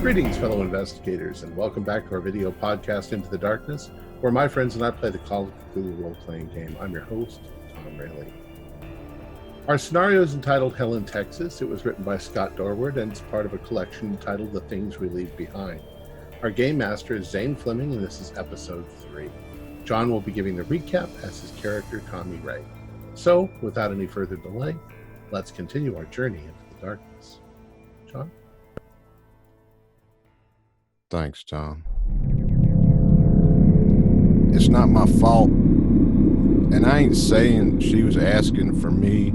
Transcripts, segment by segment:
Greetings, fellow investigators, and welcome back to our video podcast, Into the Darkness, where my friends and I play the Call of Cthulhu role-playing game. I'm your host, Tom Rayleigh. Our scenario is entitled Hell in Texas. It was written by Scott Dorward, and it's part of a collection entitled The Things We Leave Behind. Our game master is Zane Fleming, and this is episode 3. John will be giving the recap as his character, Tommy Ray. So, without any further delay, let's continue our journey into the darkness. John? Thanks, Tom. It's not my fault. And I ain't saying she was asking for me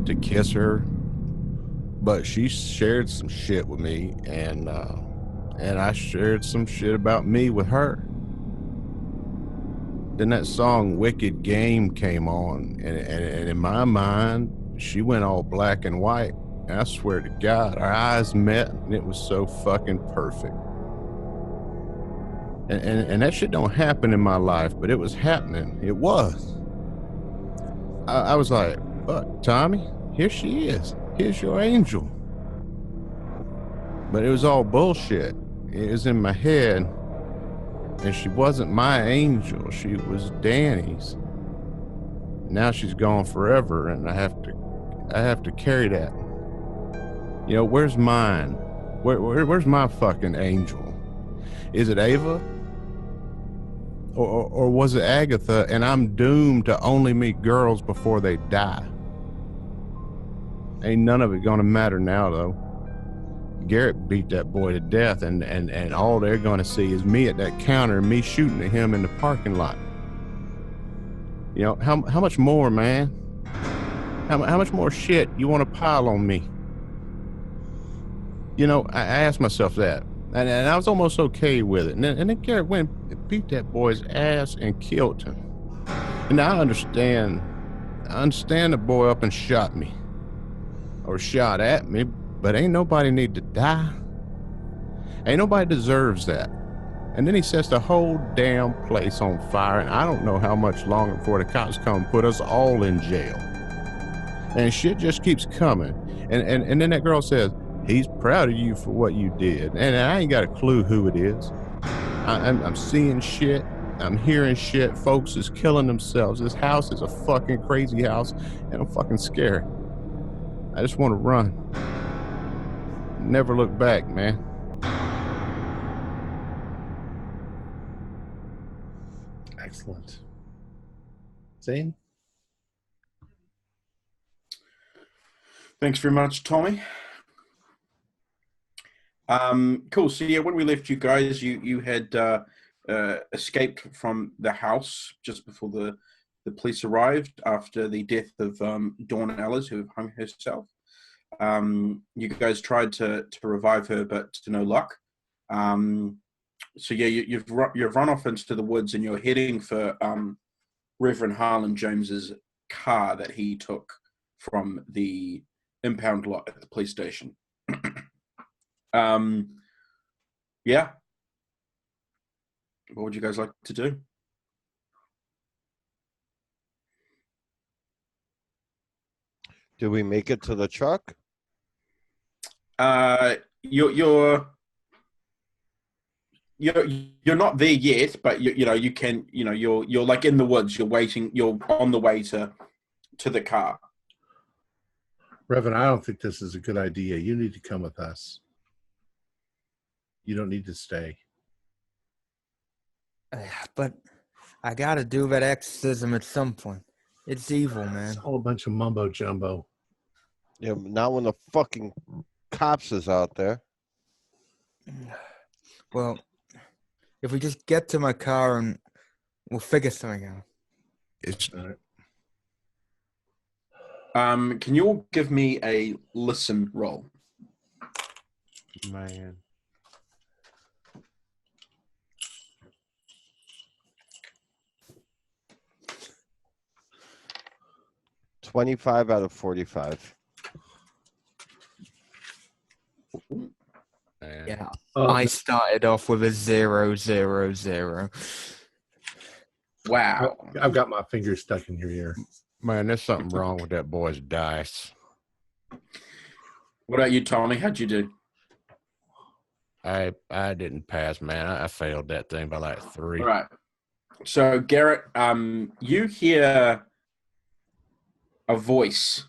to kiss her, but she shared some shit with me, and I shared some shit about me with her. Then that song Wicked Game came on, and in my mind, she went all black and white. And I swear to God, our eyes met, and it was so fucking perfect. And that shit don't happen in my life, but it was happening. It was. I was like, fuck, Tommy, here she is. Here's your angel. But it was all bullshit. It was in my head. And she wasn't my angel. She was Danny's. Now she's gone forever, and I have to carry that. You know, where's mine? Where's my fucking angel? Is it Ava? Or was it Agatha, and I'm doomed to only meet girls before they die? Ain't none of it gonna matter now, though. Garrett beat that boy to death, and all they're gonna see is me at that counter, me shooting at him in the parking lot. You know, how much more, man? How much more shit you want to pile on me? You know, I asked myself that. And I was almost okay with it. And then Garrett went and beat that boy's ass and killed him. And I understand the boy up and shot me. Or shot at me, but ain't nobody need to die. Ain't nobody deserves that. And then he sets the whole damn place on fire, and I don't know how much longer before the cops come and put us all in jail. And shit just keeps coming. And then that girl says, he's proud of you for what you did. And I ain't got a clue who it is. I'm seeing shit. I'm hearing shit. Folks is killing themselves. This house is a fucking crazy house, and I'm fucking scared. I just want to run. Never look back, man. Excellent. Zane? Thanks very much, Tommy. Cool. So yeah, when we left you guys, you had escaped from the house just before the police arrived after the death of Dawn Ellers, who hung herself. You guys tried to revive her, but to no luck. So yeah, you've run off into the woods, and you're heading for Reverend Harlan James's car that he took from the impound lot at the police station. Yeah. What would you guys like to do? Do we make it to the truck? You're not there yet, but you can, you're like in the woods, you're waiting, you're on the way to the car. Reverend, I don't think this is a good idea. You need to come with us. You don't need to stay. But I gotta do that exorcism at some point. It's evil, man. It's all a bunch of mumbo jumbo. Yeah, not when the fucking cops is out there. Well, if we just get to my car and we'll figure something out. It's Can you all give me a listen roll? Man. $25 out of 45. Yeah, I started off with a 0, 0, 0. Wow. I've got my finger stuck in your ear. Man, there's something wrong with that boy's dice. What about you, Tommy? How'd you do? I didn't pass, man. I failed that thing by like 3. All right. So Garrett, you hear a voice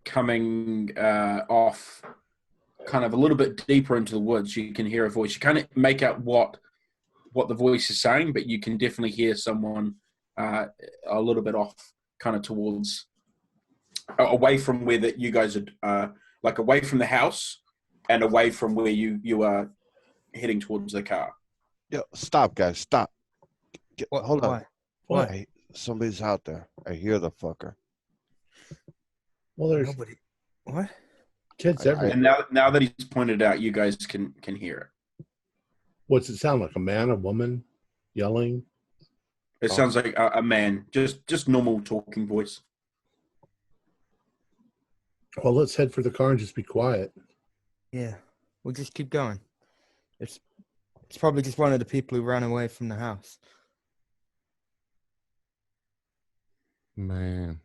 coming off kind of a little bit deeper into the woods. You can hear a voice. You can't make out what the voice is saying, but you can definitely hear someone a little bit off, kind of towards, away from where that you guys are, like away from the house and away from where you are heading towards the car. Yo, stop, guys, stop. Hold on. Why? Somebody's out there. I hear the fucker. Well, there's Nobody. What? kids I- everywhere. And now that he's pointed it out, you guys can hear it. What's it sound like? A man, a woman yelling? It sounds like a man, just normal talking voice. Well, let's head for the car and just be quiet. Yeah. We'll just keep going. It's probably just one of the people who ran away from the house. Man.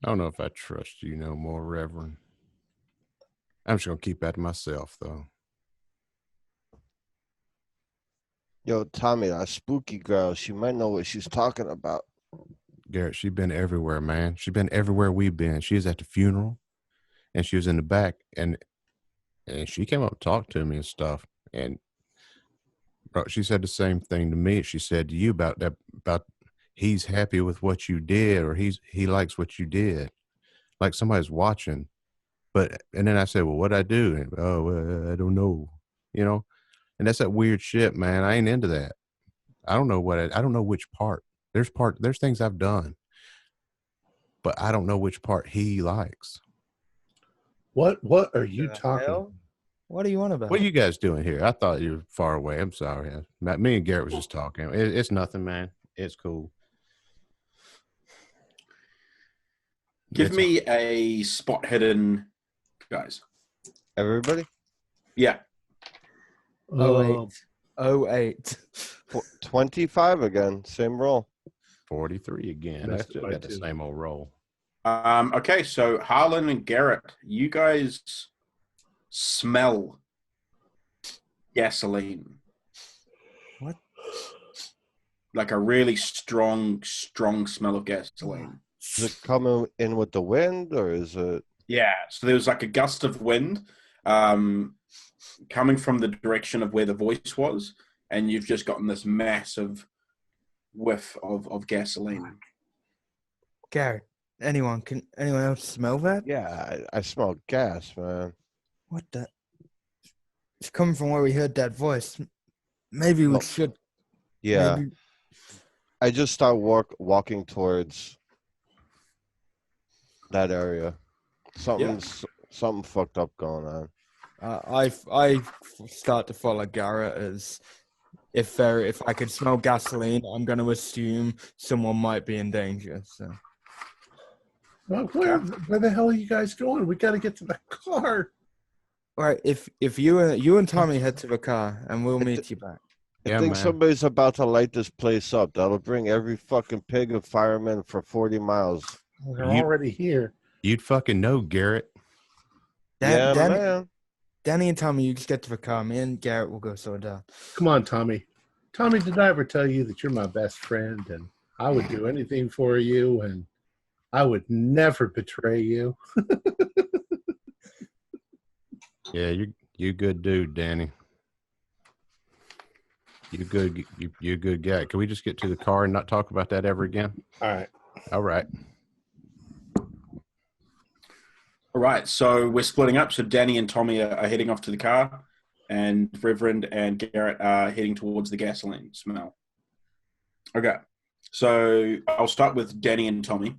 I don't know if I trust you no more, Reverend. I'm just going to keep that to myself, though. Yo, Tommy, that spooky girl, she might know what she's talking about. Garrett, she's been everywhere, man. She's been everywhere we've been. She was at the funeral, and she was in the back, and she came up and talked to me and stuff. And bro, she said the same thing to me. She said to you about he's happy with what you did, or he likes what you did, like somebody's watching. And then I said, well, what'd I do? And, I don't know, and that's that weird shit, man. I ain't into that. I don't know I don't know which part. There's things I've done, but I don't know which part he likes. What are you The talking hell? about? What are you on about? What are you guys doing here? I thought you were far away. I'm sorry. Me and Garrett was just talking. It's nothing, man. It's cool. Give me a spot hidden, guys. Everybody? Yeah. Oh, 08. 25 again. Same roll. 43 again. I Missed it still by got the 2. same old roll. Okay, so Harlan and Garrett, you guys smell gasoline. What? Like a really strong smell of gasoline. Is it coming in with the wind, or is it? Yeah, so there was like a gust of wind coming from the direction of where the voice was, and you've just gotten this massive whiff of gasoline. Garrett, anyone else smell that? Yeah, I smell gas, man. What the? It's coming from where we heard that voice. Maybe we No. should. Yeah, Maybe, I just start walking towards that area. Something fucked up going on. I start to follow Garrett as if I could smell gasoline, I'm going to assume someone might be in danger. So. Well, where the hell are you guys going? We got to get to the car. All right, if you and Tommy head to the car, and we'll meet you back. I Yeah, think man. somebody's about to light this place up. That'll bring every fucking pig and fireman for 40 miles. We're already here. You'd fucking know, Garrett. Man. Danny and Tommy, you just get to the car. Me and Garrett will go slow down. Come on, Tommy. Tommy, did I ever tell you that you're my best friend and I would do anything for you and I would never betray you? Yeah, you good dude, Danny. You a good guy. Can we just get to the car and not talk about that ever again? All right. All right. All right, so we're splitting up. So Danny and Tommy are heading off to the car, and Reverend and Garrett are heading towards the gasoline smell. Okay, so I'll start with Danny and Tommy.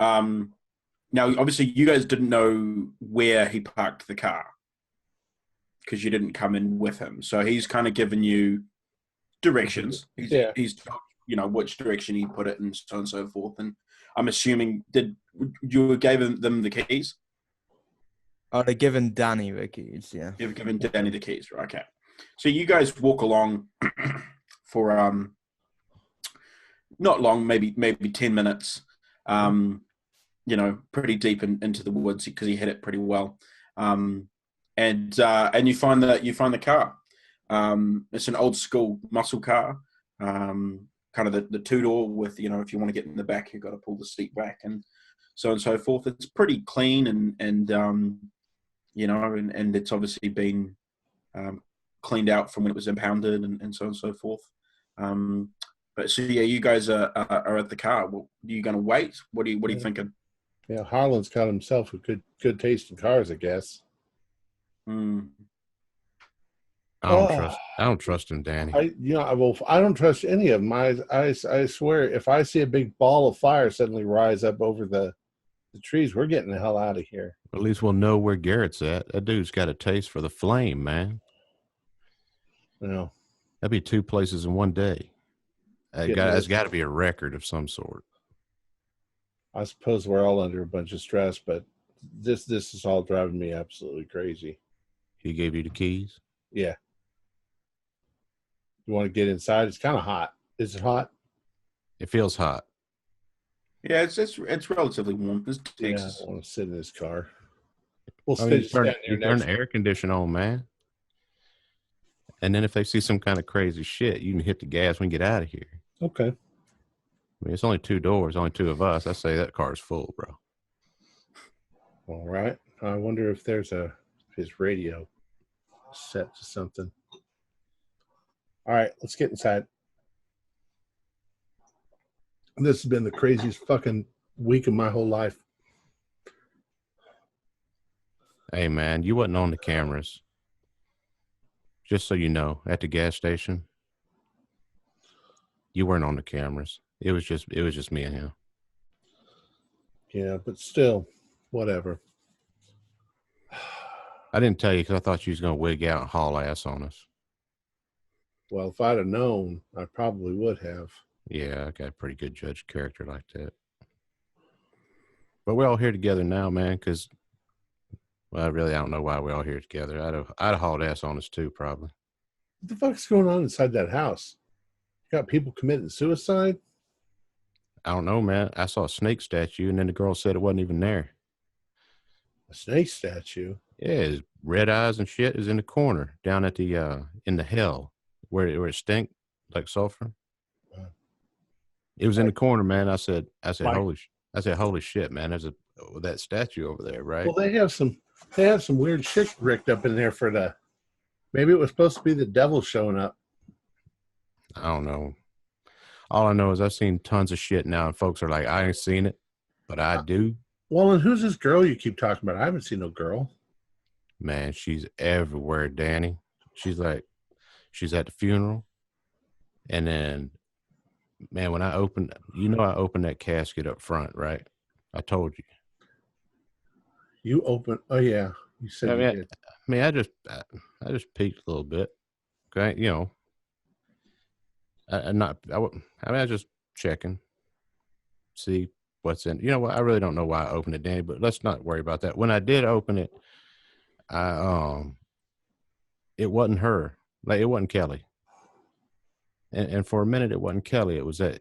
Now, obviously, you guys didn't know where he parked the car because you didn't come in with him. So he's kind of given you directions. He's which direction he put it and so on and so forth. And I'm assuming, did you gave them the keys? Oh, they're giving Danny the keys, yeah. You've given Danny the keys, right? Okay. So you guys walk along for not long, maybe 10 minutes. Pretty deep into the woods because he hit it pretty well. and you find the car. It's an old school muscle car, kind of the two door with, you know, if you want to get in the back, you've got to pull the seat back and so on and so forth. It's pretty clean and you know, and it's obviously been cleaned out from when it was impounded and so on and so forth. But so yeah, you guys are at the car. Well, are you going to wait? What are you thinking? Yeah, Harlan's got himself a good taste in cars, I guess. Mm. I don't trust him, Danny. I don't trust any of them. I swear, if I see a big ball of fire suddenly rise up over the trees, we're getting the hell out of here. At least we'll know where Garrett's at. That dude's got a taste for the flame, man. You know, That'd be 2 places in one day. That's got to be a record of some sort. I suppose we're all under a bunch of stress, but this is all driving me absolutely crazy. He gave you the keys? Yeah. You want to get inside? It's kind of hot. Is it hot? It feels hot. Yeah, it's relatively warm. It's Texas. Yeah, I don't want to sit in this car. Turn the air conditioner on, man. And then if they see some kind of crazy shit, you can hit the gas when you get out of here. Okay. I mean, it's only 2 doors, only 2 of us. I say that car's full, bro. All right. I wonder if there's his radio set to something. All right, let's get inside. This has been the craziest fucking week of my whole life. Hey, man, you wasn't on the cameras. Just so you know, at the gas station, you weren't on the cameras. It was just me and him. Yeah, but still, whatever. I didn't tell you because I thought you was going to wig out and haul ass on us. Well, if I'd have known, I probably would have. Yeah, I got a pretty good judge character like that. But we're all here together now, man, because, well, I don't know why we're all here together. I'd have hauled ass on us too, probably. What the fuck's going on inside that house? You got people committing suicide? I don't know, man. I saw a snake statue, and then the girl said it wasn't even there. A snake statue? Yeah, his red eyes and shit is in the corner, down at the in the hell where it stink like sulfur. It was in the corner, man. I said, holy shit, man. There's that statue over there, right? Well, they have some weird shit rigged up in there maybe it was supposed to be the devil showing up. I don't know. All I know is I've seen tons of shit now, and folks are like, I ain't seen it, but I do. Well, and who's this girl you keep talking about? I haven't seen no girl. Man, she's everywhere, Danny. She's at the funeral. And then, man, when I opened that casket up front, right? I told you. You opened, oh yeah. You said you did. I mean, I just peeked a little bit. Okay, you know. I was just checking, see what's in. You know what? I really don't know why I opened it, Danny, but let's not worry about that. When I did open it, it wasn't her. Like, it wasn't Kelly. And for a minute, it wasn't Kelly. It was that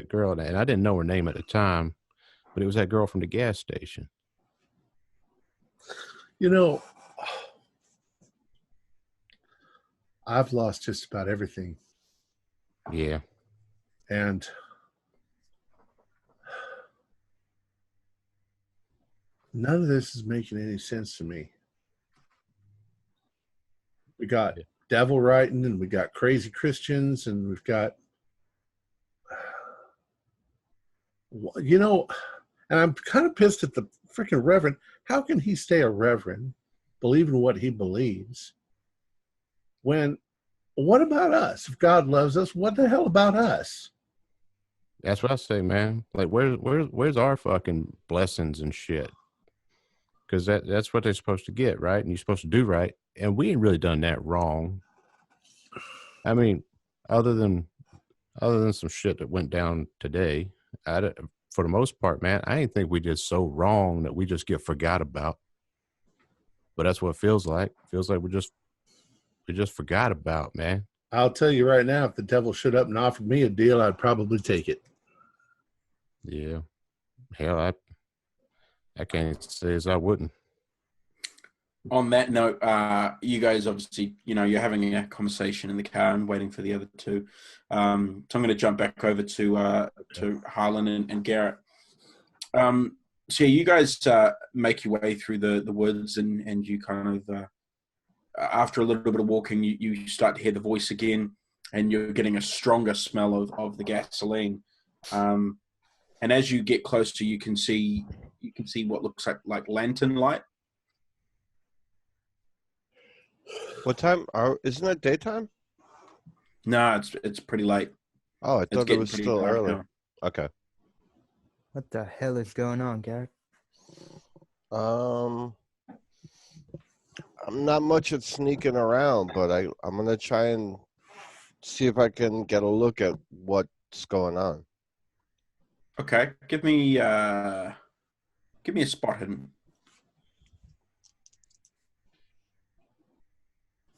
girl, and I didn't know her name at the time, but it was that girl from the gas station. You know, I've lost just about everything. Yeah. And none of this is making any sense to me. We got devil writing, and we got crazy Christians, and we've got, you know, and I'm kind of pissed at the freaking reverend. How can he stay a reverend, believe in what he believes, what about us? If God loves us, what the hell about us? That's what I say, man. Like, where's our fucking blessings and shit? Because that's what they're supposed to get, right? And you're supposed to do right. And we ain't really done that wrong. I mean, other than some shit that went down today, for the most part, man, I ain't think we did so wrong that we just get forgot about. But that's what it feels like. It feels like we just forgot about, man. I'll tell you right now, if the devil showed up and offered me a deal, I'd probably take it. Yeah. Hell, I can't say as I wouldn't. on that note, you guys obviously, you're having a conversation in the car and waiting for the other two. So I'm going to jump back over to Harlan and Garrett. So you guys make your way through the woods, and you kind of, after a little bit of walking, you start to hear the voice again, and you're getting a stronger smell of the gasoline. And as you get closer, you can see what looks like lantern light. What time? Isn't it daytime? No, it's pretty late. Oh, I It's thought it getting was pretty still dark early. now. Okay. What the hell is going on, Garrett? I'm not much at sneaking around, but I'm gonna try and see if I can get a look at what's going on. Okay, give me a spot hidden.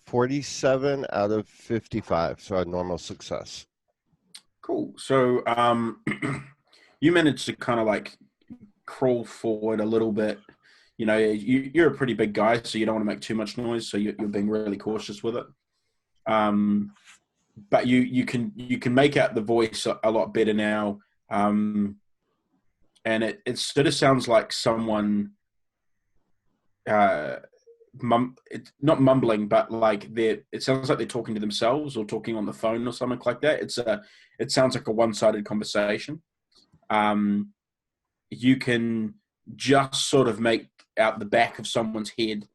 47 out of 55, so a normal success. Cool. So you managed to kind of like crawl forward a little bit. You're a pretty big guy, so you don't want to make too much noise. So you're being really cautious with it. But you can make out the voice a lot better now. And it sort of sounds like someone, it's not mumbling, but like it sounds like they're talking to themselves or talking on the phone or something like that. It sounds like a one-sided conversation. You can just sort of make out the back of someone's head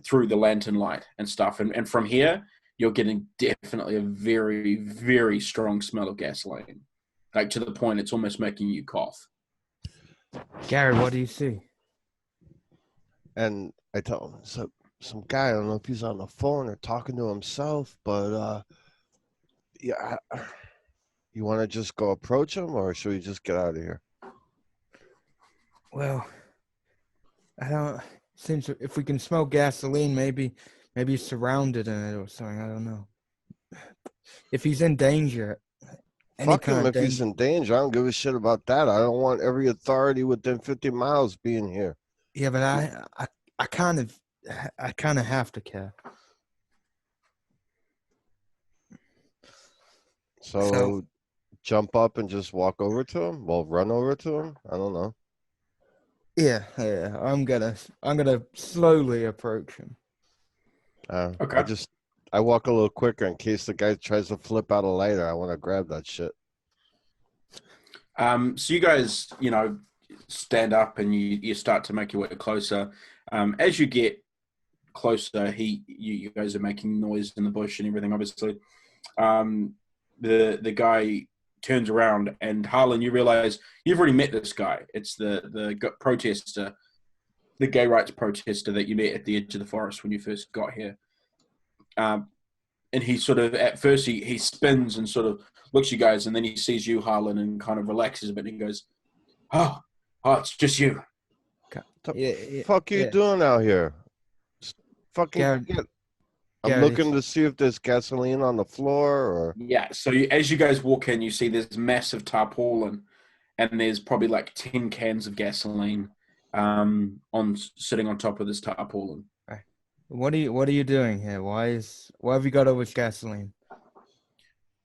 through the lantern light and stuff. And from here, you're getting definitely a very, very strong smell of gasoline. Like to the point it's almost making you cough. Garrett, what do you see? And I tell him, so some guy, I don't know if he's on the phone or talking to himself, but yeah, you want to just go approach him, or should we just get out of here? Well, I don't. Seems if we can smell gasoline, maybe he's surrounded in it or something. I don't know. If he's in danger, Fuck him if he's in danger. I don't give a shit about that. I don't want every authority within 50 miles being here. Yeah, but I kind of have to care. So jump up and just walk over to him? Well, run over to him? I don't know. Yeah. I'm gonna slowly approach him. Okay. I walk a little quicker in case the guy tries to flip out a lighter. I want to grab that shit. So you guys, stand up and you start to make your way closer. As you get closer, you guys are making noise in the bush and everything, obviously. The guy turns around, and Harlan, you realize you've already met this guy. It's the protester, the gay rights protester that you met at the edge of the forest when you first got here. And he sort of, at first, he spins and sort of looks at you guys, and then he sees you, Harlan, and kind of relaxes a bit, and he goes, oh, it's just you. Fuck you doing out here? Fucking I'm looking to see if there's gasoline on the floor or... Yeah, so as you guys walk in, you see this massive tarpaulin, and there's probably like 10 cans of gasoline sitting on top of this tarpaulin. What are you doing here? Why have you got all this gasoline?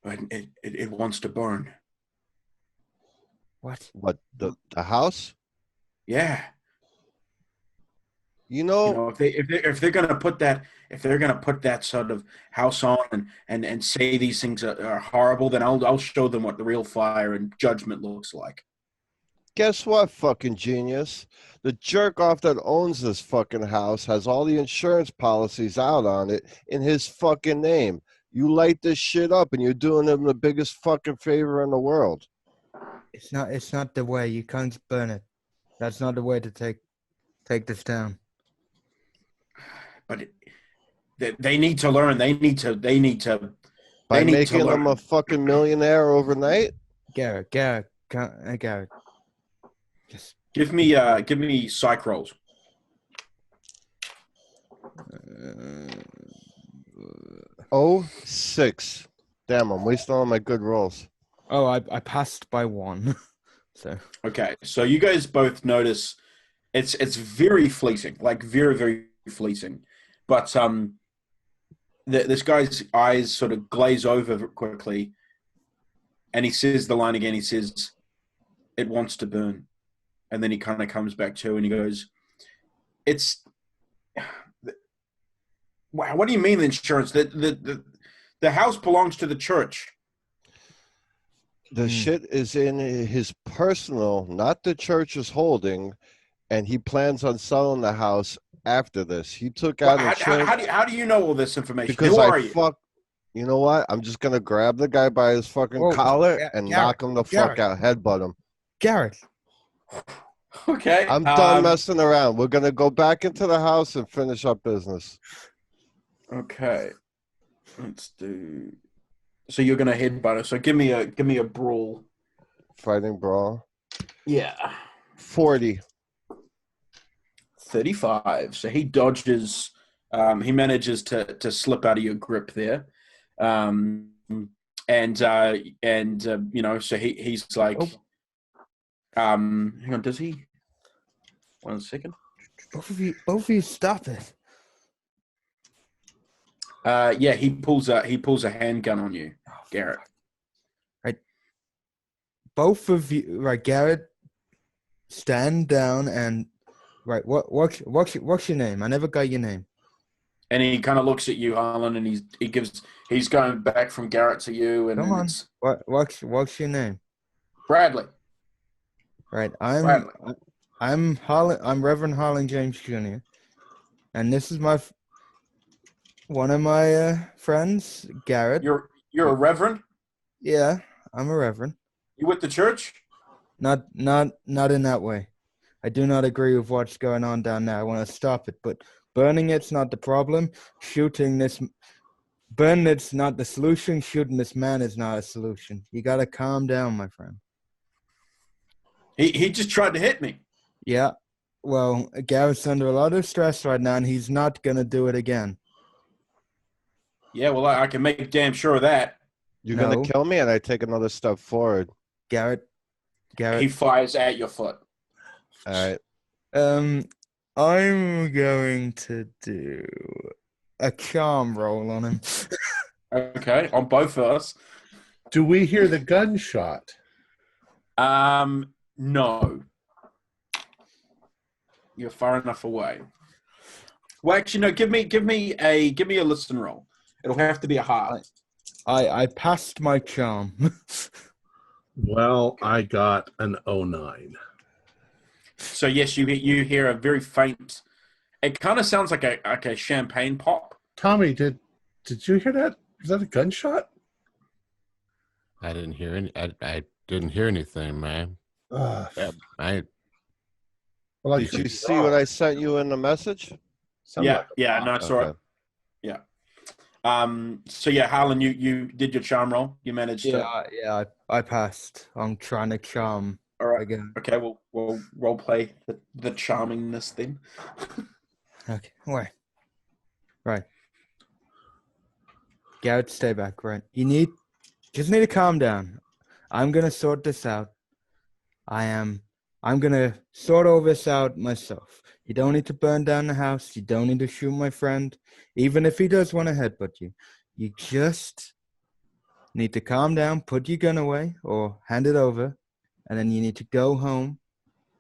It wants to burn. What? What, the house? Yeah. If they're gonna put that sort of house on and say these things are horrible, then I'll show them what the real fire and judgment looks like. Guess what, fucking genius? The jerk off that owns this fucking house has all the insurance policies out on it in his fucking name. You light this shit up and you're doing him the biggest fucking favor in the world. It's not the way. You can't burn it. That's not the way to take this down. But they need to learn. They need to. By making them a fucking millionaire overnight? Garrett, just give me psych rolls. 6. Damn, I'm wasting all my good rolls. Oh, I passed by 1. So okay, so you guys both notice It's very fleeting, like very, very fleeting. But this guy's eyes sort of glaze over quickly, and he says the line again. He says, "It wants to burn," and then he kind of comes back to, and he goes, "It's wow. What do you mean the insurance? The house belongs to the church." The shit is in his personal, not the church's holding, and he plans on selling the house after this. He took out insurance. How do you know all this information? Because Who are you? You know what? I'm just gonna grab the guy by his fucking collar and knock him the fuck out, headbutt him. Garrett. Okay. I'm done messing around. We're gonna go back into the house and finish up business. Okay. Let's do. So you're gonna headbutt us. So give me a brawl. Fighting brawl. Yeah. 40. 35. So he dodges. He manages to slip out of your grip there. So he's like, hang on, does he? 1 second. Both of you, stop it. Yeah, he pulls a handgun on you, Garrett. Right. Both of you, right, Garrett, stand down and right. What's your name? I never got your name. And he kind of looks at you, Harlan, and he's going back from Garrett to you. And come on, what's your name? Bradley. Right, Bradley. I'm Harlan. I'm Reverend Harlan James Jr. And this is one of my friends, Garrett. You're a reverend? Yeah, I'm a reverend. You with the church? Not in that way. I do not agree with what's going on down there. I want to stop it, but burning it's not the problem. Burning it's not the solution. Shooting this man is not a solution. You gotta calm down, my friend. He just tried to hit me. Yeah. Well, Garrett's under a lot of stress right now, and he's not gonna do it again. Yeah, well, I can make damn sure of that. You're gonna kill me, and I take another step forward. Garrett. He fires at your foot. All right. I'm going to do a charm roll on him. Okay, on both of us. Do we hear the gunshot? No. You're far enough away. Well, actually, no. Give me a listen roll. It'll have to be a hard. I passed my charm. Well, I got an 09. So yes, you hear a very faint. It kind of sounds like a champagne pop. Tommy, did you hear that? Was that a gunshot? I didn't hear I didn't hear anything, man. Did you see what I sent you in the message? Yeah, no, I saw it. Yeah. So yeah, Harlan, you did your charm roll. You managed to. Yeah, I passed. I'm trying to charm. All right. Again. Okay, we'll role play the charmingness then. Okay. Right. Garrett, stay back. Right. Just need to calm down. I'm gonna sort this out. I'm gonna sort all this out myself. You don't need to burn down the house. You don't need to shoot my friend, even if he does want to headbutt you. You just need to calm down, put your gun away, or hand it over, and then you need to go home.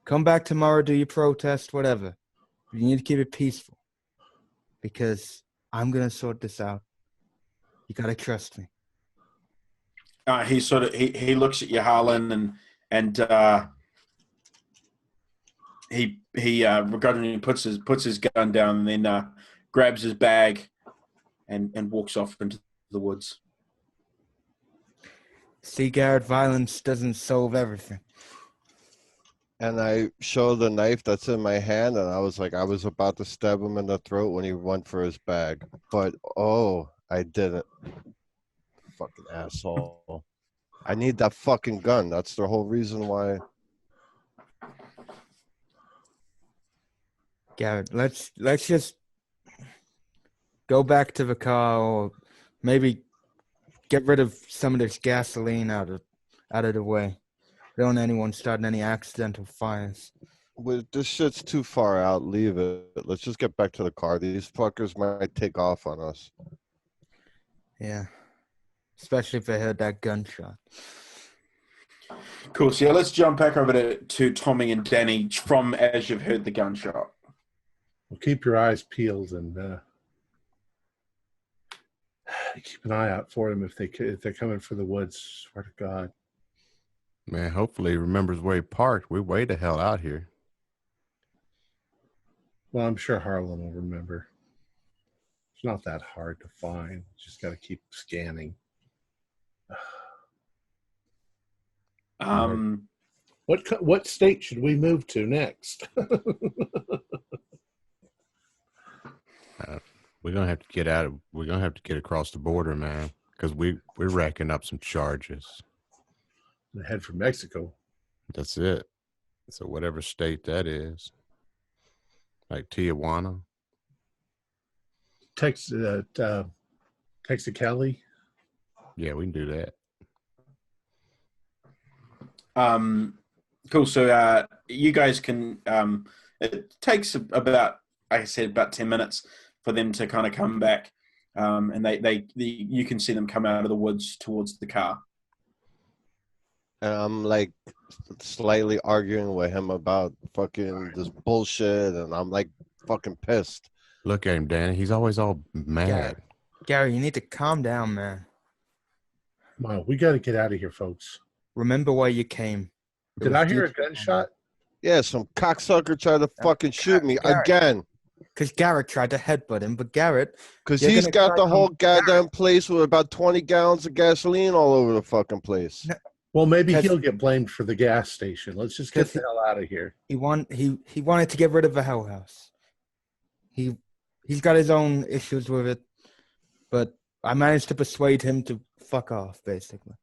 Come back tomorrow, do your protest, whatever. You need to keep it peaceful, because I'm gonna sort this out. You gotta trust me. He looks at you, Harlan, and he regarding puts his gun down and then grabs his bag and walks off into the woods. See, Garrett, violence doesn't solve everything. And I show the knife that's in my hand, and I was about to stab him in the throat when he went for his bag. But, I didn't. Fucking asshole. I need that fucking gun. That's the whole reason why. Garrett, let's just go back to the car, or maybe get rid of some of this gasoline out of the way. Don't anyone start any accidental fires. This shit's too far out. Leave it. Let's just get back to the car. These fuckers might take off on us. Yeah. Especially if they heard that gunshot. Cool. So yeah, let's jump back over to Tommy and Danny from as you've heard the gunshot. Well, keep your eyes peeled and keep an eye out for them if they're coming for the woods. Swear to God. Man, hopefully he remembers where he parked. We're way the hell out here. Well, I'm sure Harlan will remember. It's not that hard to find. Just got to keep scanning. What state should we move to next? We're gonna have to get out of. We're gonna have to get across the border, man, because we're racking up some charges. Head for Mexico. That's it. So whatever state that is, like Tijuana, Texicali. yeah, we can do that. Cool. So you guys can. It takes about, like I said, about 10 minutes for them to kind of come back, and you can see them come out of the woods towards the car. And I'm like slightly arguing with him about fucking this bullshit, and I'm like fucking pissed. Look at him, Danny. He's always all mad. Gary, you need to calm down, man. Come on, we got to get out of here, folks. Remember why you came. Did I hear a gunshot? Yeah, some cocksucker tried to fucking shoot me again. Because Garrett tried to headbutt him, but Garrett... Because he's got the whole goddamn place with about 20 gallons of gasoline all over the fucking place. No. Well, maybe he'll get blamed for the gas station. Let's just get the hell out of here. He wanted to get rid of the Hell House. He's got his own issues with it, but I managed to persuade him to fuck off, basically.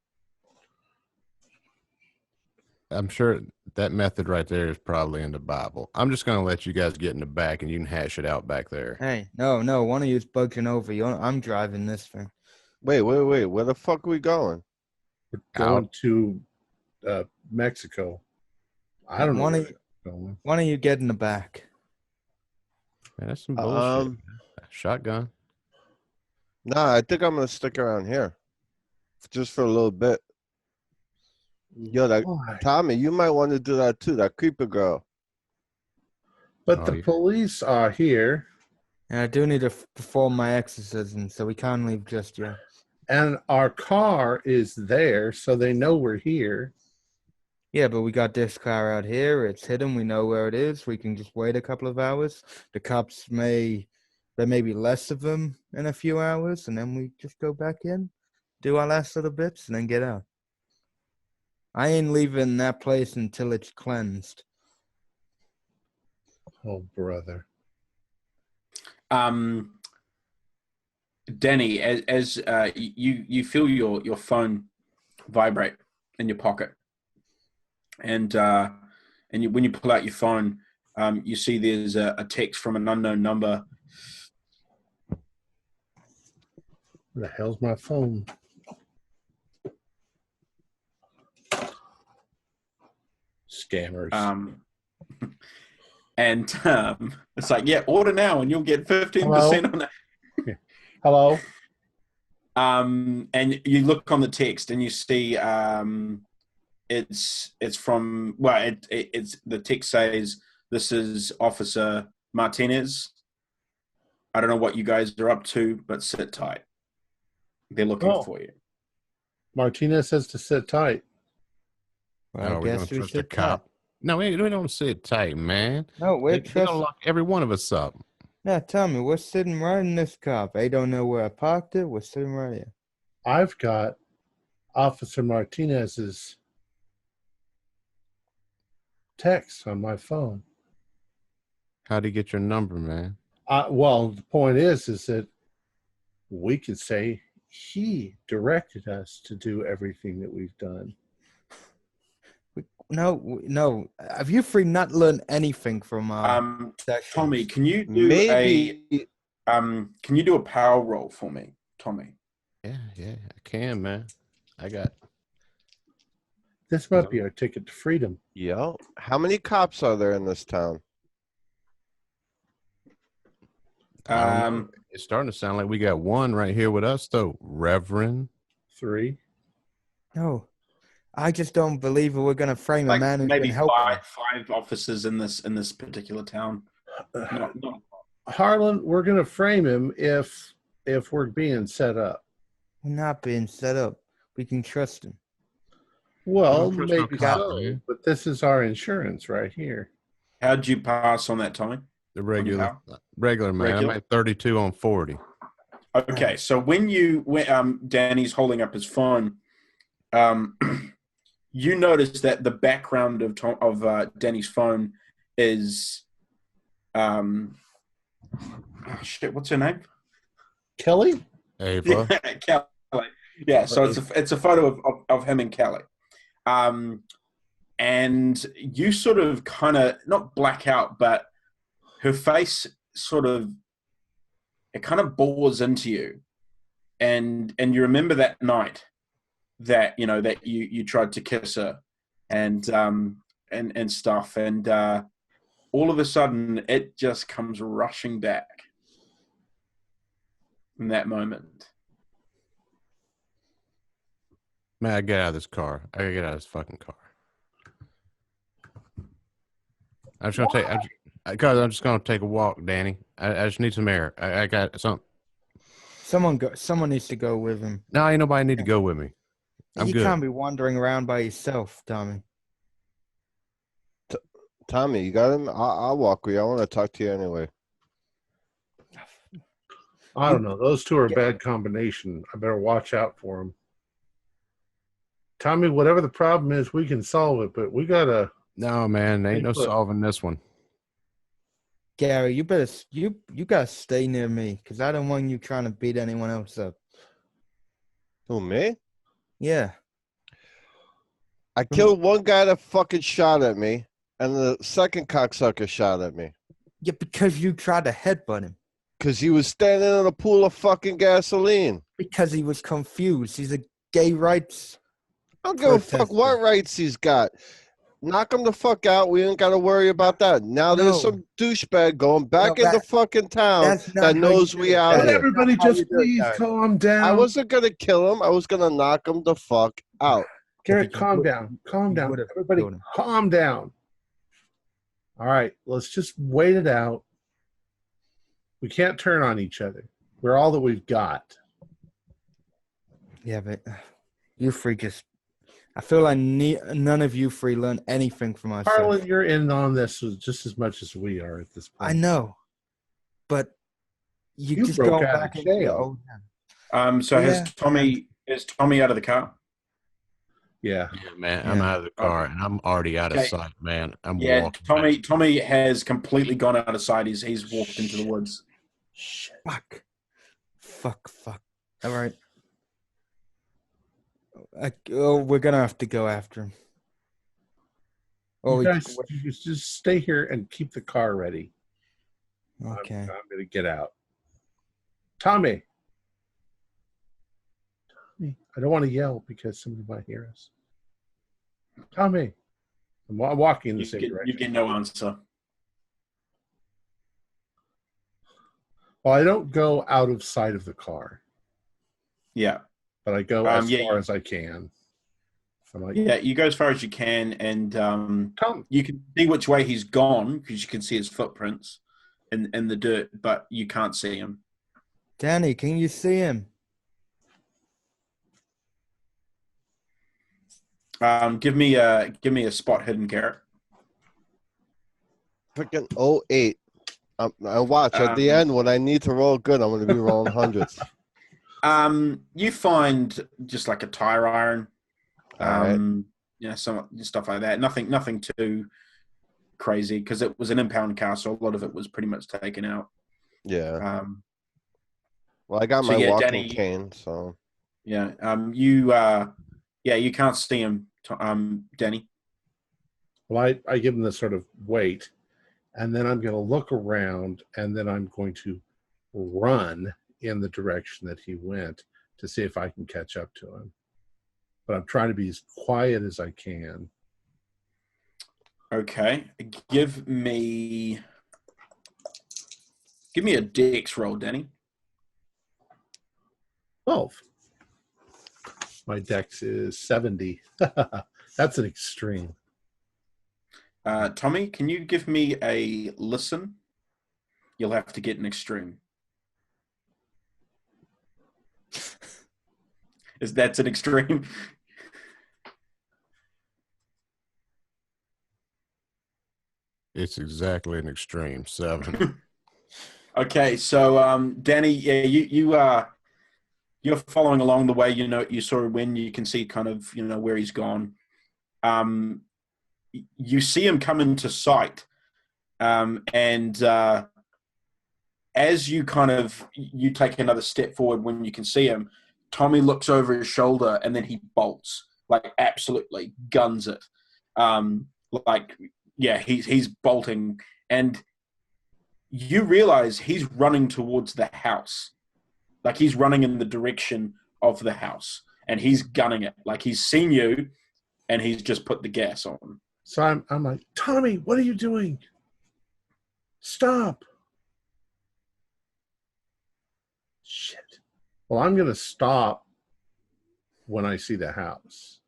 I'm sure that method right there is probably in the Bible. I'm just going to let you guys get in the back and you can hash it out back there. Hey, no, one of you is bugging over. I'm driving this thing. Wait. Where the fuck are we going? We're going to Mexico. I don't know. Why don't you get in the back? Man, that's some bullshit. Shotgun. Nah, I think I'm going to stick around here. Just for a little bit. Yo, Tommy, you might want to do that too, that creeper girl. But the police are here. And I do need to perform my exorcism, so we can't leave just yet. And our car is there, so they know we're here. Yeah, but we got this car out here. It's hidden. We know where it is. We can just wait a couple of hours. The cops there may be less of them in a few hours, and then we just go back in, do our last little bits, and then get out. I ain't leaving that place until it's cleansed. Oh, brother. Danny, as you feel your phone vibrate in your pocket, and when you pull out your phone, you see there's a text from an unknown number. Where the hell's my phone? Scammers. And it's like, yeah, order now and you'll get 15% on that. Hello. And you look on the text and you see it's from it's the text says, "This is Officer Martinez. I don't know what you guys are up to, but sit tight. They're looking for you." Martinez says to sit tight. Well, I guess we should cop. No, we don't sit tight, man. No, they're gonna lock every one of us up. Now, tell me, we're sitting right in this cop. They don't know where I parked it. We're sitting right here. I've got Officer Martinez's text on my phone. How'd he get your number, man? Well, the point is that we could say he directed us to do everything that we've done. No. Have you three not learned anything from Tommy? Can you do can you do a power roll for me, Tommy? Yeah, I can, man. I got. This might be our ticket to freedom. Yeah. How many cops are there in this town? I don't know. It's starting to sound like we got one right here with us, though. Reverend. 3. No, I just don't believe we're gonna frame a man who's maybe been helping. five officers in this particular town. Not Harlan, we're going to frame him if we're being set up. We're not being set up. We can trust him. Well, Trust no maybe cop, so, man. but this is our insurance right here. How'd you pass on that, Tommy? The regular man. Regular? I'm at 32 on 40. Okay, so when Danny's holding up his phone, you notice that the background of Danny's phone is what's her name? Kelly? Ava. Kelly. Yeah, so it's a photo of him and Kelly. And you sort of kind of not black out, but her face it kind of bores into you, and you remember that night that you tried to kiss her and stuff, and all of a sudden it just comes rushing back in that moment. Man, I get out of this car. I gotta get out of this fucking car. I'm just gonna take a walk, Danny. I just need some air. I got some. Someone needs to go with him. No, ain't nobody need to go with me. I'm You good. can't be wandering around by yourself, Tommy. Tommy, you got him? I'll walk with you. I want to talk to you anyway. I don't know. Those two are a bad combination. I better watch out for them. Tommy, whatever the problem is, we can solve it, but we gotta. No, man, ain't no solving this one. Gary, you gotta stay near me because I don't want you trying to beat anyone else up. Who, me? Yeah. I killed one guy that fucking shot at me, and the second cocksucker shot at me. Yeah, because you tried to headbutt him. Because he was standing in a pool of fucking gasoline. Because he was confused. He's a gay rights. I don't give a fuck what rights he's got. Knock him the fuck out. We ain't got to worry about that. Now there's some douchebag going back into fucking town that knows we out here. Everybody just please calm down. I wasn't going to kill him. I was going to knock him the fuck out. Garrett, calm down. Calm down. Everybody, calm down. All right, let's just wait it out. We can't turn on each other. We're all that we've got. Yeah, but you three just... I feel like none of you three learn anything from us. Harlan, you're in on this just as much as we are at this point. I know, but you just broke go out back of into your jail. old So is Tommy out of the car? Yeah. Yeah, man, I'm out of the car and I'm already out of sight, man. I'm walking. Tommy has completely gone out of sight. He's walked into the woods. Shit. Fuck. All right. We're gonna have to go after him. You guys just stay here and keep the car ready. Okay. I'm gonna get out. Tommy, I don't want to yell because somebody might hear us. Tommy, I'm walking in the same direction. You get no answer. Well, I don't go out of sight of the car. Yeah. But I go as far as I can. You go as far as you can, and you can see which way he's gone because you can see his footprints in the dirt, but you can't see him. Danny, can you see him? Give me a spot hidden, Garrett. Freaking 08. I watch at the end when I need to roll good. I'm going to be rolling hundreds. You find just like a tire iron, some stuff like that. Nothing too crazy because it was an impound car, so a lot of it was pretty much taken out. Yeah. Well, I got my walking Danny, cane, so. Yeah. You can't see him, Danny. Well, I give him this sort of wait, and then I'm going to look around, and then I'm going to run in the direction that he went to see if I can catch up to him. but I'm trying to be as quiet as I can. Okay. Give me a dex roll, Danny. 12. My dex is 70. That's an extreme. Tommy, can you give me a listen? You'll have to get an extreme. That's an extreme? It's exactly an extreme 7. Okay, so Danny, yeah, you're following along the way. You saw when you can see kind of where he's gone. You see him come into sight, and as you take another step forward when you can see him, Tommy looks over his shoulder and then he bolts, like absolutely guns it. He's bolting, and you realize he's running towards the house. Like he's running in the direction of the house and he's gunning it. Like he's seen you and he's just put the gas on. So I'm like, Tommy, what are you doing? Stop. Shit. Well, I'm going to stop when I see the house.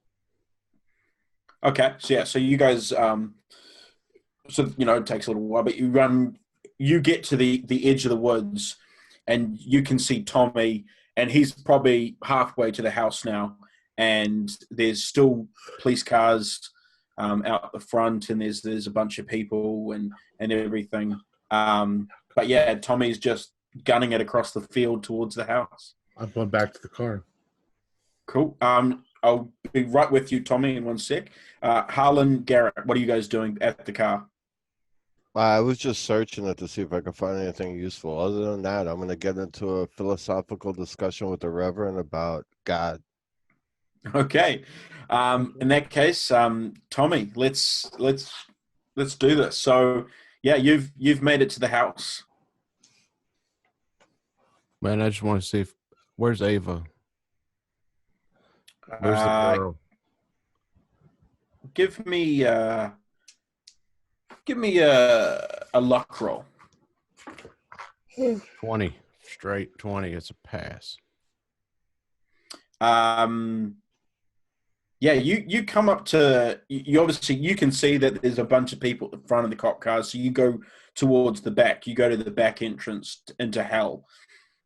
Okay. So you guys, it takes a little while, but you get to the edge of the woods and you can see Tommy, and he's probably halfway to the house now, and there's still police cars out the front, and there's a bunch of people and everything. But yeah, Tommy's just gunning it across the field towards the house. I'm going back to the car. Cool. I'll be right with you, Tommy, in one sec. Harlan, Garrett, what are you guys doing at the car? I was just searching it to see if I could find anything useful. Other than that, I'm going to get into a philosophical discussion with the Reverend about God. Okay. In that case, Tommy, let's do this. So, yeah, you've made it to the house. Man, I just want to see where's Ava? Where's the girl? Give me a luck roll. 20. Straight 20. It's a pass. Yeah, you come up to, you obviously, you can see that there's a bunch of people at the front of the cop cars, so you go towards the back. You go to the back entrance into hell,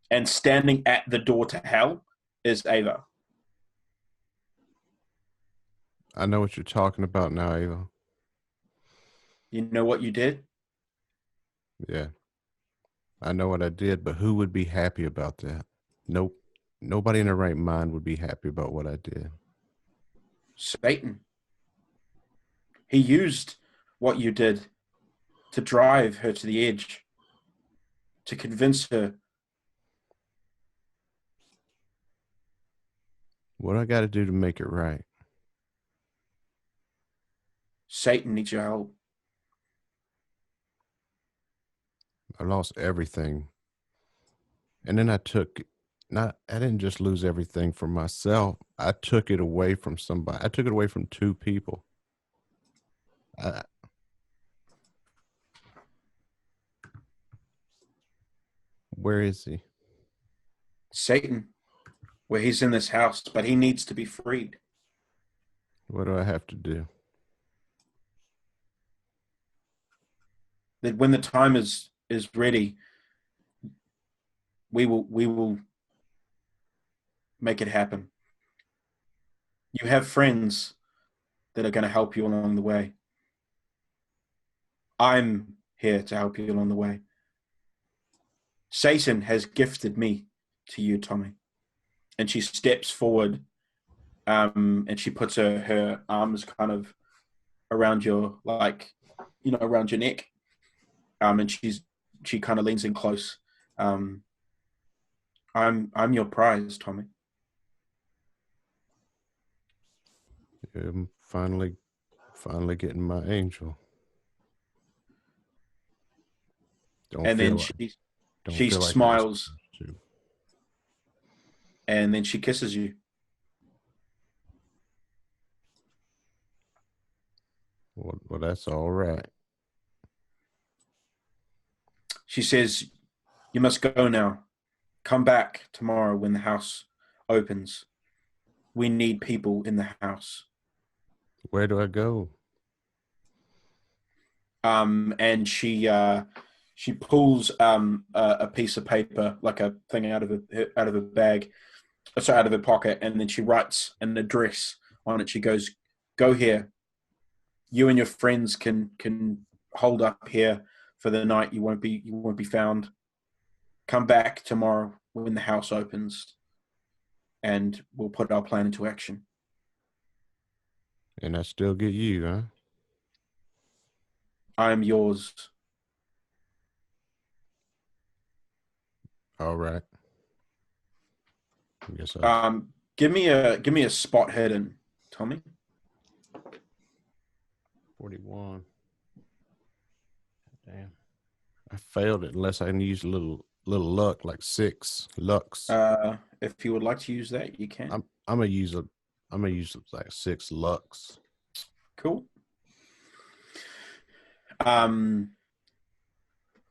and standing at the door to hell is Ava. I know what you're talking about now, Ava. You know what you did? Yeah. I know what I did, but who would be happy about that? Nope. Nobody in their right mind would be happy about what I did. Satan. He used what you did to drive her to the edge, to convince her. What do I got to do to make it right? Satan needs your help. I lost everything. And then I didn't just lose everything for myself. I took it away from somebody. I took it away from two people. Where is he? Satan. Well, he's in this house, but he needs to be freed. What do I have to do? That when the time is ready, we will make it happen. You have friends that are going to help you along the way. I'm here to help you along the way. Satan has gifted me to you, Tommy. And she steps forward, and she puts her arms kind of around your, around your neck. And she kind of leans in close. I'm your prize, Tommy. I'm finally getting my angel. And then she smiles, and then she kisses you. Well, that's all right. She says, "You must go now. Come back tomorrow when the house opens. We need people in the house." Where do I go? And she pulls a piece of paper, like a thing out of a bag, sorry, out of her pocket, and then she writes an address on it. She goes, "Go here. You and your friends can hold up here for the night. You won't be found. Come back tomorrow when the house opens, and we'll put our plan into action." And I still get you, huh? I am yours. All right. I guess Give me a spot hidden, Tommy. 41. Damn. I failed it unless I can use a little luck, like 6 lux. If you would like to use that, you can. I'm gonna use like 6 lux. Cool.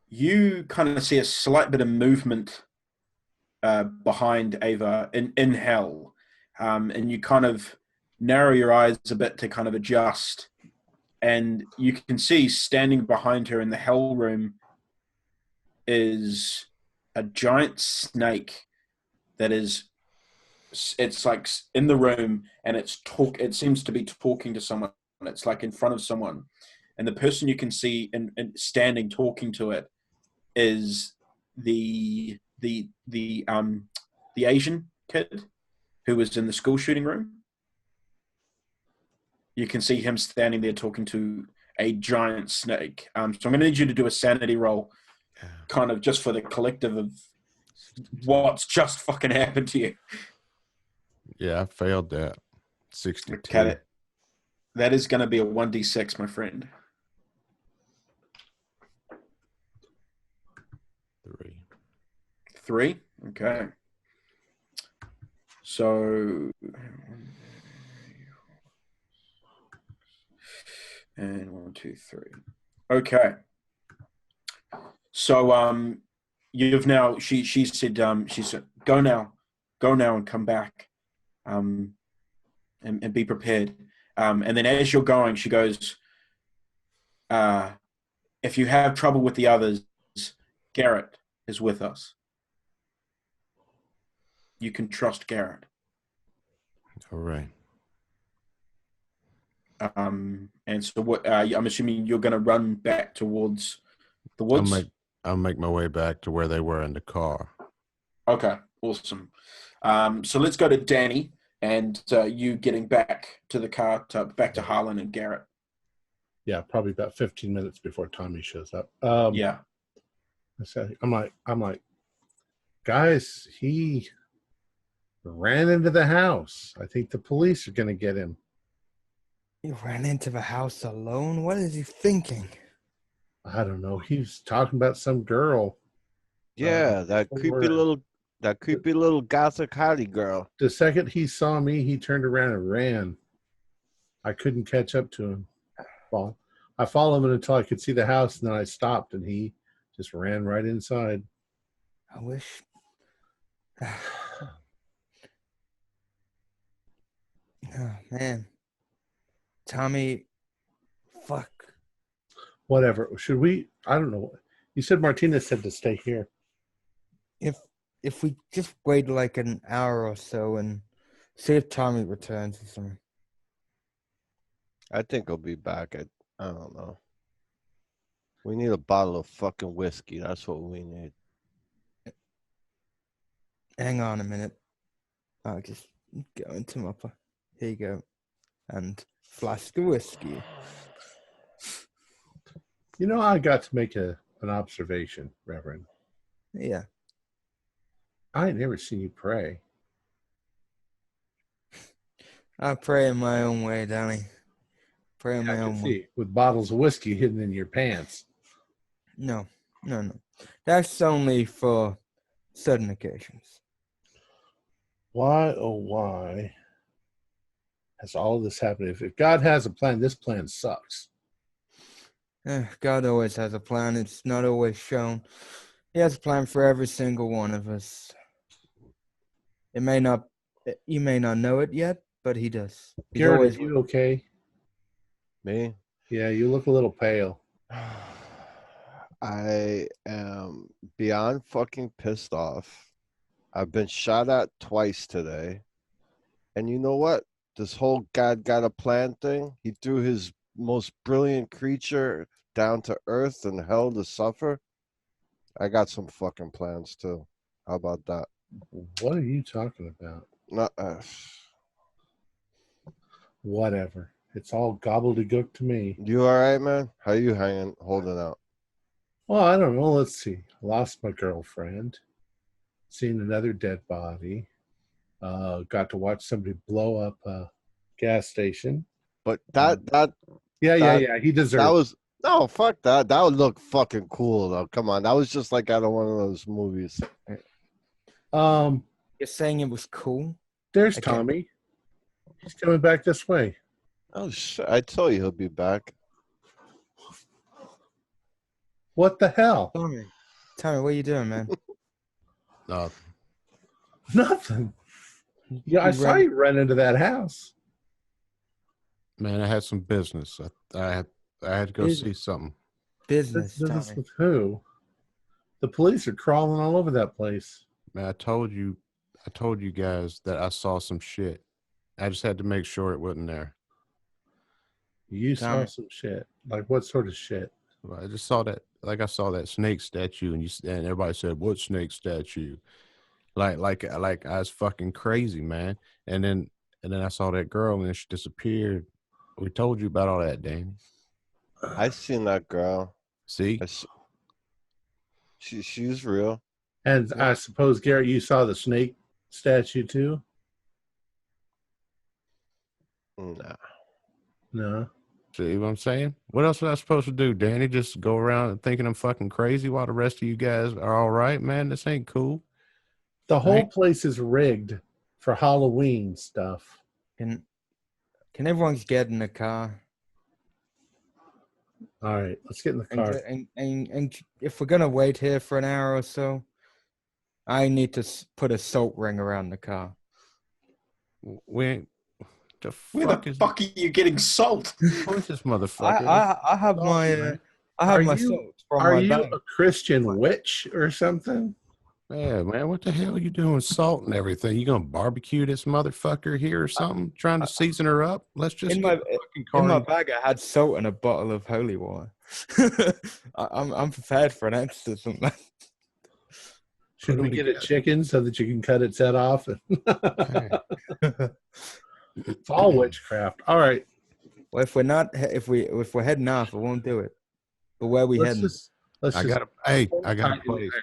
You kind of see a slight bit of movement behind Ava in hell, and you kind of narrow your eyes a bit to kind of adjust, and you can see standing behind her in the hell room is a giant snake that is, it's like in the room, and it seems to be talking to someone. It's like in front of someone, and the person you can see and standing talking to it is the Asian kid who was in the school shooting room. You can see him standing there talking to a giant snake. So I'm going to need you to do a sanity roll, kind of just for the collective of what's just fucking happened to you. Yeah, I failed that. 62. Okay, that is going to be a 1d6, my friend. 3. Okay. So, and 1, 2, 3. Okay. So, you've now. She said. She said, "Go now, and come back, and be prepared." And then as you're going, she goes, "If you have trouble with the others, Garrett is with us. You can trust Garrett." All right. And so what? I'm assuming you're going to run back towards the woods. I'll make my way back to where they were in the car. Okay, awesome. So let's go to Danny and you getting back to the car, back to Harlan and Garrett. Yeah, probably about 15 minutes before Tommy shows up. Yeah. I'm like, guys, he ran into the house. I think the police are going to get him. He ran into the house alone? What is he thinking? I don't know. He was talking about some girl. Yeah, that creepy little gothic hottie girl. The second he saw me, he turned around and ran. I couldn't catch up to him. Well, I followed him until I could see the house, and then I stopped, and he just ran right inside. I wish. Oh, man. Tommy, fuck. Whatever. Should we? I don't know. You said Martinez said to stay here. If we just wait like an hour or so and see if Tommy returns or something. I think he'll be back. I don't know. We need a bottle of fucking whiskey. That's what we need. Hang on a minute. I'll just go into my pocket. Here you go. And flask of whiskey. You know, I got to make an observation, Reverend. Yeah. I ain't never seen you pray. I pray in my own way, Danny. Pray in my own way. With bottles of whiskey hidden in your pants. No. That's only for certain occasions. Why, oh why has all of this happened? If God has a plan, this plan sucks. God always has a plan. It's not always shown. He has a plan for every single one of us. You may not know it yet, but he does. He's Garrett, always are you okay? Me? Yeah, you look a little pale. I am beyond fucking pissed off. I've been shot at twice today. And you know what? This whole God got a plan thing, he threw his most brilliant creature down to earth and hell to suffer. I got some fucking plans too. How about that? What are you talking about? Not, Whatever. It's all gobbledygook to me. you all right, man? How you holding out? Well, I don't know. Let's see. Lost my girlfriend. Seen another dead body. Got to watch somebody blow up a gas station. But that Yeah. He deserved. that was no fuck that. That would look fucking cool though. Come on, that was just like out of one of those movies. You're saying it was cool? There's Okay. Tommy. He's coming back this way. Oh shit! I told you he'll be back. What the hell? Tommy, what are you doing, man? Nothing. Yeah, I saw you run into that house. Man, I had some business. I had to go see something. Business, Business Tommy. with who? The police are crawling all over that place. Man, I told you guys that I saw some shit. I just had to make sure it wasn't there. You Tommy. saw some shit. Like what sort of shit? I just saw that, I saw that snake statue, and everybody said, "What snake statue?" Like I was fucking crazy, man. And then I saw that girl, and then she disappeared. We told you about all that, Danny. I seen that girl. See, She's real. And I suppose, Garrett, you saw the snake statue too? Nah. No. see what I'm saying? What else was I supposed to do, Danny? Just go around thinking I'm fucking crazy while the rest of you guys are all right, man? This ain't cool. The whole Right. place is rigged for Halloween stuff. Can everyone get in the car? All right, let's get in the car. And if we're gonna wait here for an hour or so, I need to put a salt ring around the car. We ain't. The Where fuck the is fuck are you getting salt? who's this motherfucker? I have Oh, my man. I have Are my you- salt from Are my you bag. a Christian witch or something? Yeah, man, what the hell are you doing? Salt and everything. You gonna barbecue this motherfucker here or something? Trying to season her up? Let's just In get my the fucking car. in my bag, I had salt and a bottle of holy water. I'm prepared for an exorcism. Should we Put 'em get a together. chicken so that you can cut its head off? Hey. It's all witchcraft. All right, Well, if we're heading off, I won't do it. But where we let's heading? just let's I just got a tighten place. there.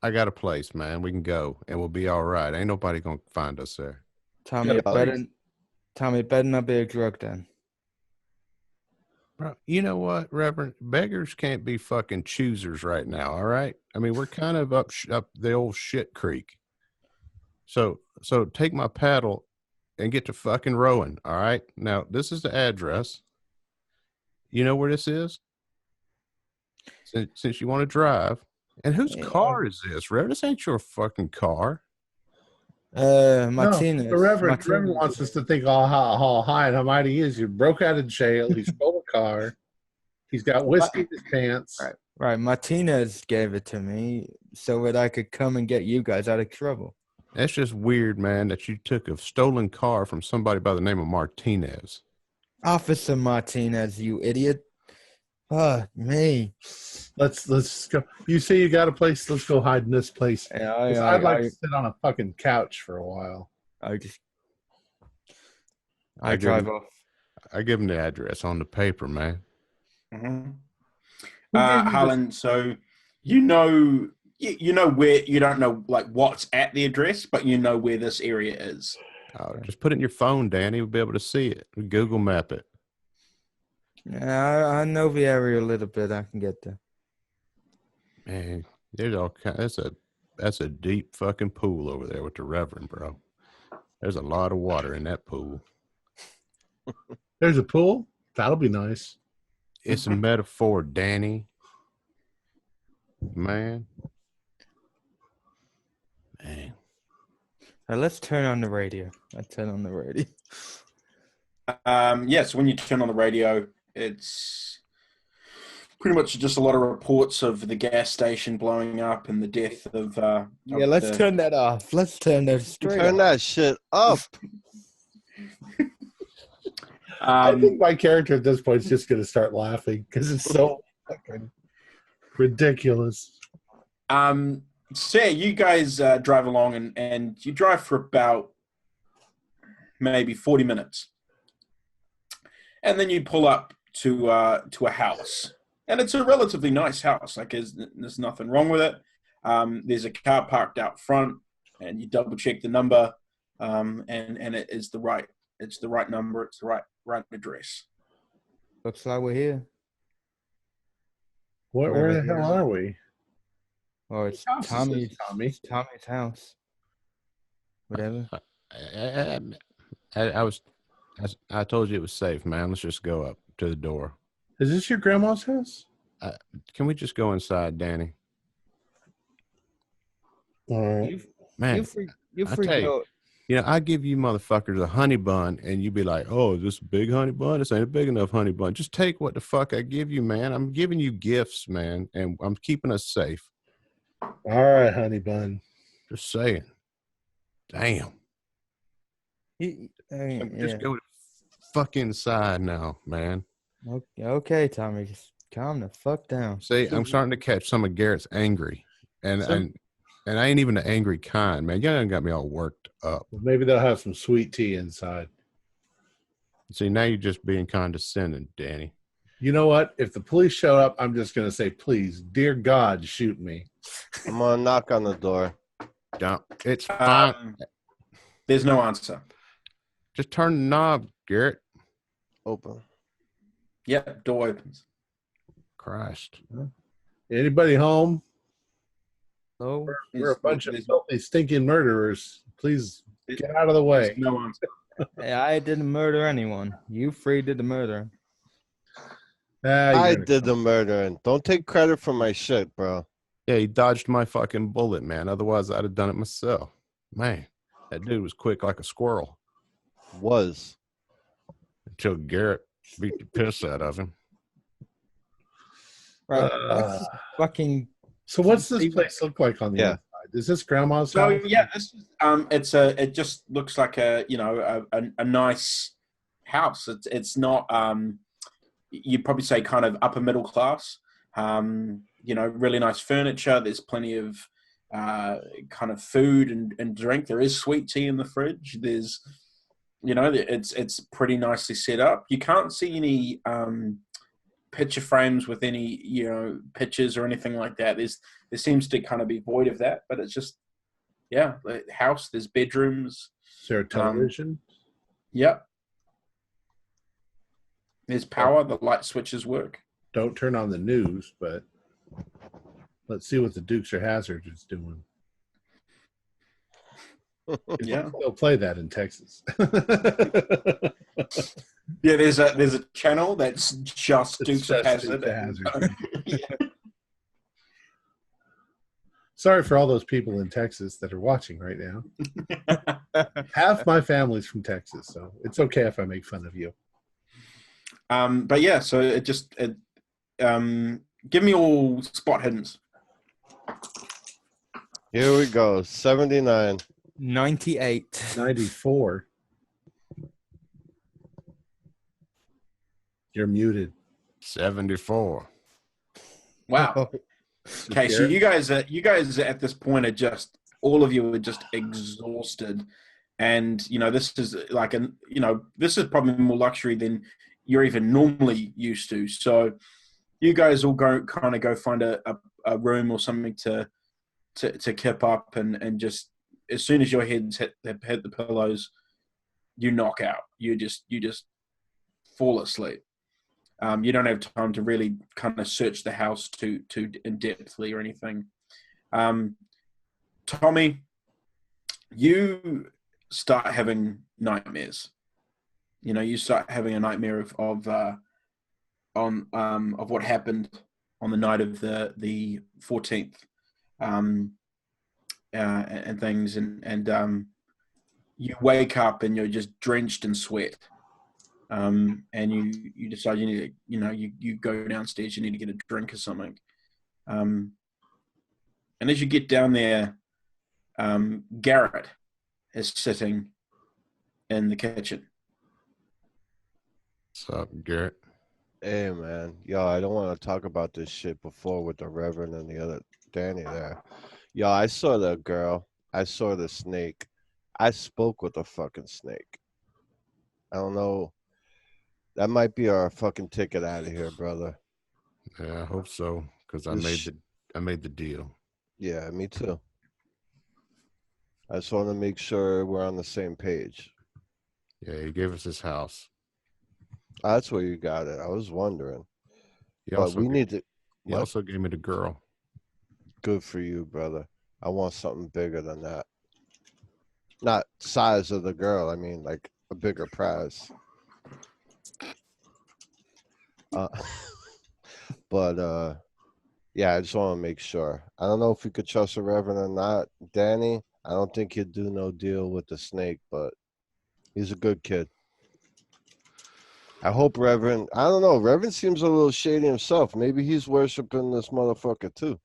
I got a place, man. We can go and we'll be all right. Ain't nobody gonna find us there. Tommy, Yeah, it better not be a drug den. Bro, you know what, Reverend? Beggars can't be fucking choosers right now, all right? I mean, we're kind of up the old shit creek. So take my paddle and get to fucking rowing, all right? Now, this is the address. You know where this is? Since you want to drive. And whose Yeah. car is this, Reverend? This ain't your fucking car. Martinez. No, the Reverend Martinez. wants us to think all high and how mighty he is. You broke out of jail. He stole a car. He's got whiskey in his pants. Right. Martinez gave it to me so that I could come and get you guys out of trouble. That's just weird, man, that you took a stolen car from somebody by the name of Martinez. Officer Martinez, you idiot. Me. Let's go. You say you got a place? Let's go hide in this place. Yeah, 'Cause I'd like to sit on a fucking couch for a while. I I drive give off. I give him the address on the paper, man. Mm-hmm. Who gave you Harlan, so you know where, you don't know like what's at the address, but you know where this area is. Just put it in your phone, Danny. We'll be able to see it. We Google map it. Yeah, I know the area a little bit. I can get there. Man, there's all kind. That's a deep fucking pool over there with the Reverend, bro. There's a lot of water in that pool. There's a pool. That'll be nice. It's a metaphor, Danny. Man. Let's turn on the radio. So when you turn on the radio, it's pretty much just a lot of reports of the gas station blowing up and the death of. Let's turn that off. Let's turn that straight. Turn that shit up. I think my character at this point is just going to start laughing because it's so fucking ridiculous. So yeah, you guys drive along and you drive for about maybe 40 minutes. And then you pull up to a house. And it's a relatively nice house. Like there's nothing wrong with it. There's a car parked out front and you double check the number. And it is the right number, it's the right address. Looks like we're here. Where the hell are we? Oh, it's Tommy's house. Whatever. I told you it was safe, man. Let's just go up to the door. Is this your grandma's house? Can we just go inside, Danny? All right. Man, you I tell you, I give you motherfuckers a honey bun, and you be like, oh, is this a big honey bun? This ain't a big enough honey bun. Just take what the fuck I give you, man. I'm giving you gifts, man, and I'm keeping us safe. All right, honey bun. Just saying. Damn. Just go to fuck inside now, man. Okay, Tommy, just calm the fuck down. See, I'm starting to catch some of Garrett's angry, and I ain't even the angry kind, man. You done got me all worked up. Maybe they'll have some sweet tea inside. See, now you're just being condescending, Danny. You know what? If the police show up, I'm just going to say, please, dear God, shoot me. I'm going to knock on the door. Don't. It's fine. There's no answer. Just turn the knob, Garrett. Open. Yep, door opens. Christ. Anybody home? Oh, We're a bunch of filthy, stinking murderers. Please get out of the way. No answer. hey, I didn't murder anyone. You three did the murder. I did the murdering. Don't take credit for my shit, bro. Yeah, he dodged my fucking bullet, man. Otherwise, I'd have done it myself. Man, that dude was quick like a squirrel. Was. Until Garrett beat the piss out of him. Right. Fucking. So what's this place look like on the inside? Is this grandma's house? So yeah, this is, it just looks like a nice house. It's not you'd probably say kind of upper middle class. Really nice furniture. There's plenty of kind of food and drink. There is sweet tea in the fridge. There's it's pretty nicely set up. You can't see any picture frames with any pictures or anything like that. There seems to kind of be void of that, but it's just the house. There's bedrooms. Is there a television? Yep. There's power. The light switches work. Don't turn on the news, but let's see what the Dukes or Hazzard is doing. Yeah, they'll play that in Texas. Yeah, there's a channel that's just Dukes of Hazzard. Yeah. Sorry for all those people in Texas that are watching right now. Half my family's from Texas, so it's okay if I make fun of you. But yeah, so give me all spot hiddens. Here we go. 79. 98. 94. You're muted. 74. Wow. Okay, so you guys at this point are just, all of you are just exhausted, and this is like this is probably more luxury than you're even normally used to. So you guys all go find a room or something to kip up, and just as soon as your heads hit the pillows, you knock out. You just fall asleep. You don't have time to really kind of search the house too in-depthly or anything. Tommy, you start having nightmares. You start having a nightmare on of what happened on the night of the 14th, and things, and you wake up and you're just drenched in sweat, and you decide you need to, you go downstairs, you need to get a drink or something, and as you get down there, Garrett is sitting in the kitchen. What's up, Garrett? Hey, man. Yo, I don't want to talk about this shit before with the Reverend and the other Danny there. Yo, I saw the girl. I saw the snake. I spoke with the fucking snake. I don't know. That might be our fucking ticket out of here, brother. Yeah, I hope so, because I made the deal. Yeah, me too. I just want to make sure we're on the same page. Yeah, he gave us his house. That's where you got it. I was wondering. He But also we gave, need to. he What? also gave me the girl. Good for you, brother. I want something bigger than that. Not size of the girl. I mean, like a bigger prize. But yeah, I just want to make sure. I don't know if we could trust the Reverend or not. Danny, I don't think he'd do no deal with the snake, but he's a good kid. I hope Reverend, I don't know, Reverend seems a little shady himself. Maybe he's worshiping this motherfucker too.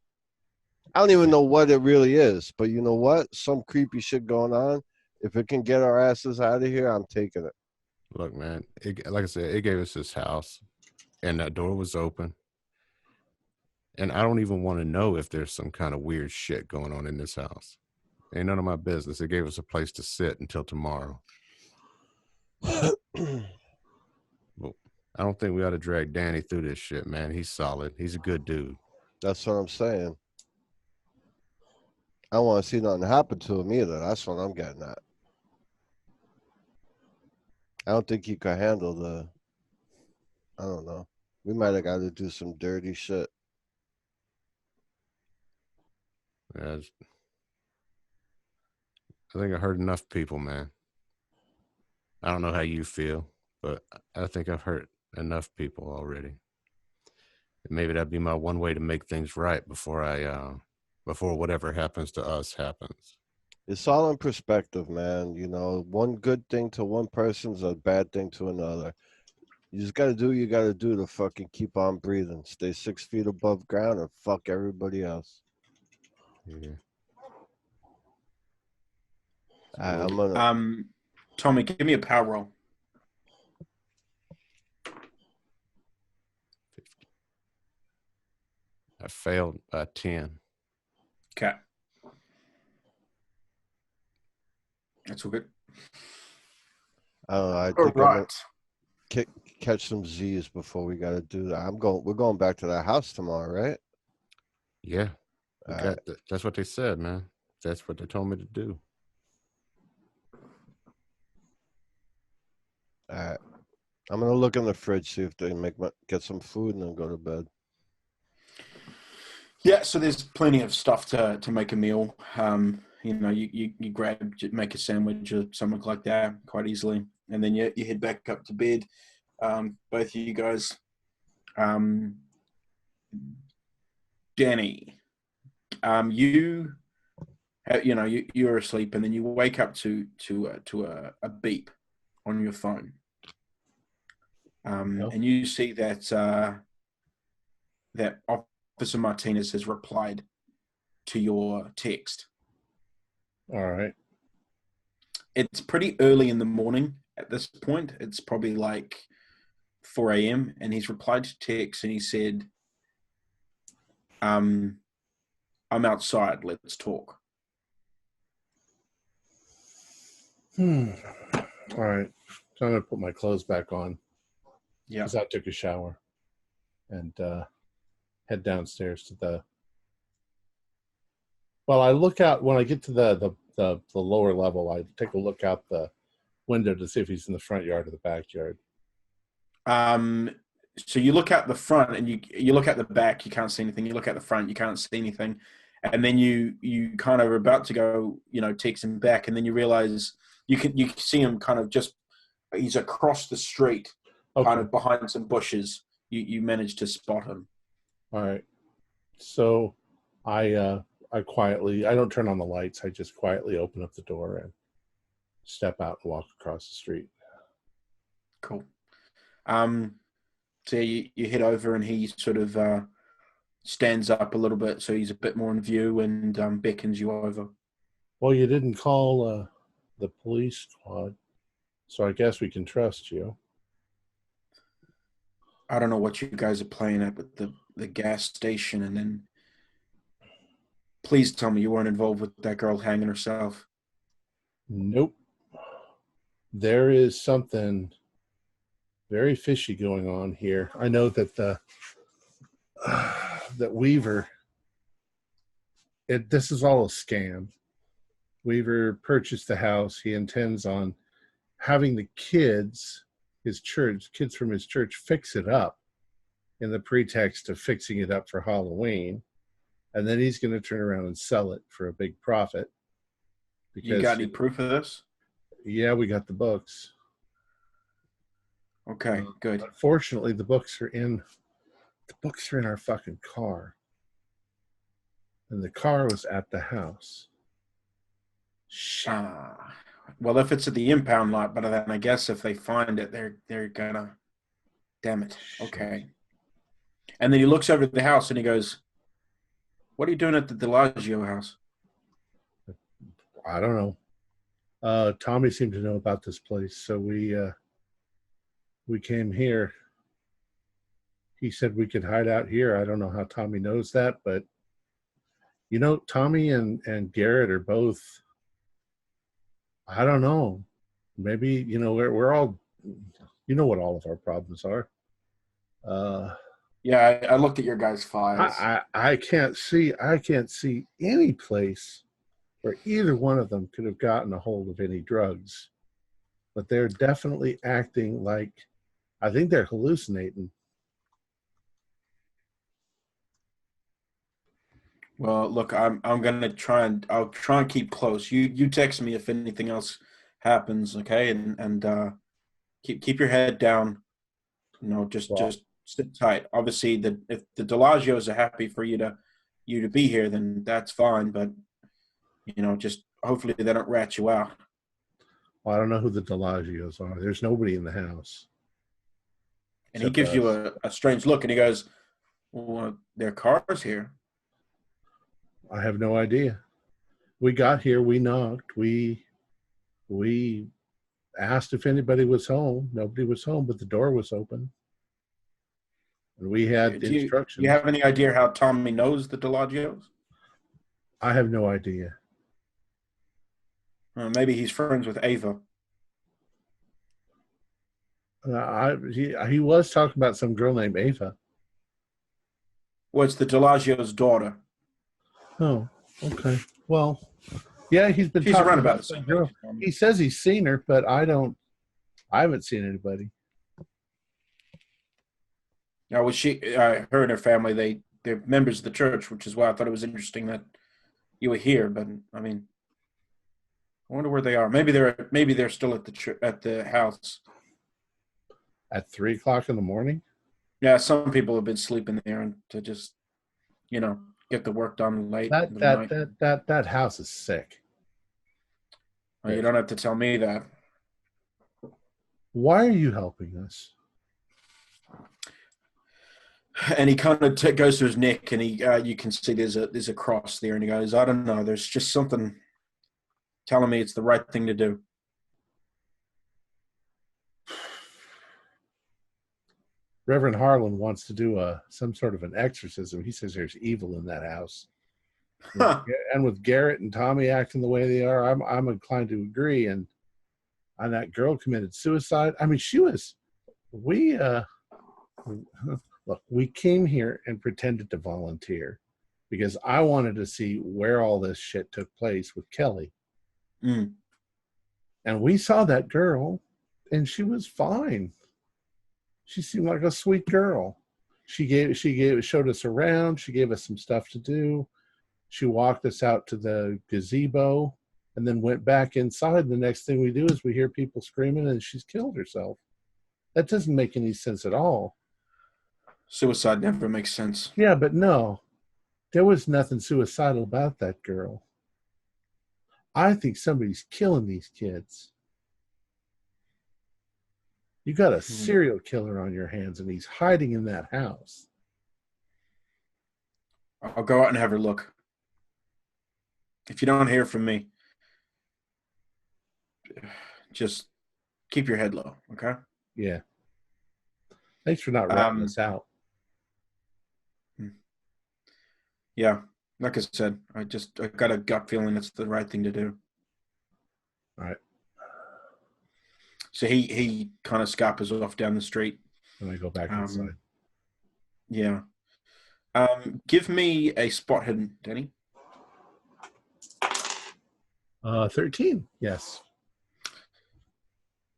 I don't even know what it really is, but you know what? Some creepy shit going on. If it can get our asses out of here, I'm taking it. Look, man, like I said, it gave us his house, and that door was open. And I don't even want to know if there's some kind of weird shit going on in this house. Ain't none of my business. It gave us a place to sit until tomorrow. Well, I don't think we ought to drag Danny through this shit, man. He's solid. He's a good dude. That's what I'm saying. I don't want to see nothing happen to him either. That's what I'm getting at. I don't think he could handle the, I don't know. We might have got to do some dirty shit. Yeah, I think I heard enough people, man. I don't know how you feel, but I think I've hurt enough people already. Maybe that'd be my one way to make things right before whatever happens to us happens. It's all in perspective, man. You know, one good thing to one person's a bad thing to another. You just got to do what you got to do to fucking keep on breathing. Stay 6 feet above ground and fuck everybody else. Yeah. I'm gonna. Tommy, give me a power roll. I failed by 10. Okay. That's all good. I don't know. I All think I'm right. gonna catch some Z's before we got to do that. We're going back to that house tomorrow, right? Yeah. All right. That's what they said, man. That's what they told me to do. All right. I'm gonna look in the fridge, see if they get some food, and then go to bed. Yeah, so there's plenty of stuff to make a meal. You make a sandwich or something like that quite easily, and then you head back up to bed. Both of you guys. Danny, you're asleep, and then you wake up to a beep on your phone, and you see that that Officer Martinez has replied to your text. All right. It's pretty early in the morning at this point. It's probably like 4 a.m. and he's replied to text and he said, I'm outside. Let's talk. All right. So I'm going to put my clothes back on. Yeah. Because I took a shower and head downstairs to the. Well, I look out when I get to the lower level. I take a look out the window to see if he's in the front yard or the backyard. So you look out the front and you look at the back, you can't see anything. You look at the front, you can't see anything. And then you kind of are about to go, text him back, and then you realize you see him kind of he's across the street, Okay. kind of behind some bushes, you managed to spot him. All right. So I quietly, I don't turn on the lights. I just quietly open up the door and step out and walk across the street. Cool. So you head over, and he sort of stands up a little bit, so he's a bit more in view, and beckons you over. Well, you didn't call the police squad, so I guess we can trust you. I don't know what you guys are playing at with the gas station, and then please tell me you weren't involved with that girl hanging herself. Nope. There is something very fishy going on here. I know that that Weaver, this is all a scam. Weaver purchased the house. He intends on having the kids from his church fix it up in the pretext of fixing it up for Halloween. And then he's going to turn around and sell it for a big profit. You got any proof of this? Yeah, we got the books. Okay, good. Unfortunately, the books are in our fucking car. And the car was at the house. Shit. Well, if it's at the impound lot, but then I guess if they find it, they're gonna. Damn it. Okay. And then he looks over at the house and he goes, "What are you doing at the Delagio house?" I don't know. Tommy seemed to know about this place, so we came here. He said we could hide out here. I don't know how Tommy knows that, but Tommy and Garrett are both. I don't know. Maybe we're all. You know what all of our problems are. Yeah, I looked at your guys' files. I can't see any place where either one of them could have gotten a hold of any drugs, but they're definitely acting like, I think they're hallucinating. Well, look, I'll try and keep close. You text me if anything else happens, okay? And keep your head down. Just sit tight. Obviously, if the Delagios are happy for you to be here, then that's fine. But just hopefully they don't rat you out. Well, I don't know who the Delagios are. There's nobody in the house. And he gives you a strange look, and he goes, "Well, there are cars here." I have no idea. We got here, we knocked, we asked if anybody was home. Nobody was home, but the door was open. And we had instructions. Do you have any idea how Tommy knows the Delagios? I have no idea. Maybe he's friends with Ava. He was talking about some girl named Ava. Well, it's the Delagio's daughter. Oh, okay. Well, yeah, she's talking around about the same girl. He says he's seen her, but I haven't seen anybody. Now, her and her family, they're members of the church, which is why I thought it was interesting that you were here. But I mean, I wonder where they are. Maybe they're still at the house at 3:00 in the morning. Yeah, some people have been sleeping there and to just, get the work done late. That house is sick. Well, you don't have to tell me that. Why are you helping us? And he kind of goes to his neck, and you can see there's a cross there, and he goes, "I don't know. There's just something telling me it's the right thing to do." Reverend Harlan wants to do some sort of an exorcism. He says there's evil in that house. And with Garrett and Tommy acting the way they are, I'm inclined to agree. And that girl committed suicide. I mean, look, we came here and pretended to volunteer because I wanted to see where all this shit took place with Kelly. Mm. And we saw that girl, and she was fine. She seemed like a sweet girl. She showed us around. She gave us some stuff to do. She walked us out to the gazebo and then went back inside. The next thing we do is we hear people screaming and she's killed herself. That doesn't make any sense at all. Suicide never makes sense. Yeah, but no, there was nothing suicidal about that girl. I think somebody's killing these kids. You got a serial killer on your hands, and he's hiding in that house. I'll go out and have a look. If you don't hear from me, just keep your head low, okay? Yeah. Thanks for not ratting us out. Yeah, like I said, I got a gut feeling it's the right thing to do. All right. So he kind of scarpers off down the street. And I go back inside. Yeah. Give me a spot hidden, Danny. 13. Yes.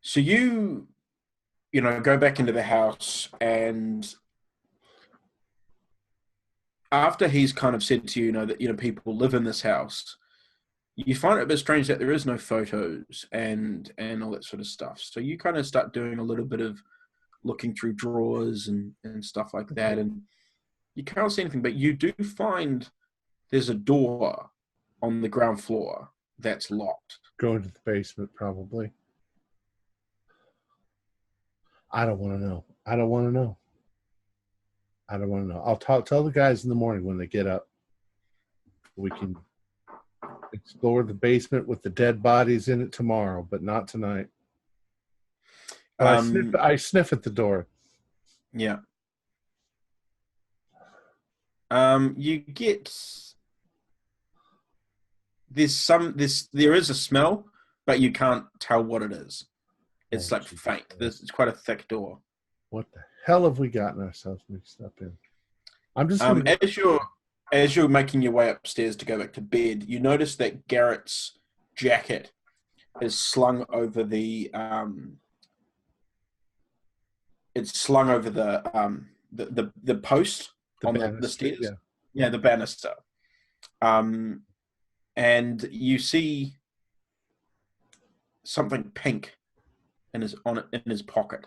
So you go back into the house, and after he's kind of said to you, that people live in this house, you find it a bit strange that there is no photos and all that sort of stuff. So you kind of start doing a little bit of looking through drawers and stuff like that, and you can't see anything, but you do find there's a door on the ground floor that's locked. Go into the basement, probably. I don't want to know. I'll tell the guys in the morning when they get up. We can explore the basement with the dead bodies in it tomorrow, but not tonight. I sniff at the door. Yeah. You get there is a smell, but you can't tell what it is. It's like faint. It's quite a thick door. What the hell have we gotten ourselves mixed up in? I'm just as you're making your way upstairs to go back to bed, you notice that Garrett's jacket is slung over the the post on the stairs. Yeah, the banister. And you see something pink in his pocket.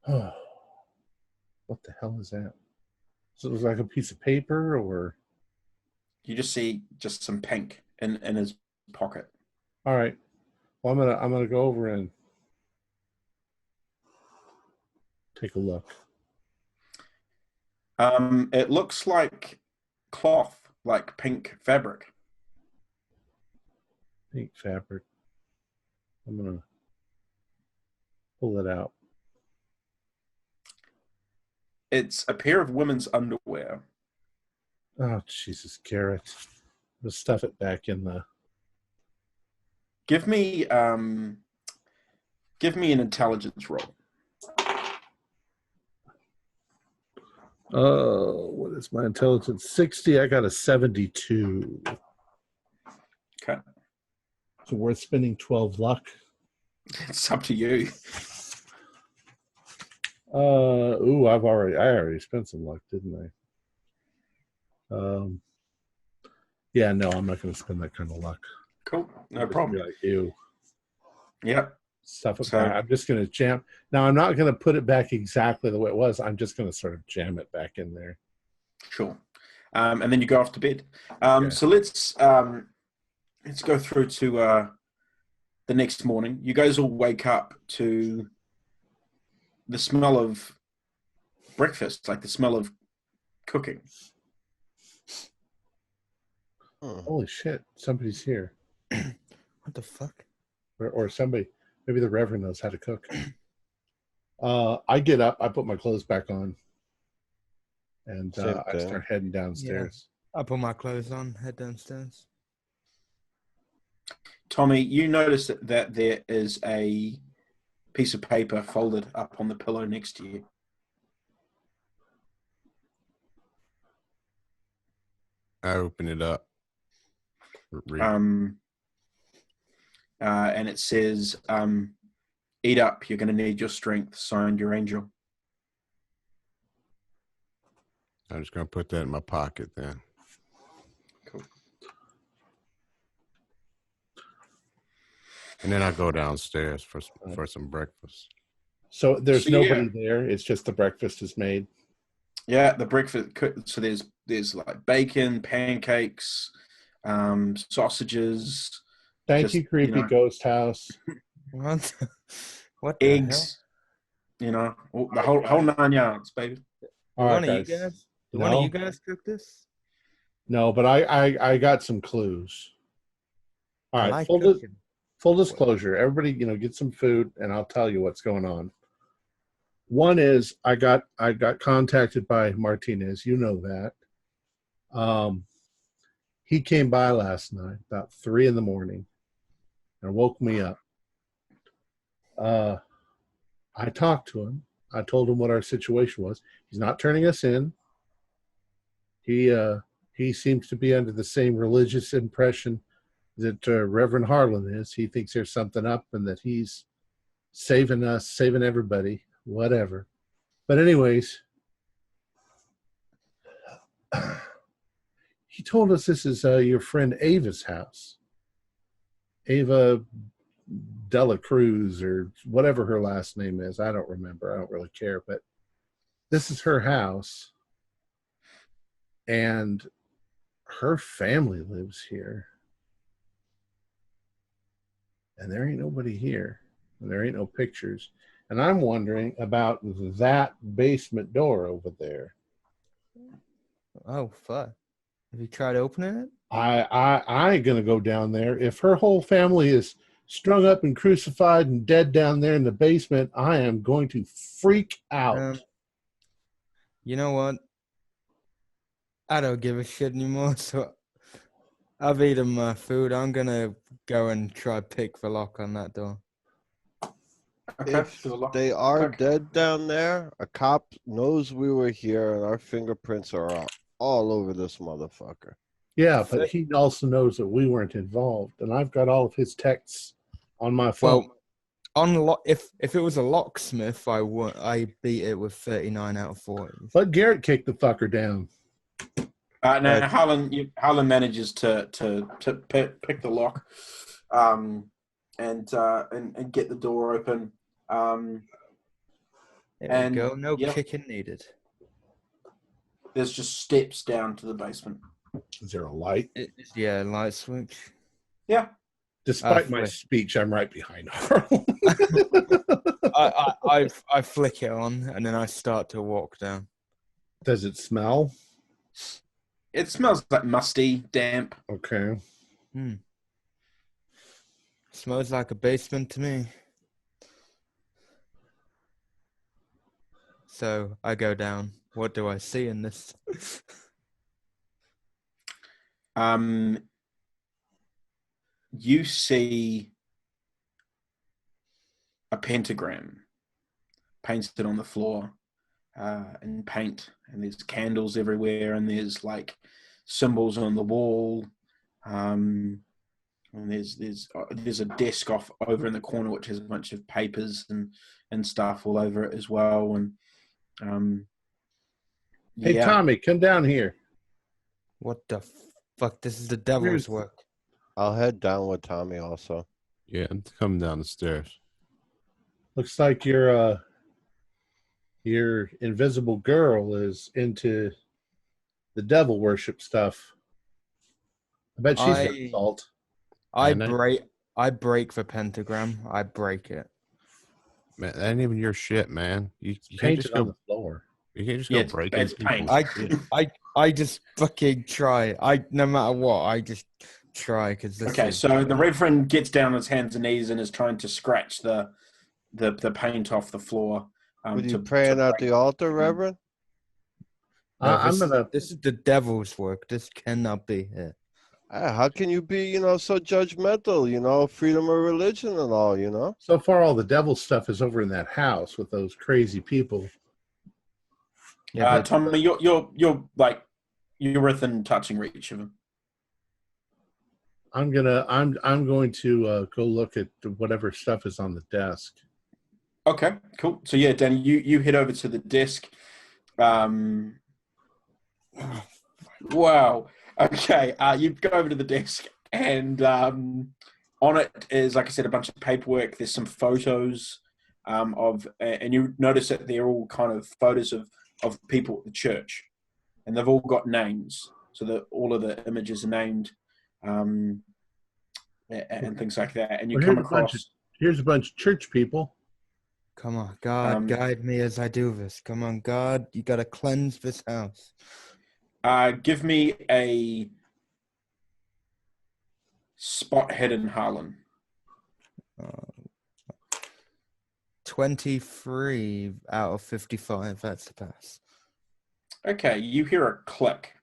What the hell is that? So it was like a piece of paper, or you just see just some pink in his pocket. All right. Well, I'm gonna go over and take a look. It looks like cloth, like pink fabric. Pink fabric. I'm gonna pull it out. It's a pair of women's underwear. Oh, Jesus, Garrett. Let's stuff it back in the... Give me an intelligence roll. What is my intelligence? 60. I got a 72. Okay. So worth spending 12 luck. It's up to you. I already spent some luck, didn't I? Yeah, no, I'm not going to spend that kind of luck. Cool, no problem. Like you. Yep. Stuff it back. I'm just going to jam. Now, I'm not going to put it back exactly the way it was. I'm just going to sort of jam it back in there. Sure. And then you go off to bed. So let's go through to the next morning. You guys all wake up to the smell of breakfast, like the smell of cooking. Holy shit, somebody's here. What the fuck? Or somebody, maybe the Reverend knows how to cook. I get up, I put my clothes back on, and I start heading downstairs. Yeah. I put my clothes on, head downstairs. Tommy, you notice that there is a piece of paper folded up on the pillow next to you. I open it up. And it says, "Eat up. You're going to need your strength. Signed, your angel." I'm just going to put that in my pocket then. Cool. And then I go downstairs for some breakfast. So there's So, nobody there. It's just the breakfast is made. Yeah, the breakfast. So there's like bacon, pancakes, sausages. Thank you, creepy ghost house. What? What the hell? Eggs. The whole 9 yards, baby. All right, guys. Do one of you guys cook this? No, but I got some clues. All I right, like full cooking. disclosure. Everybody, get some food, and I'll tell you what's going on. One is I got contacted by Martinez. You know that. He came by last night about 3 a.m. and woke me up. I talked to him. I told him what our situation was. He's not turning us in. He seems to be under the same religious impression that Reverend Harlan is. He thinks there's something up and that he's saving us, saving everybody, whatever. But anyways, he told us this is your friend Ava's house. Ava Dela Cruz or whatever her last name is. I don't remember. I don't really care. But this is her house. And her family lives here. And there ain't nobody here. And there ain't no pictures. And I'm wondering about that basement door over there. Oh, fuck. Have you tried opening it? I ain't gonna go down there. If her whole family is strung up and crucified and dead down there in the basement, I am going to freak out. You know what? I don't give a shit anymore, so I've eaten my food. I'm gonna go and try pick the lock on that door. Okay. If they are dead down there, a cop knows we were here and our fingerprints are all over this motherfucker. Yeah, but he also knows that we weren't involved, and I've got all of his texts on my phone. Well, if it was a locksmith, I beat it with 39 out of 40. But Garrett kicked the fucker down. Now Harlan manages to pick the lock, and get the door open. There we go. No kicking needed. There's just steps down to the basement. Is there a light? Yeah, light switch. Yeah. Despite my speech, I'm right behind Harlan. I flick it on and then I start to walk down. Does it smell? It smells like musty, damp. Okay. Smells like a basement to me. So I go down. What do I see in this? You see a pentagram painted on the floor in paint, and there's candles everywhere, and there's like symbols on the wall, and there's a desk off over in the corner which has a bunch of papers and stuff all over it as well. And hey, Tommy, come down here. What the fuck? This is the devil's work. I'll head down with Tommy also. Yeah, I'm coming down the stairs. Looks like your invisible girl is into the devil worship stuff. I bet she's got salt. I break the pentagram. I break it. Man, that ain't even your shit, man. You can't Painted just on go. the floor. You can't just go break it's into paint. people's I just fucking try. No matter what, I just try because so the Reverend gets down on his hands and knees and is trying to scratch the paint off the floor. Were you praying at the altar, Reverend? This is the devil's work. This cannot be it. How can you be, so judgmental, freedom of religion and all, So far, all the devil stuff is over in that house with those crazy people. Yeah, Tommy, you're like you're within touching reach of him. I'm going to go look at whatever stuff is on the desk. Okay, cool. So yeah, Danny, you head over to the desk. Wow. Okay, you go over to the desk and On it is, like I said, a bunch of paperwork. There's some photos and you notice that they're all kind of photos of people at the church, and they've all got names. So that all of the images are named, and things like that. And you come across. Here's a bunch of church people. Come on, God, guide me as I do this. Come on, God, you gotta cleanse this house. Give me a spot hidden, Harlan. 23 out of 55. That's the pass. Okay, you hear a click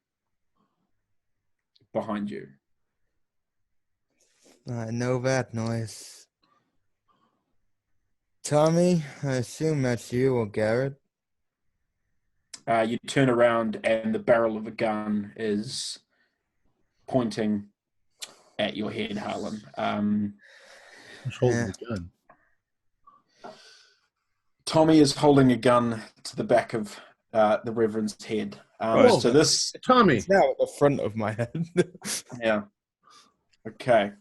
behind you. I know that noise. Tommy, I assume that's you or Garrett. You turn around and the barrel of a gun is pointing at your head, Harlan. Who's holding the gun? Tommy is holding a gun to the back of the Reverend's head. So this Tommy. It's now at the front of my head. Yeah. Okay.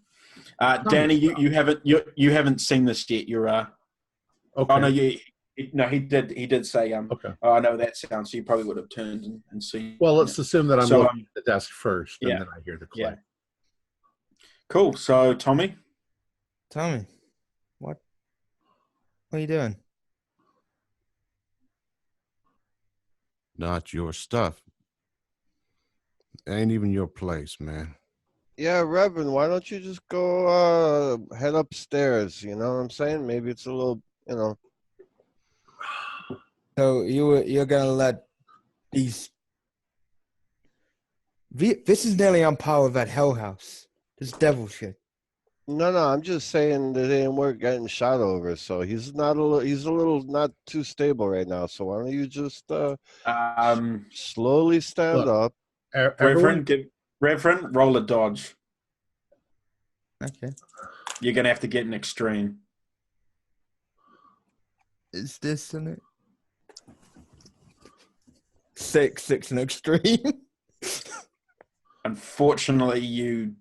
Danny, you haven't seen this yet. You're okay. Oh no, he did say okay. Oh, I know that sound. So you probably would have turned and seen. Well, let's assume that I'm looking at the desk first, and yeah. then I hear the click. Yeah. Cool. So Tommy, what are you doing? Not your stuff. Ain't even your place, man. Yeah, Reverend, why don't you just go head upstairs? You know what I'm saying? Maybe it's a little, you know. So you're gonna let these? This is nearly on par with that Hell House. This devil shit. No, I'm just saying that it didn't work getting shot over. So he's a little not too stable right now. So why don't you just slowly stand up? Reverend, roll a dodge. Okay. You're gonna have to get an extreme. Is this in it? 6 an extreme. Unfortunately, you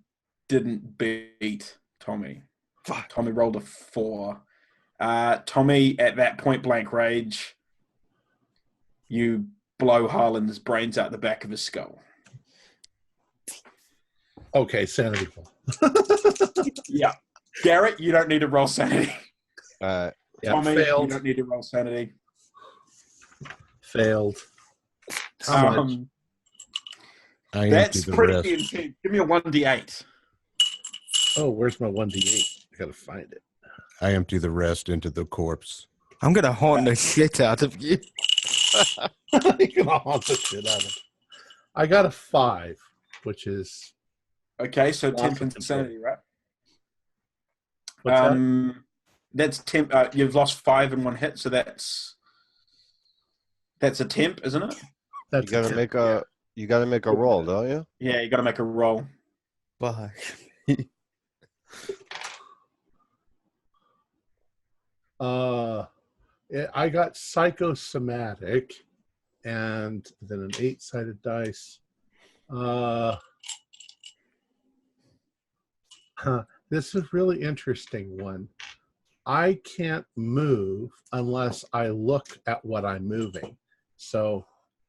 didn't beat Tommy. Fuck. Tommy rolled a 4. Tommy, at that point blank rage, you blow Harlan's brains out the back of his skull. Okay, sanity roll. Yeah. Garrett, you don't need to roll sanity. Yeah, Tommy, failed. you don't need to roll sanity. Failed. That's pretty intense. Give me a 1d8. Oh, where's my 1d8? I gotta find it. I empty the rest into the corpse. I'm gonna haunt the shit out of you. You're gonna haunt the shit out of it. I got a 5, which is okay. So 10 insanity, right? What's that? That's temp. You've lost 5 in 1 hit, so that's a temp, isn't it? That's you gotta make a roll, don't you? Yeah, you got to make a roll. Fuck. I got psychosomatic, and then an 8-sided dice. This is a really interesting one. I can't move unless I look at what I'm moving. So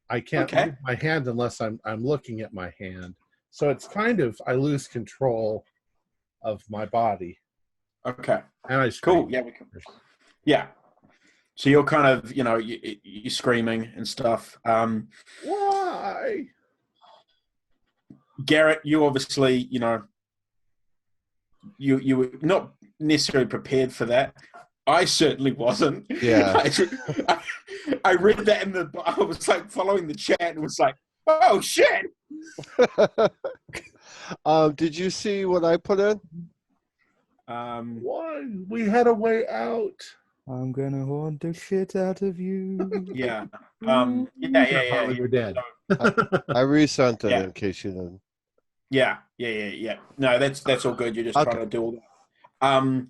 I can't move my hand unless I'm looking at my hand. So it's kind of, I lose control of my body. Okay. And I scream. Cool. Yeah. Yeah. So you're kind of, you're screaming and stuff. Why? Garrett, you obviously, you were not necessarily prepared for that. I certainly wasn't. Yeah. I read that I was like following the chat and was like, oh shit. Did you see what I put in? Why? We had a way out. I'm gonna haunt the shit out of you. Yeah. Yeah. We're dead. I resent it in case you didn't. Yeah. No, that's all good. You're just trying to do all that.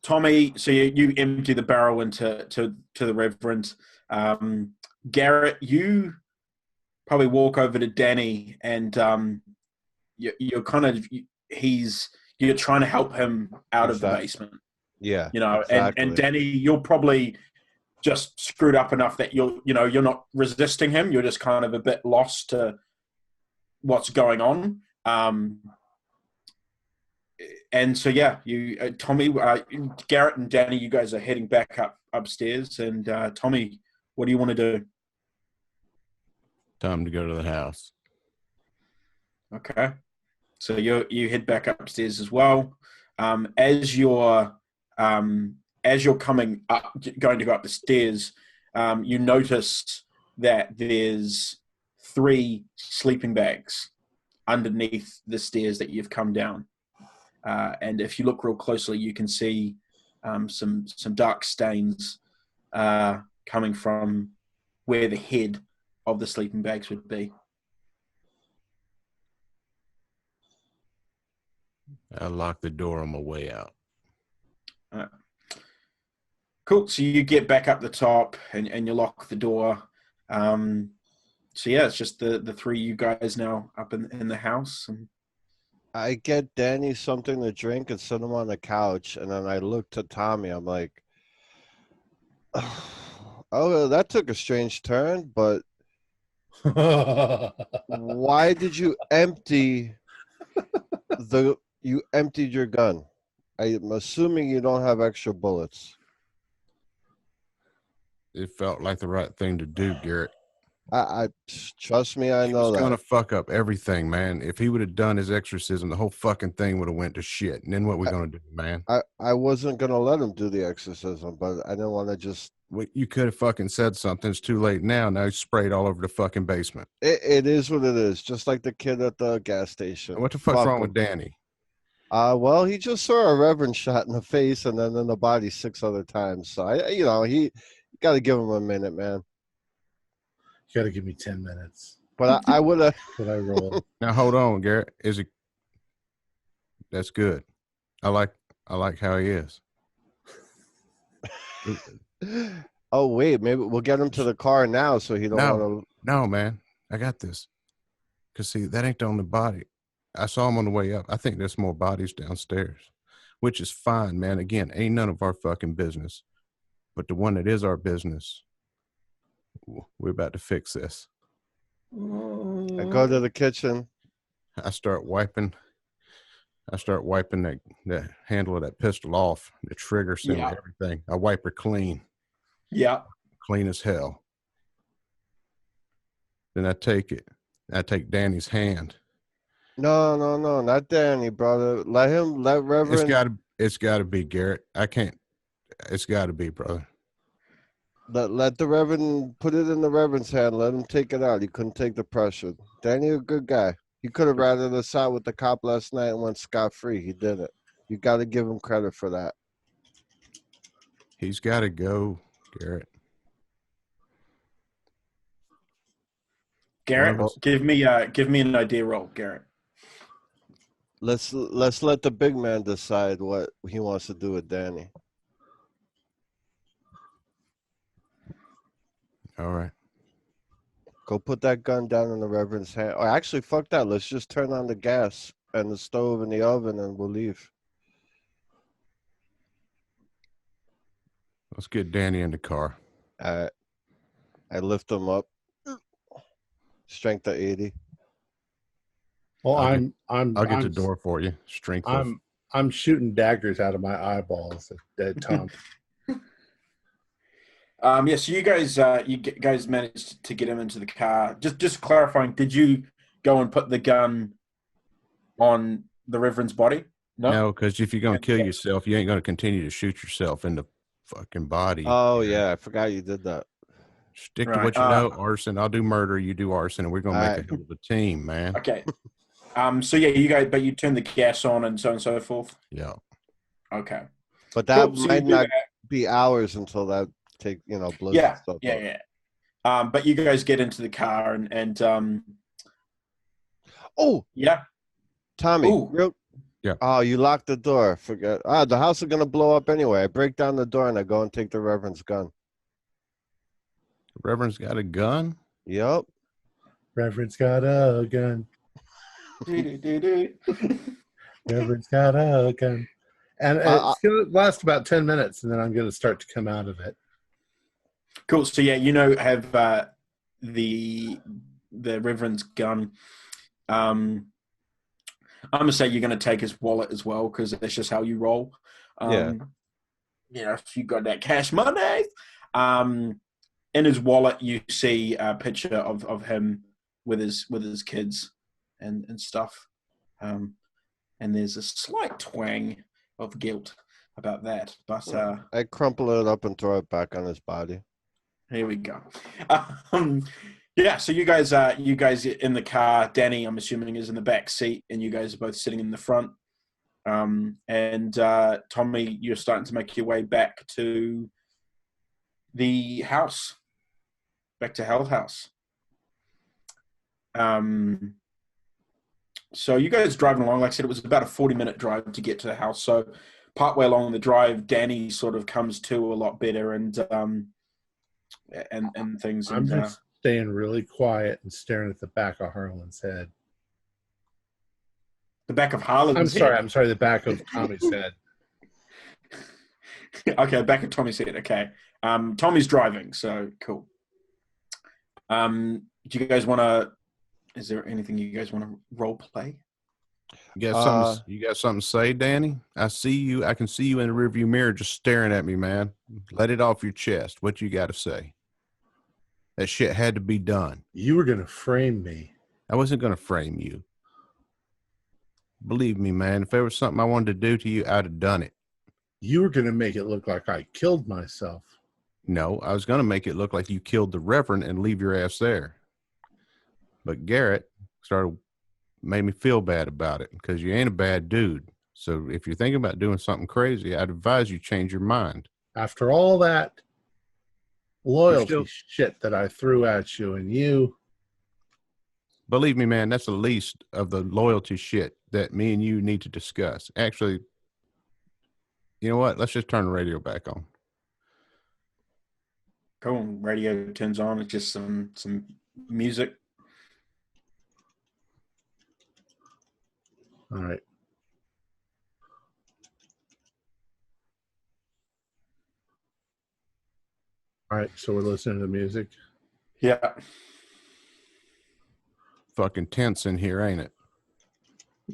Tommy, so you empty the barrel into the Reverend. Garrett, you probably walk over to Danny and you're kind of, he's you're trying to help him out of the basement. Yeah, You know, exactly. and Danny, you're probably just screwed up enough that you're not resisting him. You're just kind of a bit lost to what's going on. And so, yeah, you, Tommy, Garrett and Danny, you guys are heading back upstairs. And Tommy, what do you want to do? Time to go to the house. Okay. So you head back upstairs as well. As you're coming up, going to go up the stairs, you notice that there's 3 sleeping bags underneath the stairs that you've come down. And if you look real closely, you can see some dark stains coming from where the head of the sleeping bags would be. I locked the door on my way out. Cool. So you get back up the top and you lock the door. So yeah, it's just the 3 of you guys now up in the house. And I get Danny something to drink and sit him on the couch, and then I look to Tommy. I'm like, oh, that took a strange turn, but why did you empty you emptied your gun? I'm assuming you don't have extra bullets. It felt like the right thing to do, Garrett. I trust me, I know He's that. gonna fuck up everything, man. If he would have done his exorcism, the whole fucking thing would have went to shit. And then what we gonna do, man? I wasn't gonna let him do the exorcism, but I didn't want to just. You could have fucking said something. It's too late now. Now he's sprayed all over the fucking basement. It is what it is. Just like the kid at the gas station. What the fuck's wrong with Danny? Well, he just saw a reverend shot in the face and then in the body 6 other times. So you got to give him a minute, man. You got to give me 10 minutes. But I would have. But I roll. Now hold on, Garrett. That's good. I like how he is. Oh wait, maybe we'll get him to the car now, so he don't want to. No, man, I got this. Cause see, that ain't the only body. I saw him on the way up. I think there's more bodies downstairs, which is fine, man. Again, ain't none of our fucking business. But the one that is our business, we're about to fix this. I go to the kitchen. I start wiping that handle of that pistol off, the trigger, everything. I wipe her clean. Yeah. Clean as hell. Then I take Danny's hand. No, not Danny, brother. Let Reverend. It's gotta be, Garrett. I can't. It's gotta be, brother. Let the Reverend put it in the Reverend's hand. Let him take it out. He couldn't take the pressure. Danny, a good guy. He could have ratted us out with the cop last night and went scot-free. He didn't. You got to give him credit for that. He's got to go, Garrett. Garrett, give me an idea roll, Garrett. Let's let the big man decide what he wants to do with Danny. All right. Go put that gun down in the Reverend's hand. Or actually, fuck that. Let's just turn on the gas and the stove and the oven and we'll leave. Let's get Danny in the car. I lift him up. Strength of 80. Well, I'll get the door for you. Strength. I'm shooting daggers out of my eyeballs at Tom. Yeah, so you guys managed to get him into the car. Just clarifying, did you go and put the gun on the Reverend's body? No, because if you're gonna kill yourself, you ain't gonna continue to shoot yourself in the fucking body. Oh yeah, I forgot you did that. Stick to what you know, arson. I'll do murder, you do arson, and we're gonna make a hell of a team, man. Okay. So yeah, you guys, but you turn the gas on and so forth. Yeah. Okay. But that might not be hours until that blows. Yeah. But you guys get into the car and oh yeah, Tommy. Yeah. Oh, you locked the door. Forget. The house is gonna blow up anyway. I break down the door and I go and take the Reverend's gun. The Reverend's got a gun? Yep. Reverend's got a gun. Everyone's got a gun. And I- it's going to last about 10 minutes, and then I'm going to start to come out of it. Cool. So yeah, have the Reverend's gun. I'm gonna say you're gonna take his wallet as well because that's just how you roll. Yeah. If you got that cash money. In his wallet, you see a picture of him with his kids and stuff. And there's a slight twang of guilt about that. But I crumple it up and throw it back on his body. here we go. Yeah, so you guys in the car. Danny, I'm assuming, is in the back seat, and you guys are both sitting in the front. And Tommy, you're starting to make your way back to the house, back to Hell House. So you guys driving along. Like I said, it was about a 40-minute drive to get to the house. So partway along the drive, Danny sort of comes to a lot better and things. I'm just staying really quiet and staring at the back of Harlan's head. The back of Harlan's head. I'm sorry, the back of Tommy's head. Okay, back of Tommy's head. Okay. Tommy's driving, so cool. Do you guys want to? Is there anything you guys want to role play? You got something to say, Danny? I see you. I can see you in the rearview mirror just staring at me, man. Let it off your chest. What you got to say? That shit had to be done. You were going to frame me. I wasn't going to frame you. Believe me, man. If there was something I wanted to do to you, I'd have done it. You were going to make it look like I killed myself. No, I was going to make it look like you killed the Reverend and leave your ass there. But Garrett made me feel bad about it because you ain't a bad dude. So if you're thinking about doing something crazy, I'd advise you change your mind. After all that loyalty shit that I threw at you and you... Believe me, man, that's the least of the loyalty shit that me and you need to discuss. Actually, you know what? Let's just turn the radio back on. Cool. Radio turns on. It's just some music. All right. All right, so we're listening to the music. Yeah. Fucking tense in here, ain't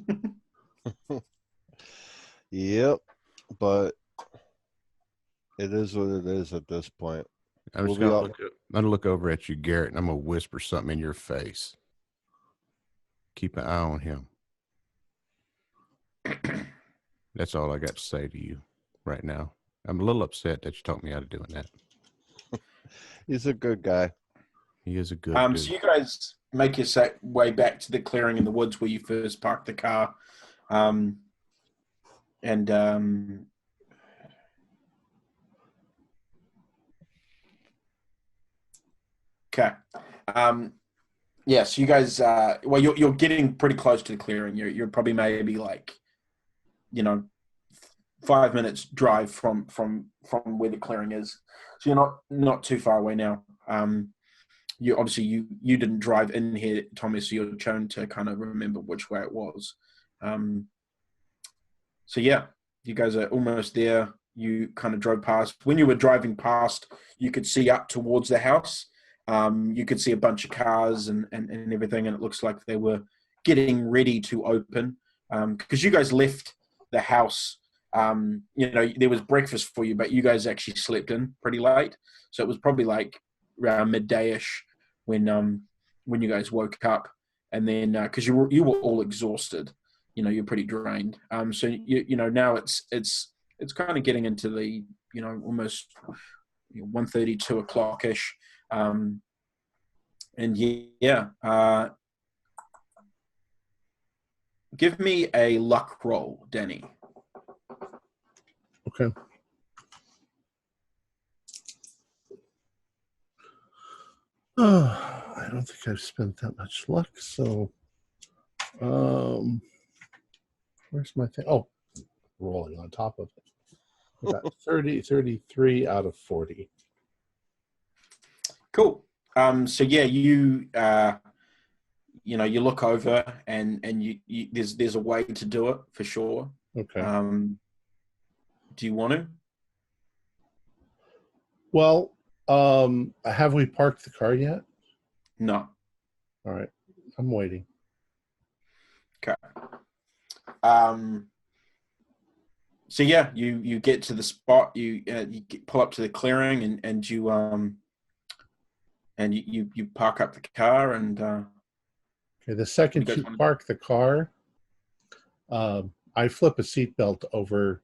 it? Yep, but it is what it is at this point. I'm just gonna look over at you, Garrett, and I'm gonna whisper something in your face. Keep an eye on him. That's all I got to say to you right now. I'm a little upset that you taught me how to doing that. He's a good guy. He is a good dude. So you guys make your way back to the clearing in the woods where you first parked the car. Okay. Yeah, so you guys, well, you're getting pretty close to the clearing. You're probably maybe like, 5 minutes drive from where the clearing is. So you're not too far away now. You obviously you didn't drive in here, Tommy, so you're trying to kind of remember which way it was. So yeah, you guys are almost there. You kind of drove past. When you were driving past, you could see up towards the house. You could see a bunch of cars and everything, and it looks like they were getting ready to open. Because you guys left the house, there was breakfast for you, but you guys actually slept in pretty late. So it was probably like around midday-ish when you guys woke up, and then because you were all exhausted, you're pretty drained. So now it's kind of getting into the almost 1:30, 2 o'clock-ish. And yeah, give me a luck roll, Danny. Okay. I don't think I've spent that much luck, so where's my thing? Oh, rolling on top of it. I got 33 out of 40. Cool. So yeah, you look over and there's a way to do it for sure. Okay. Do you want to? Well, have we parked the car yet? No. All right. I'm waiting. Okay. So yeah, you get to the spot. You pull up to the clearing, and you park up the car, and Okay. The second you park the car, I flip a seatbelt over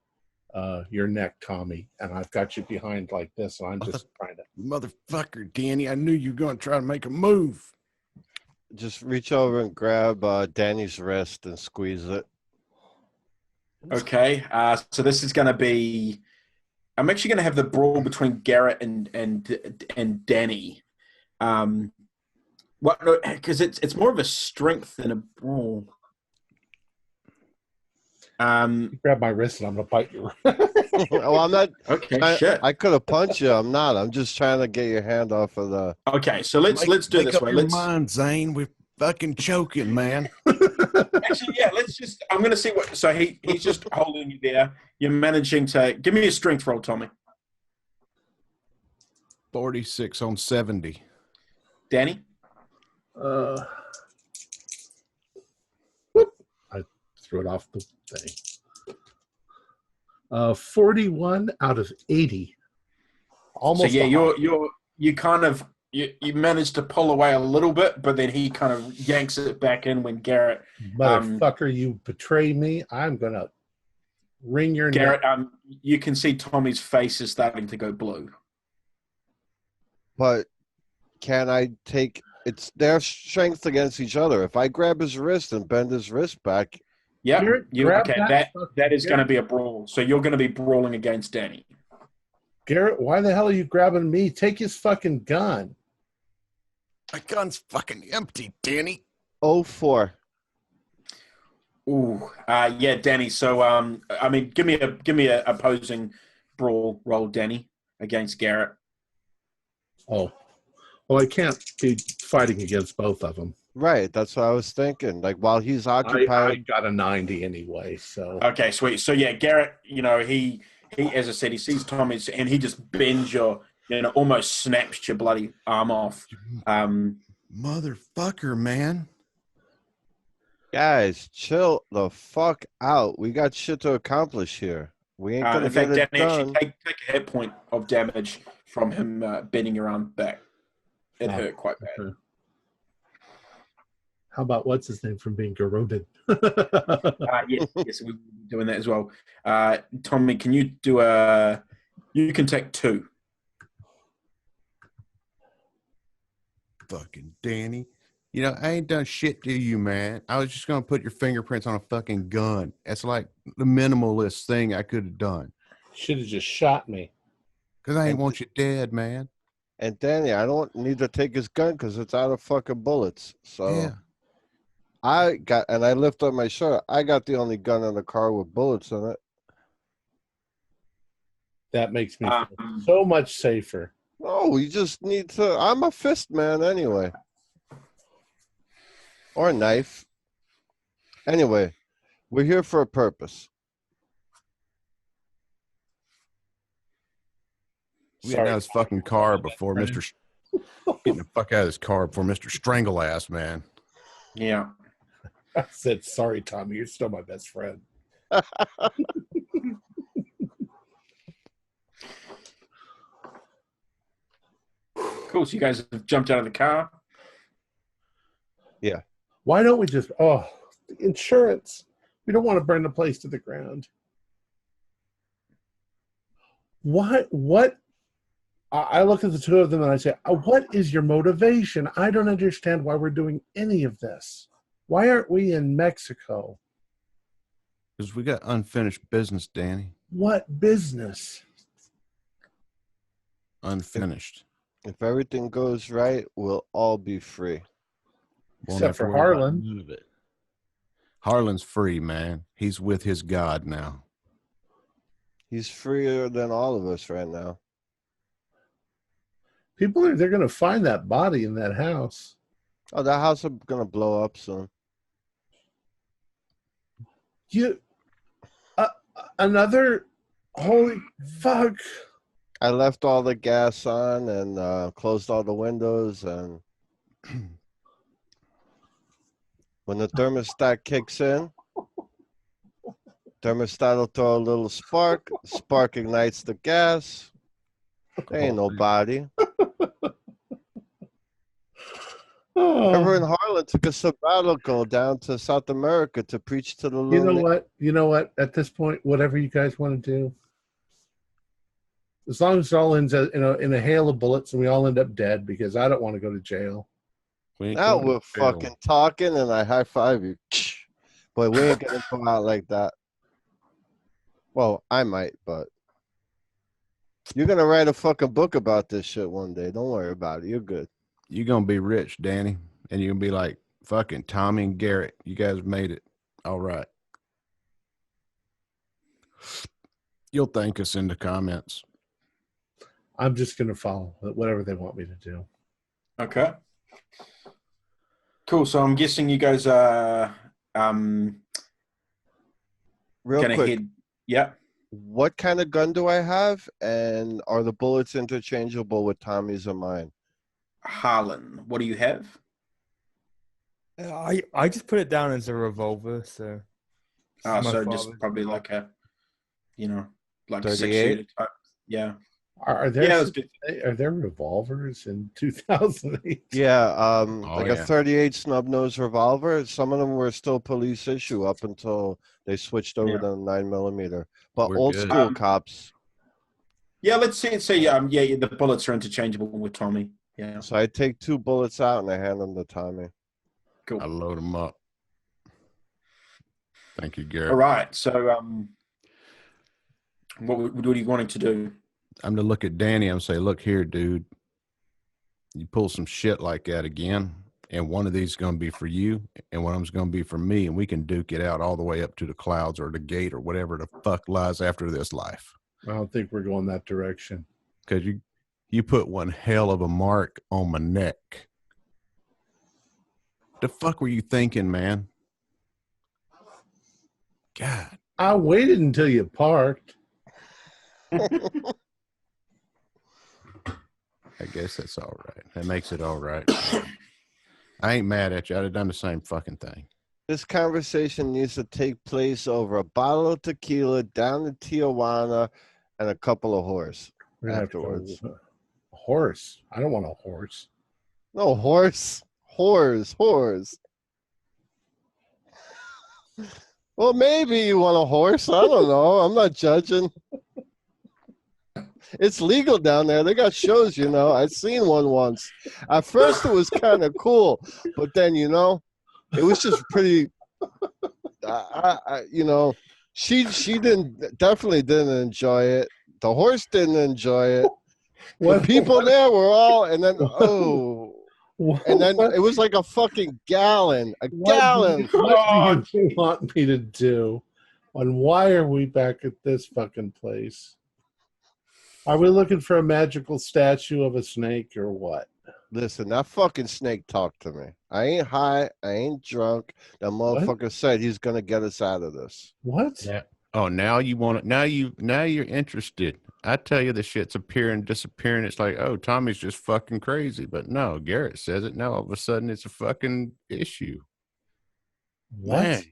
your neck, Tommy, and I've got you behind like this, and I'm just trying to. Motherfucker, Danny! I knew you were going to try to make a move. Just reach over and grab Danny's wrist and squeeze it. Okay. So this is going to be. I'm actually going to have the brawl between Garrett and Danny. What? No, because it's more of a strength than a brawl. You grab my wrist and I'm gonna bite you. Well, I'm not. Okay, shit. I could have punched you. I'm not. I'm just trying to get your hand off of the. Okay, so let's do it this way. Let's mind, Zane. We're fucking choking, man. Actually, yeah. Let's just. I'm gonna see what. So he's just holding you there. You're managing to give me a strength roll, Tommy. 46 on 70. Danny. Whoop. I threw it off the thing. 41 out of 80. Almost. So yeah, you kind of you managed to pull away a little bit, but then he kind of yanks it back in when Garrett. Motherfucker, you betray me. I'm gonna wring your Garrett, neck. You can see Tommy's face is starting to go blue. But can I take? It's their strength against each other. If I grab his wrist and bend his wrist back. Yeah, Garrett, that is going to be a brawl. So you're going to be brawling against Danny. Garrett, why the hell are you grabbing me? Take his fucking gun. My gun's fucking empty, Danny. 04. Ooh, yeah, Danny. So I mean, give me a opposing brawl roll, Danny, against Garrett. Oh, well, I can't be fighting against both of them. Right, that's what I was thinking. Like while he's occupied, I got a 90 anyway. So okay, sweet. So yeah, Garrett, he as I said, he sees Tommy's and he just bends your, almost snaps your bloody arm off. Motherfucker, man. guys, chill the fuck out. We got shit to accomplish here. We ain't gonna in fact, get it Danny, done. actually take a hit point of damage from him bending your arm back. It hurt quite bad. Okay. How about what's his name from being corroded? Yes, we're doing that as well. Tommy, can you do you can take 2. Fucking Danny. I ain't done shit to you, man. I was just going to put your fingerprints on a fucking gun. That's like the minimalist thing I could have done. Should have just shot me. Because I ain't want you dead, man. And Danny, I don't need to take his gun because it's out of fucking bullets. So Yeah. I lift up my shirt. I got the only gun in the car with bullets in it. That makes me feel so much safer. No, you just need to. I'm a fist man anyway. Or a knife. Anyway, we're here for a purpose. We got out of his fucking car before Mr. Getting the fuck out of his car before Mr. Strangle Ass, man. Yeah. I said, sorry, Tommy, you're still my best friend. Cool. So you guys have jumped out of the car. Yeah. Why don't we just, the insurance. We don't want to burn the place to the ground. What? I look at the two of them and I say, what is your motivation? I don't understand why we're doing any of this. Why aren't we in Mexico? Because we got unfinished business, Danny. What business? Unfinished. If everything goes right, we'll all be free. Won't Except have to for worry about Harlan. none of it. Harlan's free, man. He's with his God now. He's freer than all of us right now. They're going to find that body in that house. Oh, the house is gonna blow up soon. You, another, holy fuck. I left all the gas on and closed all the windows, and when the thermostat kicks in, thermostat will throw a little spark. Spark ignites the gas. There ain't nobody. Remember in Harlan took a sabbatical down to South America to preach to the You know lonely. what? You know what? At this point, whatever you guys want to do, as long as it all ends in a hail of bullets and we all end up dead, because I don't want to go to jail. We ain't Now going to we're jail. fucking talking, and I high five you. But we ain't gonna go out like that. Well, I might, but you're gonna write a fucking book about this shit one day. Don't worry about it. You're good. You're going to be rich, Danny. And you're going to be like fucking Tommy and Garrett. You guys made it. All right. You'll thank us in the comments. I'm just going to follow whatever they want me to do. Okay. Cool. So I'm guessing you guys are Real gonna quick, head. Yeah. what kind of gun do I have, and are the bullets interchangeable with Tommy's or mine? Harlan, what do you have? I just put it down as a revolver, so. Oh, My so just father's probably revolver. like a, like 38? 6-shooter type. Yeah. Are there Yeah, that's good. are there revolvers in 2008? Yeah, Oh, a yeah. 38 snub nose revolver. Some of them were still police issue up until they switched over Yeah. to 9mm. But We're old good. school cops. Yeah, let's say the bullets are interchangeable with Tommy. Yeah. So I take 2 bullets out and I hand them to Tommy. Cool. I load them up. Thank you, Garrett. All right. So what are you wanting to do? I'm to look at Danny and say, look here, dude. You pull some shit like that again, and one of these is going to be for you, and one of them's going to be for me, and we can duke it out all the way up to the clouds or the gate or whatever the fuck lies after this life. I don't think we're going that direction. Because you put one hell of a mark on my neck. The fuck were you thinking, man? God. I waited until you parked. I guess that's all right. That makes it all right. I ain't mad at you. I'd have done the same fucking thing. This conversation needs to take place over a bottle of tequila down to Tijuana and a couple of whores We're gonna have to go afterwards. with a horse. I don't want a horse. No, horse. Whores. Well, maybe you want a horse. I don't know. I'm not judging. It's legal down there. They got shows, I've seen one once. At first, it was kind of cool, but then, it was just pretty. She definitely didn't enjoy it. The horse didn't enjoy it. The people there were all, and then and then it was like a fucking gallon. Gallon. What do you want me to do? And why are we back at this fucking place? Are we looking for a magical statue of a snake or what? Listen, that fucking snake talked to me. I ain't high. I ain't drunk. That motherfucker said he's gonna get us out of this. What? Yeah. Oh, now you want it. Now you're interested. I tell you, the shit's appearing, disappearing. It's like, oh, Tommy's just fucking crazy. But no, Garrett says it. Now all of a sudden, it's a fucking issue. What? Man.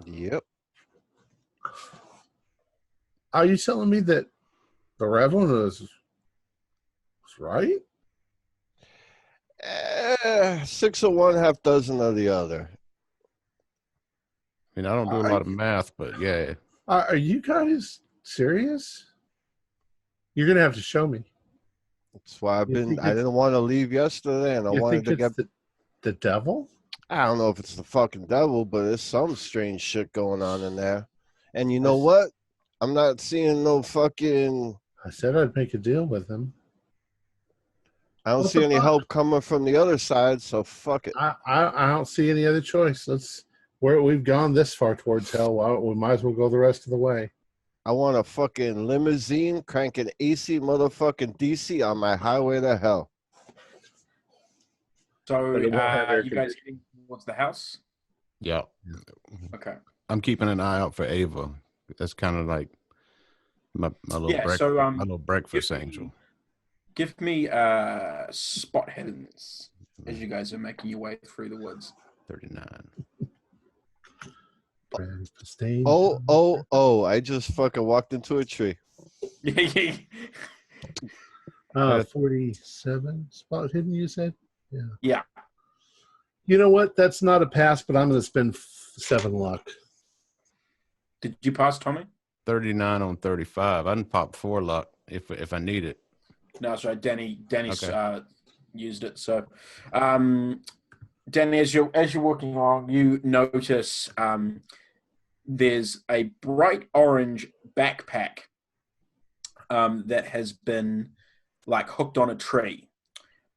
Yep. Are you telling me that the Reverend was right? 6 of one, half dozen of the other. I mean, I don't do a lot of math, but yeah. Are you guys serious? You're gonna have to show me. That's why I didn't want to leave yesterday, and I wanted to get the devil. I don't know if it's the fucking devil, but there's some strange shit going on in there. And you know what? I'm not seeing no fucking. I said I'd make a deal with him. I don't see any help coming from the other side, so fuck it. I don't see any other choice. We've gone this far towards hell. We might as well go the rest of the way. I want a fucking limousine cranking AC motherfucking DC on my highway to hell. So But it won't have air you guys heading towards the house? Yeah. Okay. I'm keeping an eye out for Ava. That's kind of like my little Yeah. So my little breakfast angel. Give me spot hiddenness as you guys are making your way through the woods. 39. Oh, I just fucking walked into a tree. 47 spot hidden, you said? Yeah. Yeah. You know what? That's not a pass, but I'm going to spend 7 luck. Did you pass, Tommy? 39 on 35. I can pop 4 luck if I need it. No, sorry. Danny's Okay. used it. So, Danny, as you're walking along, you notice there's a bright orange backpack that has been like hooked on a tree,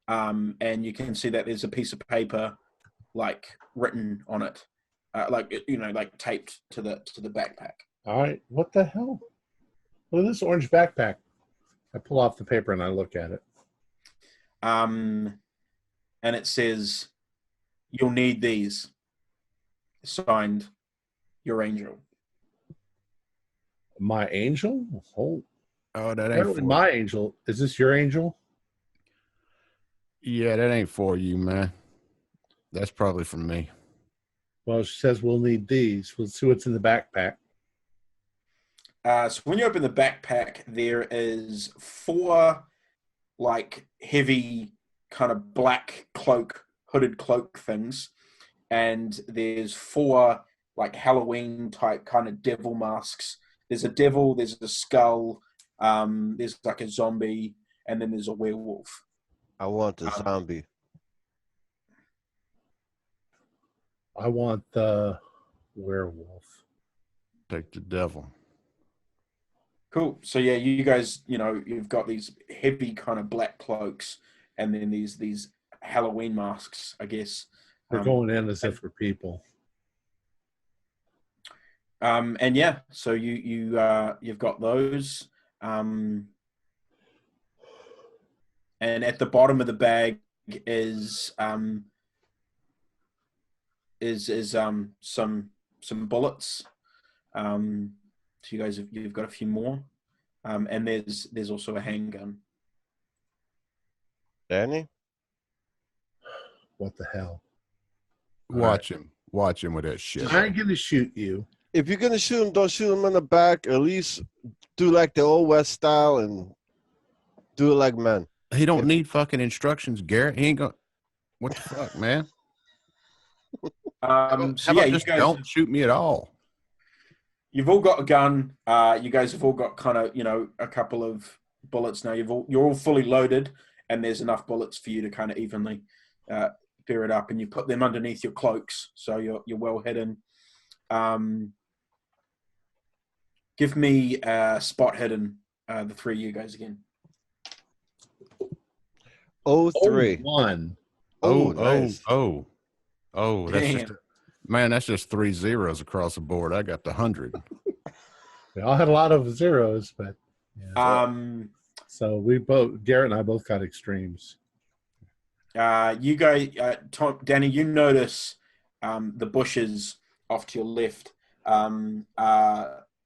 and you can see that there's a piece of paper like written on it, like taped to the backpack. All right. What the hell? Look at this orange backpack. I pull off the paper and I look at it. And it says, "You'll need these." Signed, your angel. My angel? Oh, Oh, that ain't apparently for my angel. Is this your angel? Yeah, that ain't for you, man. That's probably for me. Well, she says we'll need these. We'll see what's in the backpack. So when you open the backpack, there is 4 like heavy kind of black hooded cloak things, and there's 4 like Halloween type kind of devil masks. There's a devil, there's a skull, there's like a zombie, and then there's a werewolf. I want the zombie. I want the werewolf. Take the devil. Cool. So yeah, you guys, you've got these heavy kind of black cloaks, and then these Halloween masks, I guess. We're going in as if we're people. And yeah, so you've got those, and at the bottom of the bag is some bullets. So you guys you've got a few more, and there's also a handgun. Danny? What the hell? Watch him with that shit. I ain't going to shoot you. If you're gonna shoot him, don't shoot him in the back. At least do like the old West style and do it like men. He don't need fucking instructions, Garrett. He ain't going. What the fuck, man? So How yeah, about you just guys don't shoot me at all. you've all got a gun. You guys have all got kind of a couple of bullets now. You're all fully loaded, and there's enough bullets for you to kind of evenly pair it up, and you put them underneath your cloaks, so you're well hidden. Give me spot hidden, the 3 of you guys again. 03. 1. Nice. That's just man. That's just 3 zeros across the board. I got the 100. We all had a lot of zeros, but yeah. So Garrett and I both got extremes. You guys, Danny, you notice the bushes off to your left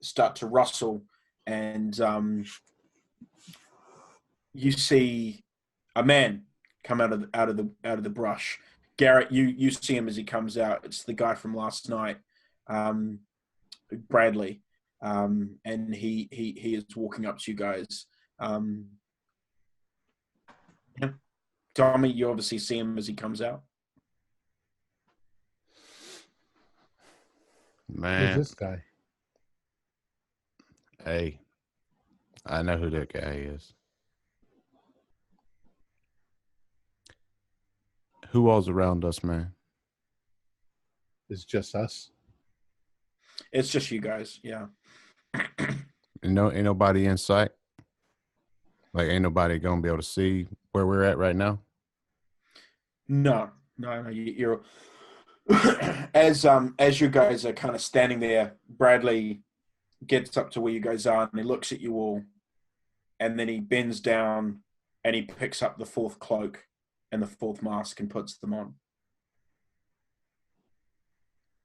start to rustle, and you see a man come out of the brush. Garrett, you see him as he comes out. It's the guy from last night, Bradley, and he is walking up to you guys. Yeah. Tommy, you obviously see him as he comes out. Man, Who's this guy? hey, I know who that guy is. Who all's around us, man? It's just us. It's just you guys, yeah. Ain't nobody in sight. Like, ain't nobody gonna be able to see where we're at right now. No. You're as you guys are kind of standing there. Bradley gets up to where you guys are, and he looks at you all, and then he bends down and he picks up the 4th cloak, and the fourth mask and puts them on.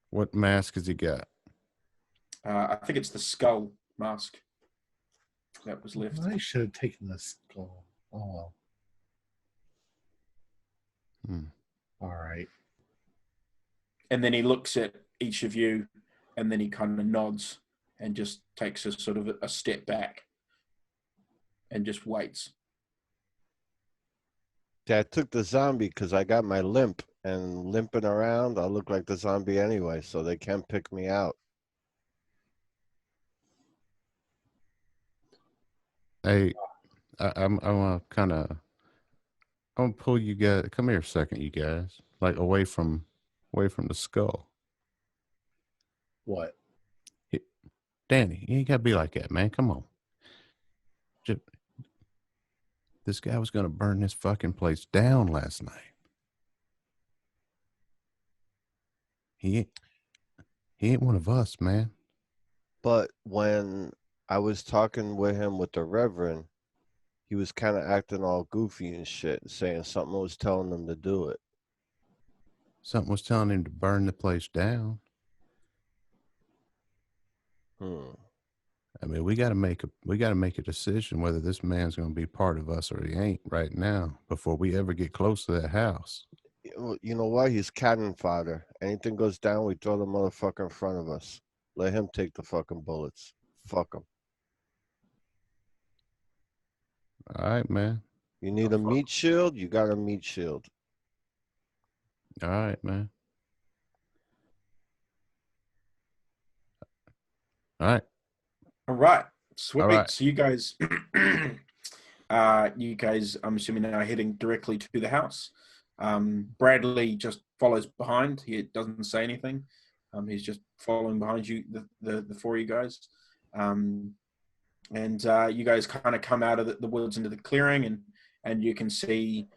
What mask has he got? I think it's the skull mask that was left. I should have taken the skull. Oh well. All right. And then he looks at each of you, and then he kind of nods and just takes a sort of a step back and just waits. Yeah, I took the zombie because I got my limp, and limping around, I look like the zombie anyway, so they can't pick me out. Hey, I'm kind of. I'm gonna pull you guys. Come here a second, you guys. Like away from the skull. What? Danny, you ain't gotta be like that, man. Come on. This guy was gonna burn this fucking place down last night. He ain't one of us, man. But when I was talking with him with the Reverend, he was kind of acting all goofy and shit, saying something was telling him to do it. Something was telling him to burn the place down. I mean, we got to make a decision whether this man's going to be part of us or he ain't right now before we ever get close to that house. You know what? He's cannon fodder. Anything goes down, we throw the motherfucker in front of us. Let him take the fucking bullets. Fuck him. All right, man. You need a meat shield? You got a meat shield. All right, man. All right. All right. Sweet. All right. So you guys, I'm assuming are heading directly to the house. Bradley just follows behind. He doesn't say anything. He's just following behind you, the four of you guys. And you guys kind of come out of the woods into the clearing, and you can see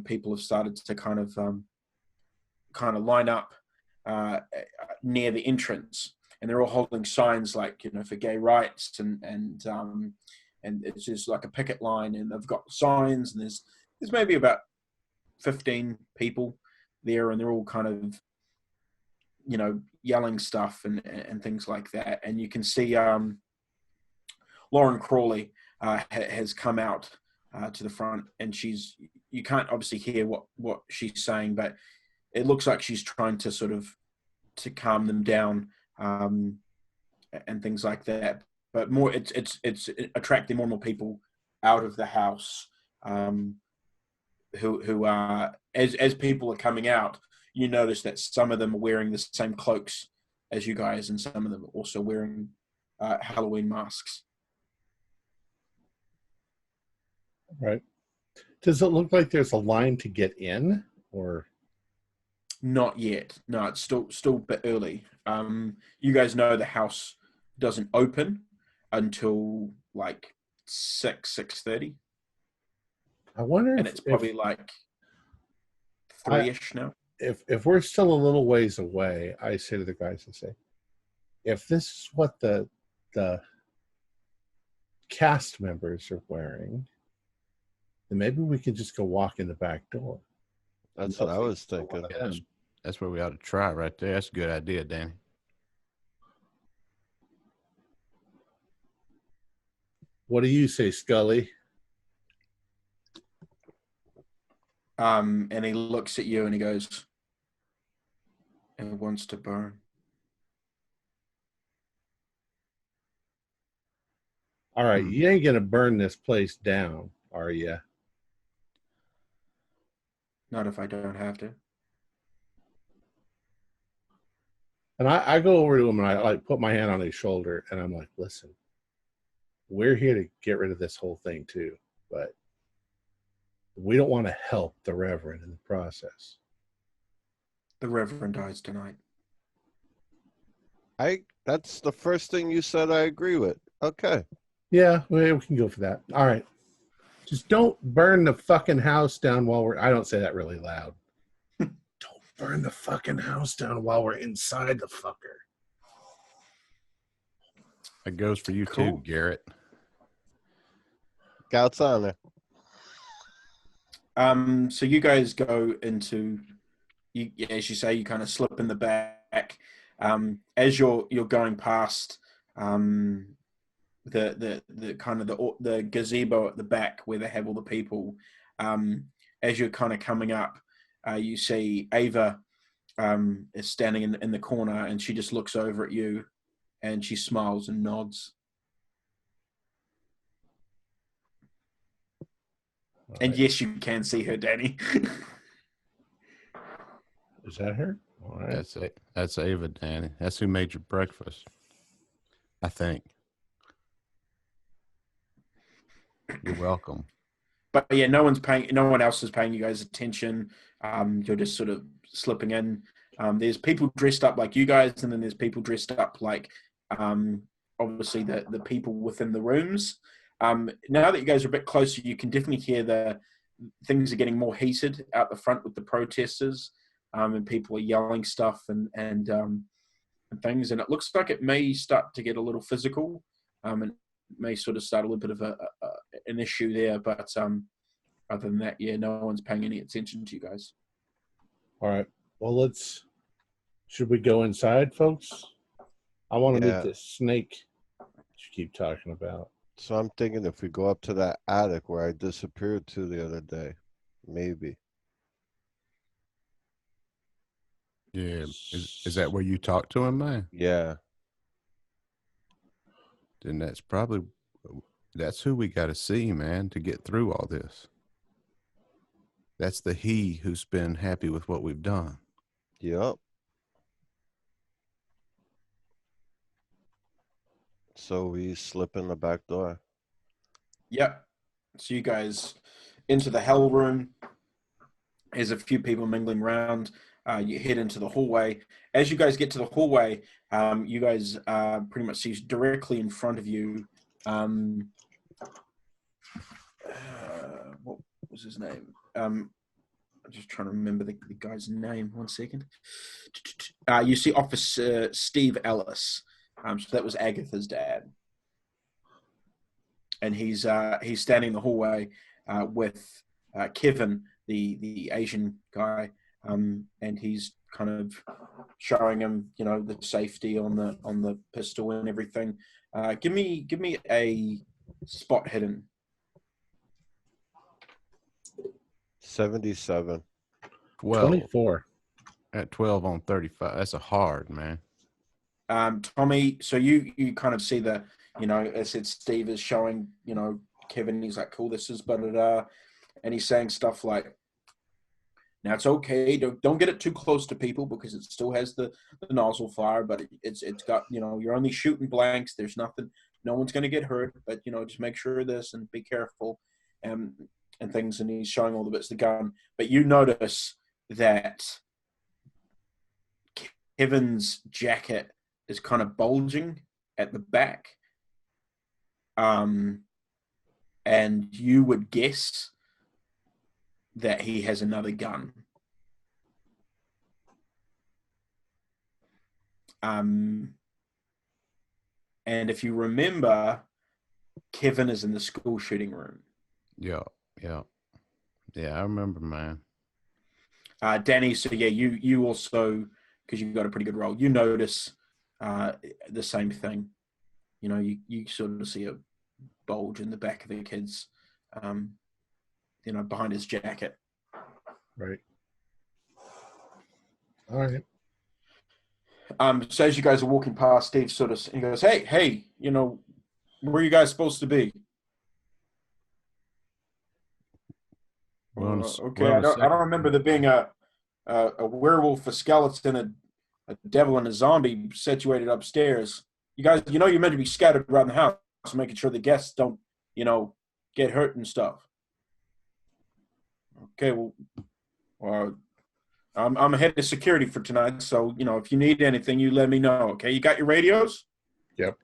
people have started to kind of line up near the entrance, and they're all holding signs like, for gay rights, and it's just like a picket line, and they've got signs, and there's maybe about 15 people there, and they're all kind of yelling stuff and things like that. And you can see Lauren Crawley has come out to the front, and you can't obviously hear what she's saying, but it looks like she's trying to sort of to calm them down and things like that. But more, it's attracting more and more people out of the house who are, as people are coming out, you notice that some of them are wearing the same cloaks as you guys, and some of them are also wearing Halloween masks. Right. Does it look like there's a line to get in, or? Not yet. No, it's still a bit early. You guys know the house doesn't open until like 6:30. I wonder and it's probably like 3-ish now. If we're still a little ways away, I say to the guys, I say, if this is what the cast members are wearing, then maybe we can just go walk in the back door. That's what I was thinking. Yeah, that's where we ought to try right there. That's a good idea, Danny. What do you say, Scully? And he looks at you and he goes, "It wants to burn." All right, you ain't gonna burn this place down, are you? Not if I don't have to. And I go over to him and I like put my hand on his shoulder and I'm like, listen, we're here to get rid of this whole thing too, but we don't want to help the Reverend in the process. The Reverend dies tonight. That's the first thing you said I agree with. Okay. Yeah, we can go for that. All right. Just don't burn the fucking house down while I don't say that really loud. Don't burn the fucking house down while we're inside the fucker. That goes for you too, Garrett. Scouts on there. So you guys go into, as you say, you kind of slip in the back. As you're going past the kind of the gazebo at the back where they have all the people. As you're kind of coming up, you see Ava is standing in the corner, and she just looks over at you, and she smiles and nods. All And right. yes, you can see her, Danny. Is that her? All right. That's it. That's Ava, Danny. That's who made your breakfast. I think. You're welcome. But yeah, no one else is paying you guys attention. You're just sort of slipping in. There's people dressed up like you guys, and then there's people dressed up like obviously the people within the rooms. Now that you guys are a bit closer, you can definitely hear the things are getting more heated out the front with the protesters, and people are yelling stuff and things. And it looks like it may start to get a little physical, and may sort of start a little bit of an issue there. But other than that, yeah, no one's paying any attention to you guys. All right. Well, should we go inside, folks? I want to Yeah. meet this snake you keep talking about. So I'm thinking if we go up to that attic where I disappeared to the other day, maybe. Yeah. Is that where you talk to him, man? Yeah. Then that's who we got to see, man, to get through all this. That's the he who's been happy with what we've done. Yep. So we slip in the back door. Yep. So you guys into the hell room. There's a few people mingling around. You head into the hallway. As you guys get to the hallway, you guys pretty much see directly in front of you. What was his name? I'm just trying to remember the guy's name. 1 second. You see Officer Steve Ellis. So that was Agatha's dad, and he's standing in the hallway with Kevin, the Asian guy, and he's kind of showing him, the safety on the pistol and everything. Give me a spot hidden. 77. 12. 24. At 12 on 35. That's a hard, man. Tommy, so you kind of see the, I said Steve is showing, Kevin, he's like, cool, this is blah, and he's saying stuff like, now it's okay, don't get it too close to people because it still has the nozzle fire, but it's got, you're only shooting blanks, there's nothing, no one's going to get hurt, but, just make sure of this and be careful and things, and he's showing all the bits of the gun. But you notice that Kevin's jacket is kind of bulging at the back. And you would guess that he has another gun. And if you remember, Kevin is in the school shooting room. Yeah, I remember, man. Danny, so yeah, you also, because you've got a pretty good roll, you notice the same thing. You sort of see a bulge in the back of the kid's, behind his jacket. Right. All right. So as you guys are walking past, Steve he goes, hey, where are you guys supposed to be? Okay, I don't remember there being a werewolf, a skeleton, a devil, and a zombie situated upstairs. You guys, you're meant to be scattered around the house, making sure the guests don't, get hurt and stuff. Okay, well, I'm head of security for tonight, so if you need anything, you let me know. Okay, you got your radios? Yep.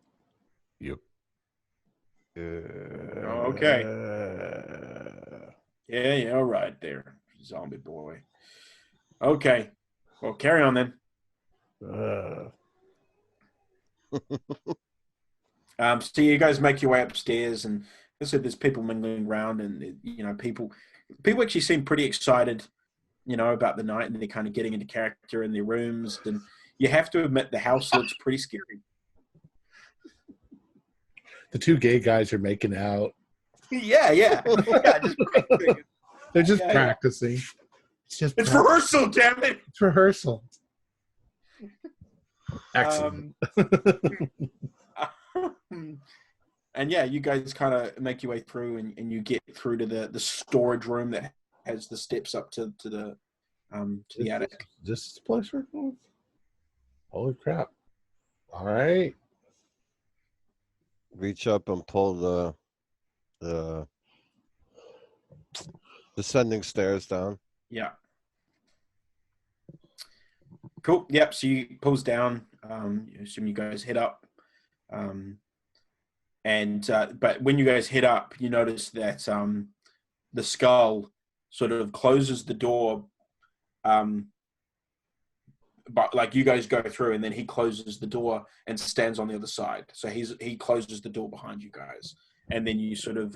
Okay. Yeah, all right there, zombie boy. Okay, well, carry on then. So you guys make your way upstairs, and I said there's people mingling around, and people people actually seem pretty excited, about the night, and they're kind of getting into character in their rooms. And you have to admit, the house looks pretty scary. The two gay guys are making out. Yeah. They're just practicing. It's rehearsal, damn it. It's rehearsal. Excellent. And yeah, you guys kind of make your way through, and you get through to the storage room that has the steps up to the attic. This is the place we're going? Holy crap. All right. Reach up and pull the descending stairs down. Yeah. Cool. Yep. So you pulls down. You assume you guys head up. But when you guys head up, you notice that the skull sort of closes the door. But like you guys go through, and then he closes the door and stands on the other side. So he closes the door behind you guys, and then you sort of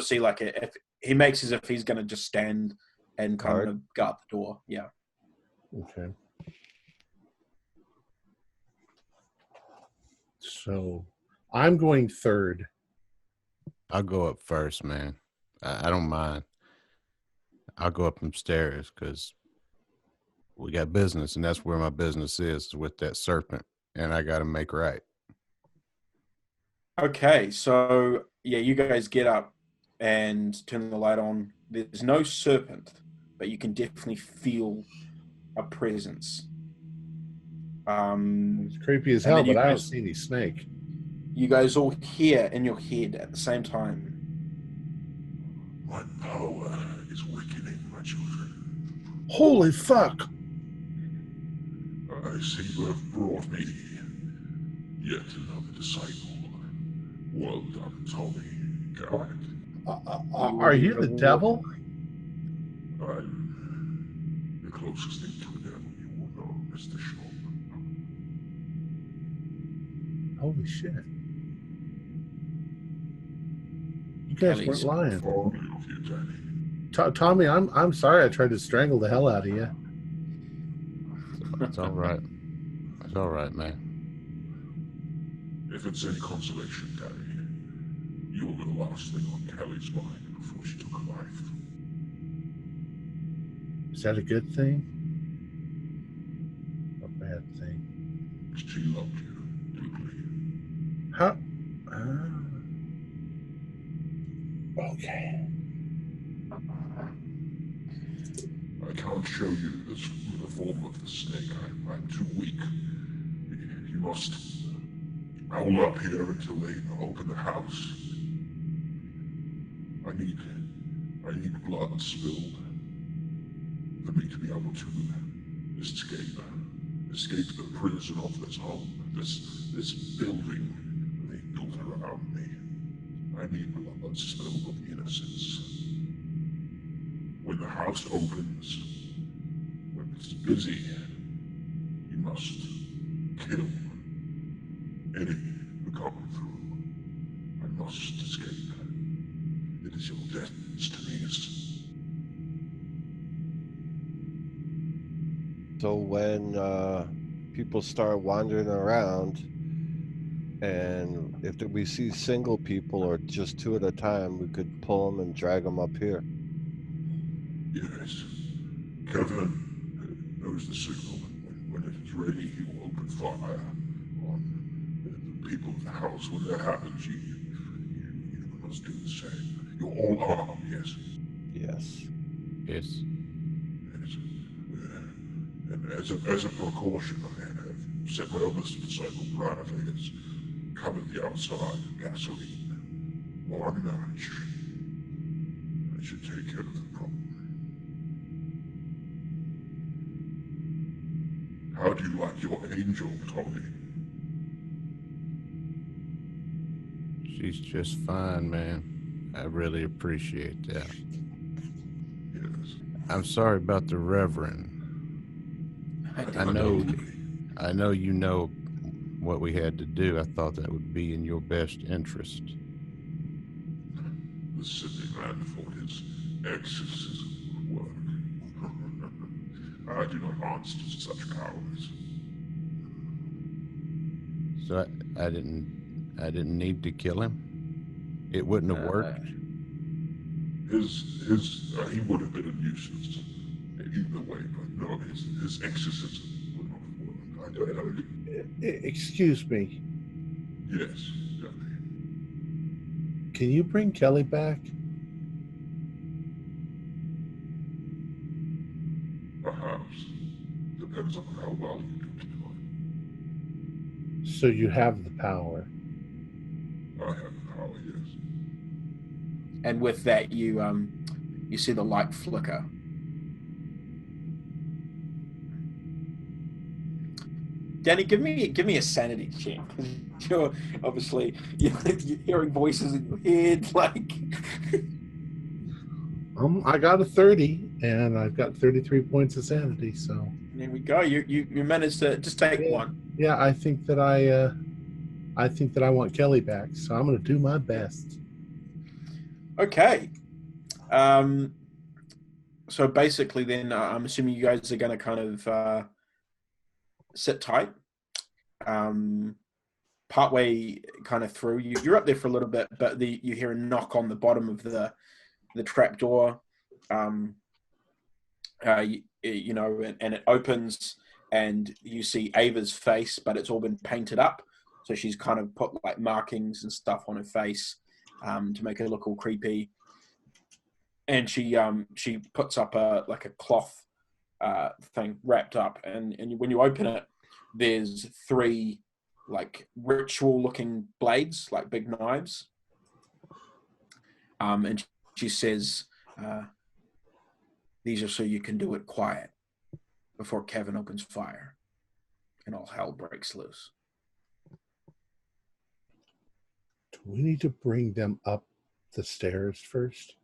see like if he makes as if he's going to just stand and kind of guard the door. Yeah. Okay. So I'm going third. I'll go up first, man. I don't mind. I'll go up them stairs because we got business, and that's where my business is with that serpent, and I got to make right. Okay, so yeah, you guys get up and turn the light on. There's no serpent, but you can definitely feel a presence. It's creepy as hell, but I don't see any snake. You guys all hear in your head at the same time. My power is weakening, my children. Holy fuck! I see you have brought me yet another disciple. Well done, Tommy. Garrett. Are you the devil? I'm the closest thing to a devil you will know, Mr. Shaw. Holy shit. You guys weren't lying. Fondly of you, Danny. Tommy, I'm sorry I tried to strangle the hell out of you. It's all right. It's all right, man. If it's any consolation, Danny, you were the last thing on Kelly's mind before she took her life. Is that a good thing? A bad thing? She loved you deeply. How? Okay. I can't show you the form of the snake. I'm too weak. You must hold up here until they open the house. I need blood spilled for me to be able to escape the prison of this home, this building they built around me. I need blood spilled of innocence. When the house opens, when it's busy, you must kill any who come through. I must escape. It is your destinies. So when people start wandering around, and if we see single people or just two at a time, we could pull them and drag them up here. Yes. Kevin knows the signal. When it is ready, he will open fire on the people in the house. When that happens, you must do the same. You're all armed, yes? Yes. Yes. And as a precaution, I have set my other disciple Bradley has covered the outside with gasoline. Long match. I should take care of the problem. How do you like your angel, Tommy? She's just fine, man. I really appreciate that. Yes. I'm sorry about the Reverend. I know you know what we had to do. I thought that would be in your best interest. The silly man thought exorcism would work. I do not answer to such powers. So I didn't need to kill him. It wouldn't have worked. He would have been a nuisance either way, but no, his exorcism would not have worked. Excuse me. Yes, Danny. Can you bring Kelly back? Perhaps. Depends on how well you do to it. So you have the power. I have the power, yes. And with that, you see the light flicker. Danny, give me a sanity check. You're obviously you're hearing voices in your head, like. I got a 30, and I've got 33 points of sanity. So There we go. You managed to just take one. Yeah, I think that I want Kelly back. So I'm going to do my best. Okay. So basically, then I'm assuming you guys are going to kind of sit tight. Partway kind of through, you're up there for a little bit, but you hear a knock on the bottom of the trap door. And it opens, and you see Ava's face, but it's all been painted up. So she's kind of put like markings and stuff on her face to make her look all creepy. And she puts up a cloth thing wrapped up, and when you open it, there's 3 like ritual looking blades, like big knives. And she says, these are so you can do it quiet before Kevin opens fire and all hell breaks loose. Do we need to bring them up the stairs first?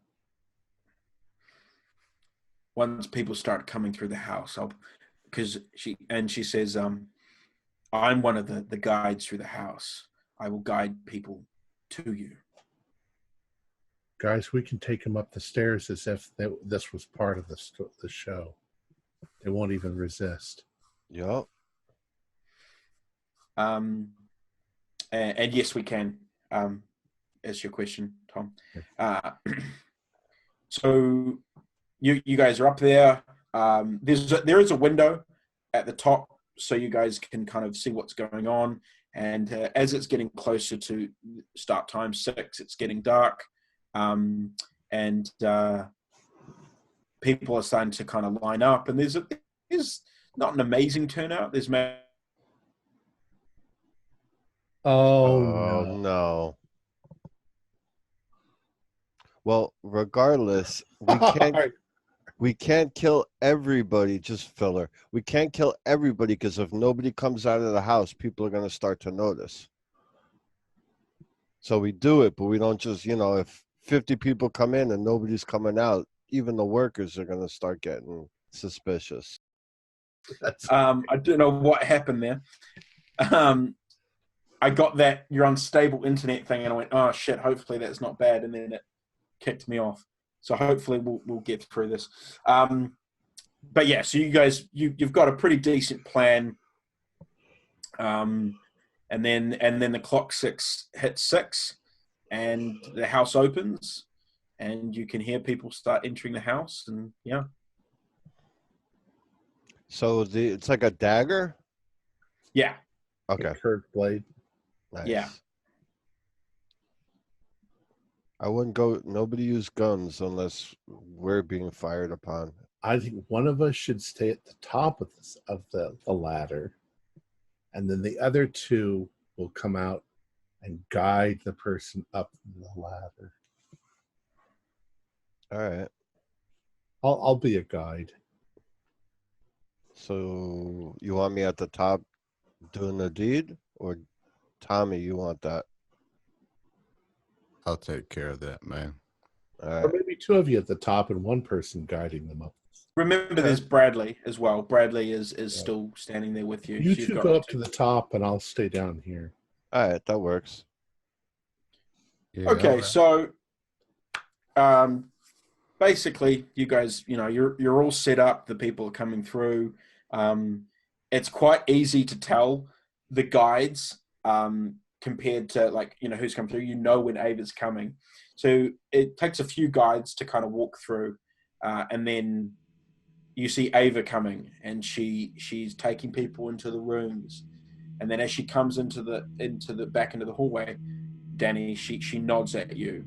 Once people start coming through the house, she says, I'm one of the guides through the house. I will guide people to you. Guys, we can take them up the stairs as if this was part of the show. They won't even resist. Yup. And yes, we can. As your question, Tom. So you guys are up there. There is a window at the top, so you guys can kind of see what's going on. And as it's getting closer to start time 6, it's getting dark. And people are starting to kind of line up, and there's not an amazing turnout. There's Oh no. Well, regardless, we can't kill everybody, just filler. We can't kill everybody because if nobody comes out of the house, people are going to start to notice. So we do it, but we don't just, if 50 people come in and nobody's coming out, even the workers are going to start getting suspicious. I don't know what happened there. I got that your unstable internet thing, and I went, oh shit, hopefully that's not bad, and then it kicked me off. So hopefully we'll get through this. But yeah, so you guys, you've got a pretty decent plan. And then the clock hits 6, and the house opens, and you can hear people start entering the house, and yeah. So it's like a dagger? Yeah. Okay. Curved blade. Nice. Yeah. I wouldn't go. Nobody use guns unless we're being fired upon. I think one of us should stay at the top of the ladder, and then the other 2 will come out and guide the person up the ladder. All right. I'll be a guide. So you want me at the top doing the deed, or Tommy, you want that? I'll take care of that, man. All right. Or maybe 2 of you at the top and 1 person guiding them up. Remember, there's Bradley as well. Bradley is still standing there with you. You So 2 go up to the top, and I'll stay down here. All right, that works. Yeah, Okay, right. so basically, you guys, you're all set up. The people are coming through. It's quite easy to tell the guides compared to who's come through. You know when Ava's coming, so it takes a few guides to kind of walk through, and then you see Ava coming, and she's taking people into the rooms, and then as she comes into the back into the hallway, Danny, she nods at you.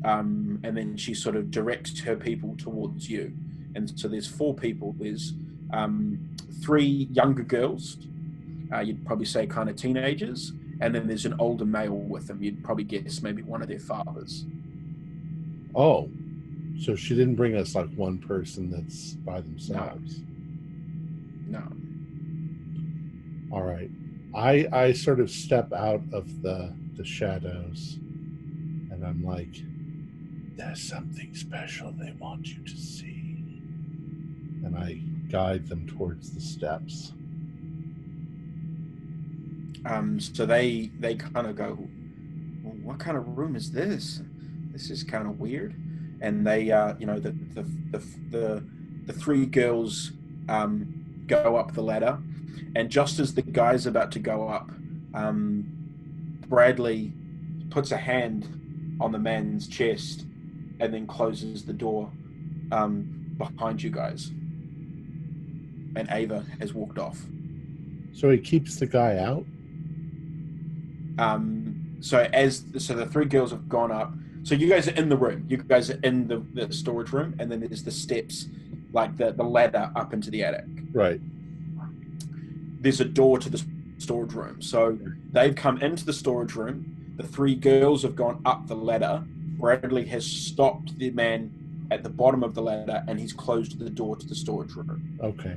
And then she sort of directs her people towards you. And so there's 4 people. There's 3 younger girls, you'd probably say kind of teenagers, and then there's an older male with them. You'd probably guess maybe one of their fathers. Oh, so she didn't bring us like one person that's by themselves. No. All right. I sort of step out of the shadows, and I'm like, there's something special they want you to see. And I guide them towards the steps. So they kind of go, well, what kind of room is this? This is kind of weird. And they, the 3 girls go up the ladder. And just as the guy's about to go up, Bradley puts a hand on the man's chest and then closes the door behind you guys. And Ava has walked off. So he keeps the guy out? So the 3 girls have gone up. So you guys are in the room. You guys are in the storage room, and then there's the steps, like the ladder up into the attic. Right. There's a door to the storage room. So they've come into the storage room. The 3 girls have gone up the ladder. Bradley has stopped the man at the bottom of the ladder, and he's closed the door to the storage room. Okay.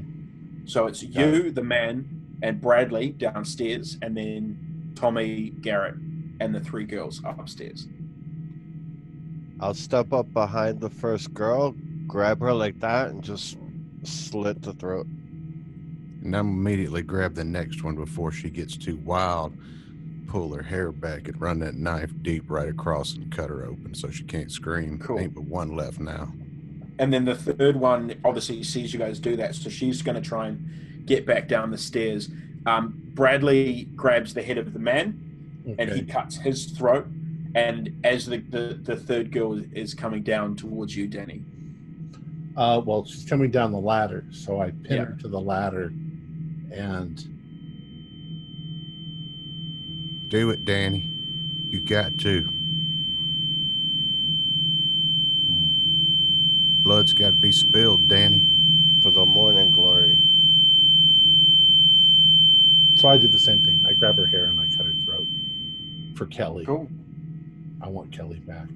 So it's you, the man, and Bradley downstairs, and then Tommy, Garrett, and the 3 girls upstairs. I'll step up behind the first girl, grab her like that, and just slit the throat. And I'm immediately grab the next one before she gets too wild, pull her hair back and run that knife deep right across and cut her open so she can't scream. Cool. Ain't but one left now. And then the 3rd one obviously sees you guys do that, so she's going to try and get back down the stairs. Bradley grabs the head of the man, Okay. and he cuts his throat. And as the 3rd girl is coming down towards you, Danny. Well, she's coming down the ladder, so I pin her to the ladder, and Do it, Danny. You got to. Blood's got to be spilled, Danny. For the morning glory. so I do the same thing. I grab her hair and I cut her throat for Kelly. Cool. I want Kelly back.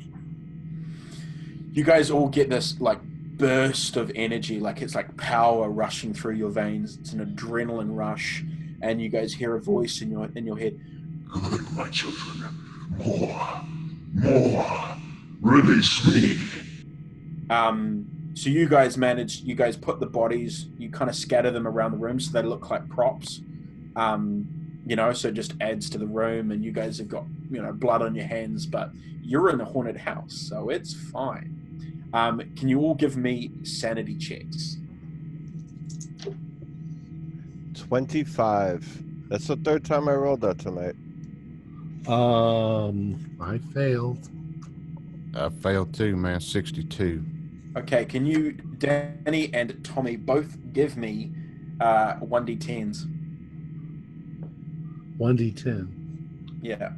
You guys all get this like burst of energy, like it's like power rushing through your veins. It's an adrenaline rush, and you guys hear a voice in your head. Good, my children. More. Release me. So you guys put the bodies, you kind of scatter them around the room so they look like props. So it just adds to the room, and you guys have got, blood on your hands, but you're in a haunted house, so it's fine. Can you all give me sanity checks? 25. That's the 3rd time I rolled that tonight. I failed. I failed too, man. 62. Okay, can you, Danny and Tommy, both give me 1d10s? 1d10. Yeah.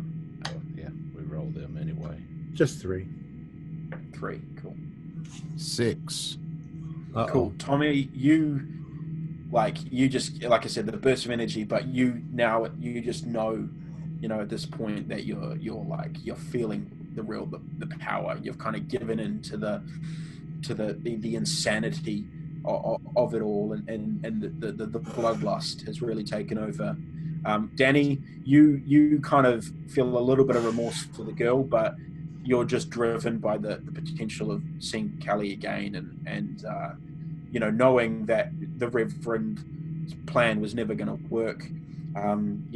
Oh, yeah, we roll them anyway. Just 3. 3, cool. 6. Uh-oh. Cool. Tommy, you just, like I said, the burst of energy, but you just know, at this point that you're feeling the power. You've kind of given in to the insanity of it all, and the bloodlust has really taken over. Danny, you kind of feel a little bit of remorse for the girl, but you're just driven by the potential of seeing Kelly again, and knowing that the Reverend's plan was never going to work. And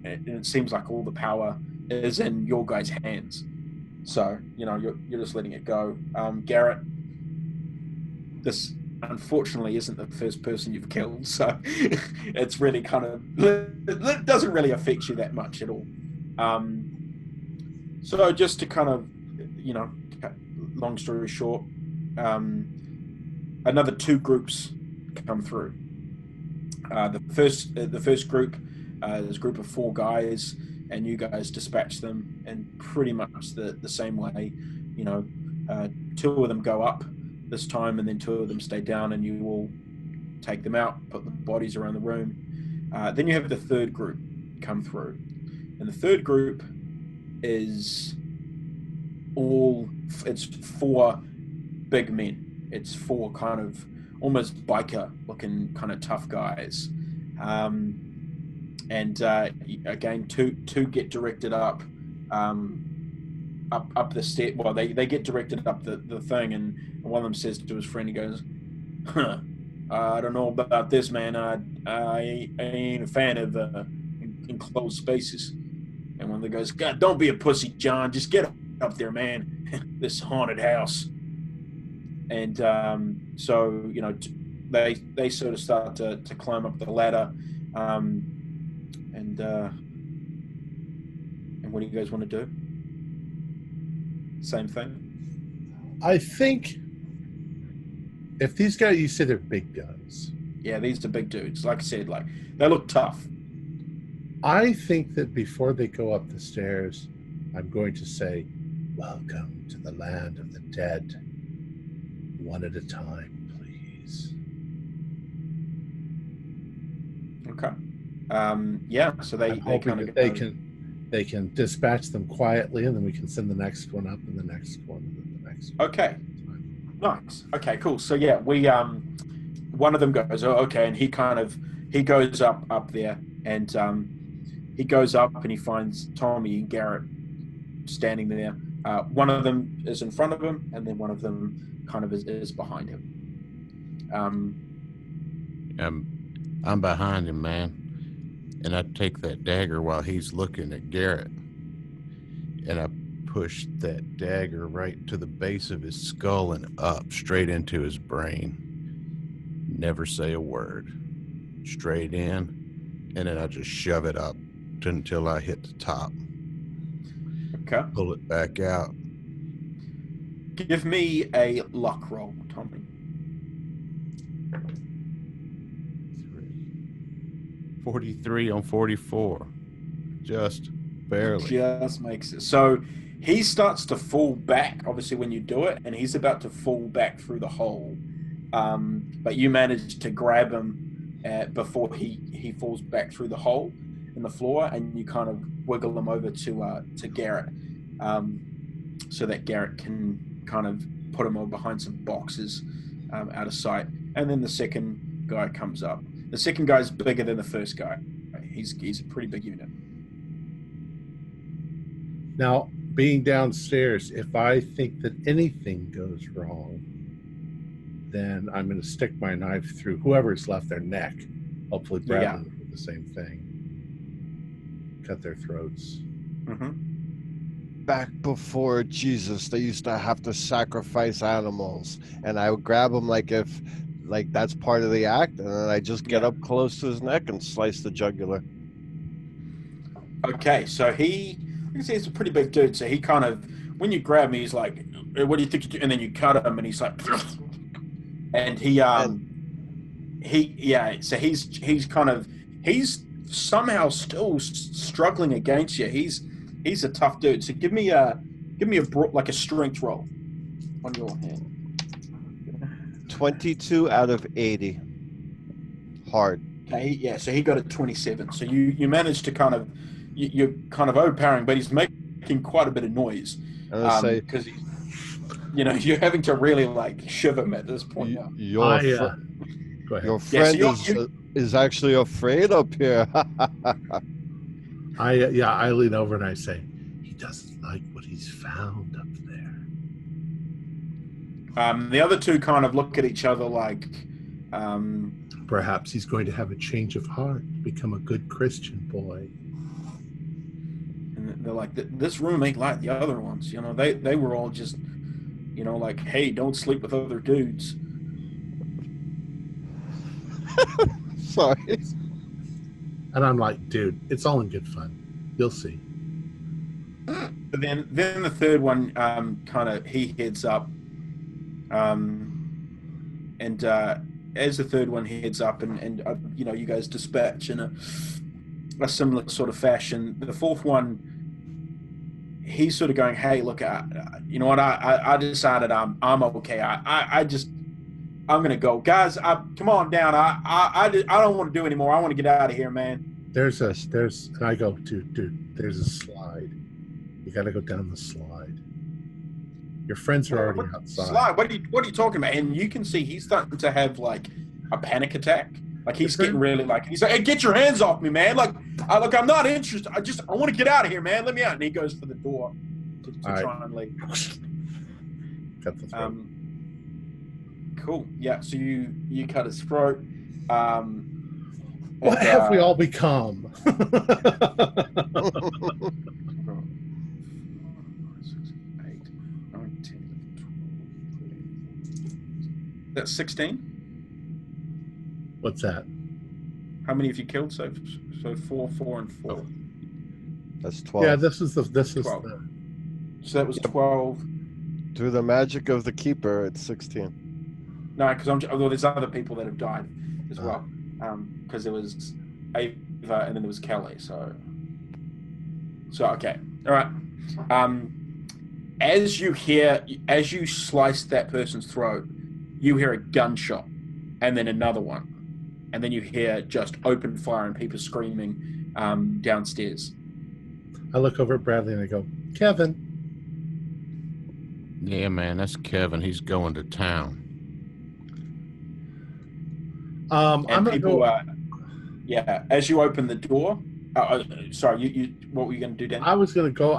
it seems like all the power is in your guys' hands. So you're just letting it go. Garrett, this unfortunately isn't the first person you've killed, so it's really kind of, it doesn't really affect you that much at all. So just to kind of, long story short, another two groups come through. The first group is a group of 4 guys, and you guys dispatch them in pretty much the same way. 2 of them go up this time, and then 2 of them stay down, and you will take them out, put the bodies around the room. Then you have the third group come through, and the third group is it's 4 big men. It's 4 kind of almost biker looking kind of tough guys. Again, two get directed up the step. Well, they get directed up the thing, and one of them says to his friend, he goes, I don't know about this, man. I ain't a fan of enclosed spaces. And one of them goes, God, don't be a pussy, John. Just get up there, man. This haunted house. And so, they sort of start to climb up the ladder. And what do you guys want to do? Same thing? I think if these guys, you say they're big guns. Yeah, these are big dudes. Like I said, they look tough. I think that before they go up the stairs, I'm going to say, welcome to the land of the dead. One at a time, please. Okay. So they kind of they can dispatch them quietly, and then we can send the next one up, and the next one, and then the next one. Okay. Nice. Okay, cool. So yeah, we one of them goes, oh, okay, and he goes up there, and he goes up and he finds Tommy and Garrett standing there. One of them is in front of him, and then one of them kind of is behind him. I'm behind him, man. And I take that dagger while he's looking at Garrett. And I push that dagger right to the base of his skull and up, straight into his brain. Never say a word. Straight in. And then I just shove it up until I hit the top. Okay. Pull it back out. Give me a luck roll, Tommy. 43 on 44. Just barely. Just makes it. So he starts to fall back, obviously, when you do it, and he's about to fall back through the hole. But you manage to grab him before he falls back through the hole in the floor, and you kind of wiggle him over to Garrett, so that Garrett can kind of put him over behind some boxes out of sight. And then the second guy comes up. The second guy's bigger than the first guy. He's a pretty big unit. Now, being downstairs, if I think that anything goes wrong, then I'm going to stick my knife through whoever's left their neck. Hopefully Bradley will do the same thing. Cut their throats. Mm-hmm. Back before Jesus, they used to have to sacrifice animals, and I would grab them like that's part of the act, and then I just get up close to his neck and slice the jugular. Okay, so I can see he's a pretty big dude. So he kind of, when you grab him, he's like, "What do you think you do?" And then you cut him, and he's like, and he's somehow still struggling against you. He's a tough dude. So give me a strength roll on your hand. 22 out of 80. Hard. Okay, yeah. So he got a 27. So you managed to kind of, you're kind of overpowering, but he's making quite a bit of noise. Because you're having to really shiv him at this point now. Go ahead. Your friend is actually afraid up here. I lean over and I say, he doesn't like what he's found up there. The other two kind of look at each other like... perhaps he's going to have a change of heart, become a good Christian boy. And they're like, this room ain't like the other ones. They were all just, hey, don't sleep with other dudes. Sorry. And I'm like, dude, it's all in good fun. You'll see. But then the third one, kind of he heads up, and as the third one heads up, and you know, you guys dispatch in a similar sort of fashion. The fourth one, he's sort of going, hey, look, you know what? I decided I'm okay. I'm gonna go, guys. Come on down. I don't want to do anymore. I want to get out of here, man. There's and I go, dude, there's a slide. You got to go down the slide. Your friends are already outside. Slide? What are you talking about? And you can see he's starting to have like a panic attack. Like he's getting really like, he's like, hey, get your hands off me, man. Like, look, I'm not interested. I want to get out of here, man. Let me out. And he goes for the door to try and leave. Cut the throat. Cool. Yeah. So you cut his throat. What have we all become? That's 16. What's that? How many have you killed? So 4, 4, and 4. Oh. That's 12. Yeah, this is 12. So that was 12. Through the magic of the keeper, it's 16. No, because although there's other people that have died as well. Because there was Ava and then there was Kelly. So okay, all right. As you slice that person's throat, you hear a gunshot, and then another one, and then you hear just open fire and people screaming downstairs. I look over at Bradley and I go, Kevin. Yeah, man, that's Kevin. He's going to town. I'm gonna go. As you open the door. Sorry, you. What were you going to do, Dan? I'm gonna go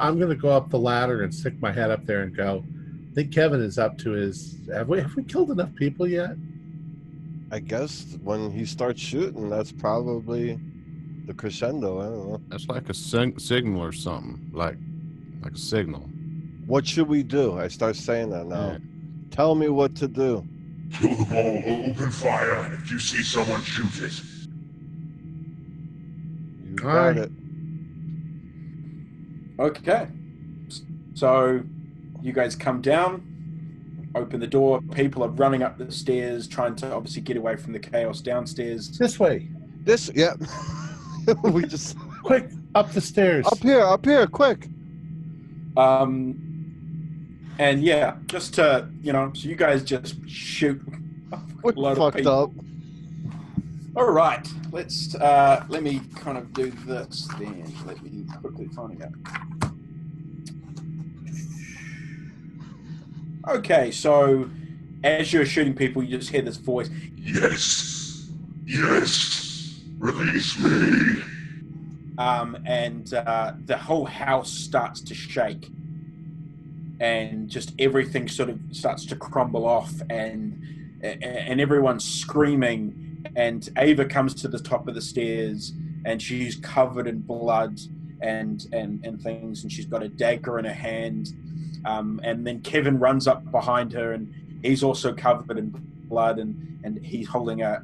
up the ladder and stick my head up there and go. I think Kevin is up to his. Have we killed enough people yet? I guess when he starts shooting, that's probably the crescendo. I don't know. That's like a signal or something, like a signal. What should we do? I start saying that now. Yeah. Tell me what to do. Kill them all, open fire. If you see someone, shoot it. You got it. Okay. So you guys come down, open the door. People are running up the stairs, trying to obviously get away from the chaos downstairs. This way. Yeah. We just Quick, up the stairs. up here, quick. And yeah, just to, so you guys just shoot We're a lot of fucked people. up. All right, let me kind of do this then. Let me quickly find it out. Okay, so as you're shooting people, you just hear this voice. Yes. Release me. And the whole house starts to shake, and just everything sort of starts to crumble off, and everyone's screaming. And Ava comes to the top of the stairs, and she's covered in blood and things, and she's got a dagger in her hand. And then Kevin runs up behind her, and he's also covered in blood, and he's holding a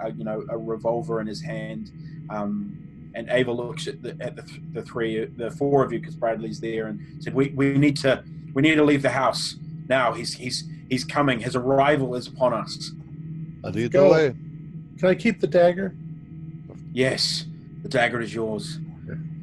revolver in his hand. And Ava looks at the four of you, because Bradley's there, and said, "We need to leave the house now. He's coming. His arrival is upon us." Lead the way. Can I keep the dagger? Yes, the dagger is yours.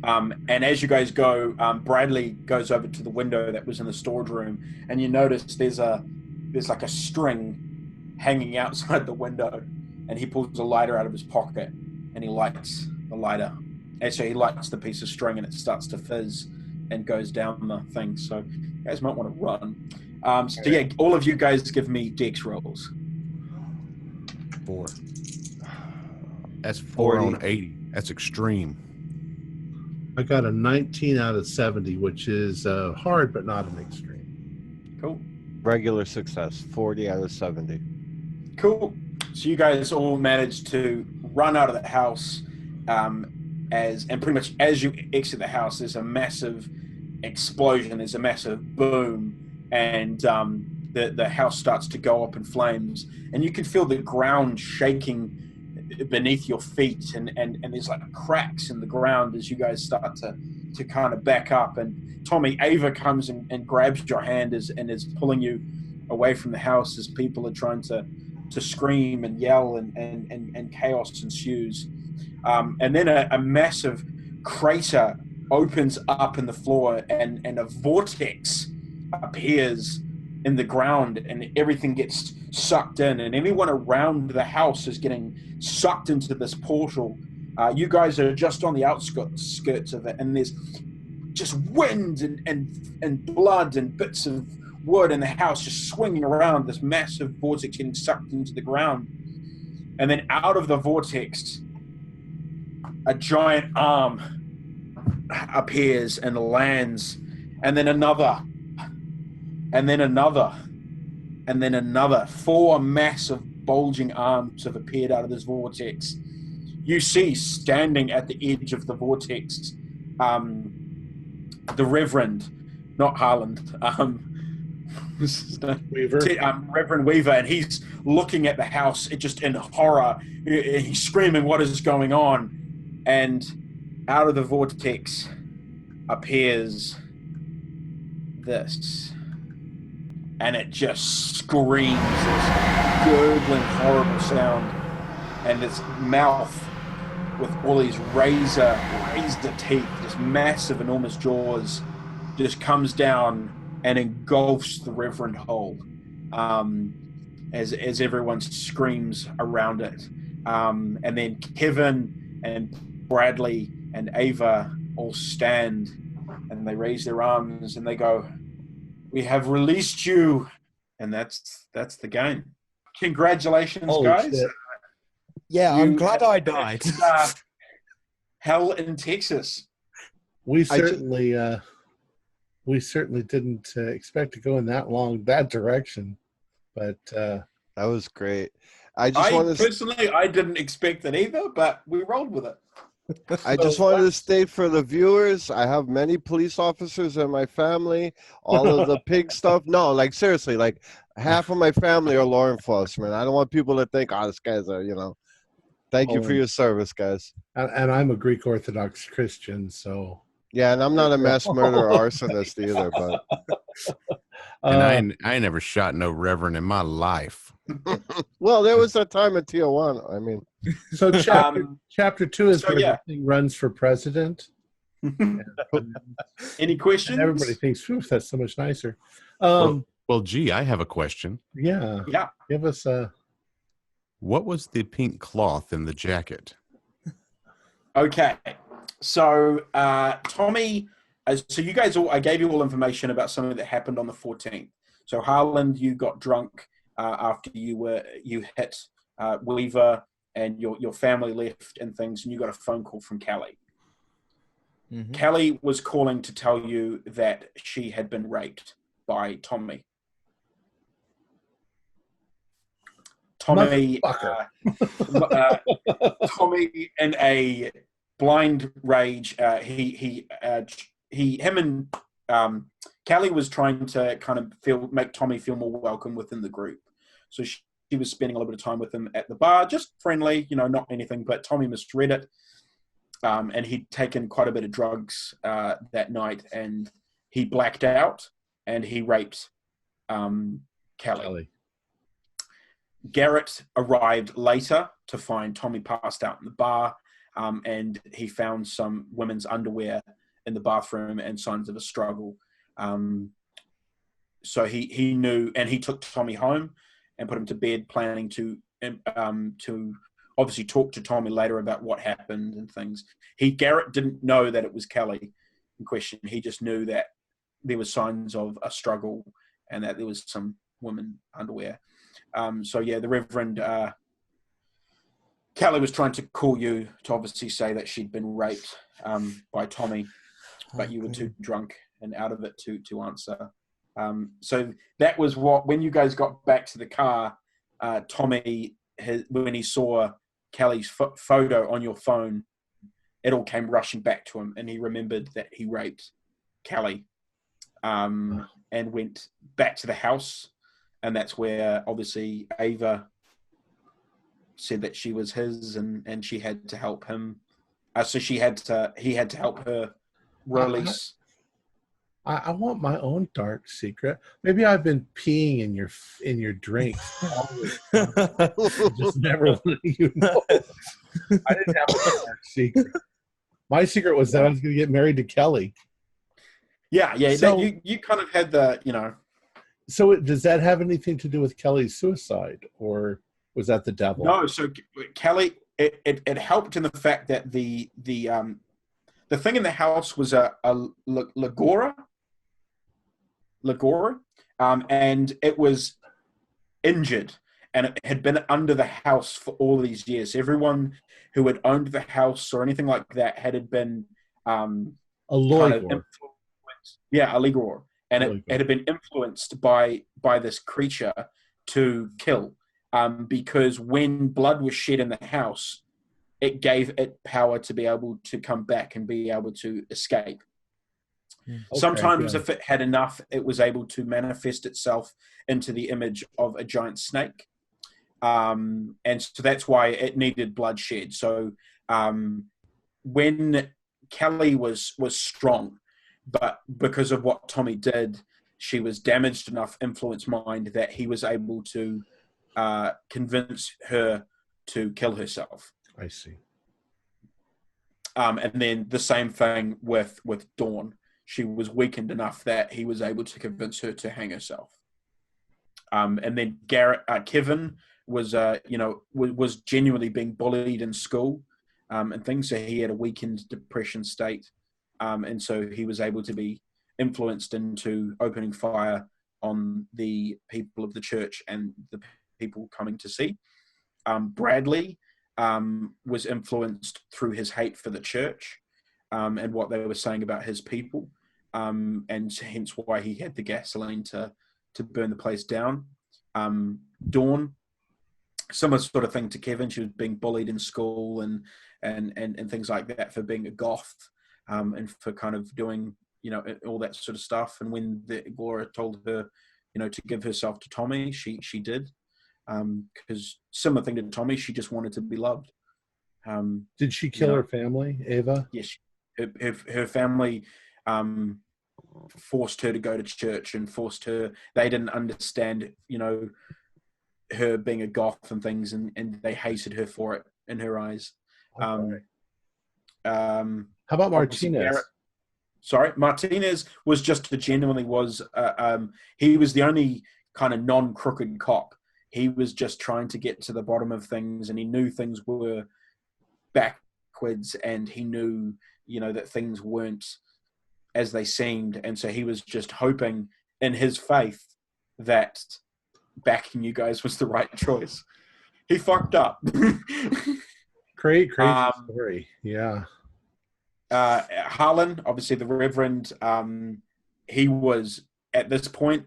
And as you guys go, Bradley goes over to the window that was in the storage room, and you notice there's like a string hanging outside the window, and he pulls a lighter out of his pocket, and he lights the lighter. And so he lights the piece of string, and it starts to fizz and goes down the thing. So you guys might want to run. So yeah, all of you guys give me dex rolls. 4. That's 4 on 80. That's extreme. I got a 19 out of 70, which is hard, but not an extreme. Cool. Regular success. 40 out of 70. Cool. So you guys all managed to run out of the house, and pretty much as you exit the house, there's a massive explosion. There's a massive boom, and the house starts to go up in flames, and you can feel the ground shaking beneath your feet, and there's like cracks in the ground as you guys start to kind of back up. And Tommy, Ava comes and grabs your hand and is pulling you away from the house as people are trying to scream and yell, and chaos ensues. And then a massive crater opens up in the floor, and a vortex appears in the ground, and everything gets sucked in, and anyone around the house is getting sucked into this portal. You guys are just on the outskirts of it, and there's just wind and blood and bits of wood in the house just swinging around, this massive vortex getting sucked into the ground. And then out of the vortex, a giant arm appears and lands, and then another, and then another, and then another. 4 massive bulging arms have appeared out of this vortex. You see, standing at the edge of the vortex, the Reverend, not Harland, Weaver. Reverend Weaver, and he's looking at the house just in horror. He's screaming, "What is going on?" And out of the vortex appears this, and it just screams this gurgling, horrible sound, and its mouth with all these razor teeth, this massive, enormous jaws, just comes down and engulfs the Reverend whole, as everyone screams around it. And then Kevin and Bradley and Ava all stand, and they raise their arms and they go, "We have released you," and that's the game. Congratulations, Holy guys! shit. Yeah, I'm glad I died. Hell in Texas. We certainly didn't expect to go in that direction, but That was great. I didn't expect it either, but we rolled with it. I just wanted to state for the viewers, I have many police officers in my family. All of the pig stuff. No, like seriously, like half of my family are law enforcement. I don't want people to think, "Oh, this guy's a." Thank you for your service, guys. and I'm a Greek Orthodox Christian, so Yeah, and I'm not a mass murderer arsonist either, but And I ain't never shot no reverend in my life. well, there was that time at Tijuana. I mean, so chapter 2 is where the thing runs for president. Any questions? And everybody thinks, "Phew, that's so much nicer." Well, gee, I have a question. Yeah. Give us a. What was the pink cloth in the jacket? Okay, so Tommy, so you guys I gave you all information about something that happened on the 14th. So Harland, you got drunk after you hit Weaver, and your family left and things, and you got a phone call from Callie. Mm-hmm. Callie was calling to tell you that she had been raped by Tommy. Tommy, Tommy, in a blind rage, him and Callie was trying to kind of make Tommy feel more welcome within the group. So she was spending a little bit of time with him at the bar, just friendly, not anything. But Tommy misread it, and he'd taken quite a bit of drugs that night, and he blacked out, and he raped Callie. Garrett arrived later to find Tommy passed out in the bar, and he found some women's underwear in the bathroom and signs of a struggle. So he knew, and he took Tommy home and put him to bed, planning to obviously talk to Tommy later about what happened and things. Garrett didn't know that it was Callie in question. He just knew that there were signs of a struggle and that there was some women underwear. The Reverend Callie was trying to call you to obviously say that she'd been raped by Tommy, but you were too drunk and out of it to answer. So that was when you guys got back to the car, Tommy, when he saw Callie's photo on your phone, it all came rushing back to him, and he remembered that he raped Callie, and went back to the house. And that's where, obviously, Ava said that she was his, and she had to help him. So he had to help her release. I want my own dark secret. Maybe I've been peeing in your drinks all this time. I just never let you know. I didn't have a dark secret. My secret was that I was going to get married to Kelly. Yeah. So, you kind of had the, you know. So does that have anything to do with Kelly's suicide, or was that the devil? No. So Kelly, it helped in the fact that the thing in the house was a Lagora, and it was injured, and it had been under the house for all these years. Everyone who had owned the house or anything like that had been A Lorgor. kind of a Ligor, and it had been influenced by this creature to kill, because when blood was shed in the house, it gave it power to be able to come back and be able to escape. Okay, Sometimes if it had enough, it was able to manifest itself into the image of a giant snake. And so that's why it needed bloodshed. So when Kelly was strong, but because of what Tommy did, she was damaged enough influence mind that he was able to convince her to kill herself. I see. And then the same thing with Dawn. She was weakened enough that he was able to convince her to hang herself. And then Kevin was was genuinely being bullied in school and things. So he had a weakened depression state. And so he was able to be influenced into opening fire on the people of the church and the people coming to see. Bradley was influenced through his hate for the church and what they were saying about his people, and hence why he had the gasoline to burn the place down. Dawn, similar sort of thing to Kevin. She was being bullied in school and things like that for being a goth, and for kind of doing all that sort of stuff. And when the Agora told her to give herself to Tommy, she did, because similar thing to Tommy, she just wanted to be loved. Did she kill her family, Ava? Yes, her family forced her to go to church and forced her. They didn't understand her being a goth and things, and they hated her for it in her eyes. Okay. How about Martinez? Martinez was just genuinely he was the only kind of non-crooked cop. He was just trying to get to the bottom of things, and he knew things were backwards, and he knew that things weren't as they seemed, and so he was just hoping in his faith that backing you guys was the right choice. He fucked up. Crazy story. Yeah. Harlan, obviously the Reverend, he was at this point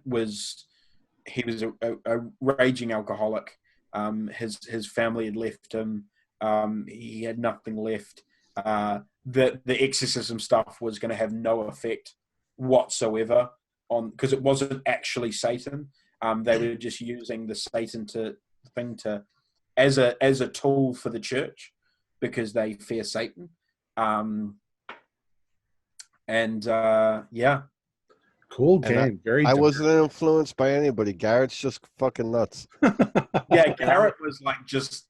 he was a raging alcoholic. His family had left him. He had nothing left. The exorcism stuff was going to have no effect whatsoever because it wasn't actually Satan. They were just using the Satan as a tool for the church because they fear Satan. Cool game. Very. I wasn't influenced by anybody. Garrett's just fucking nuts. Yeah, Garrett was like just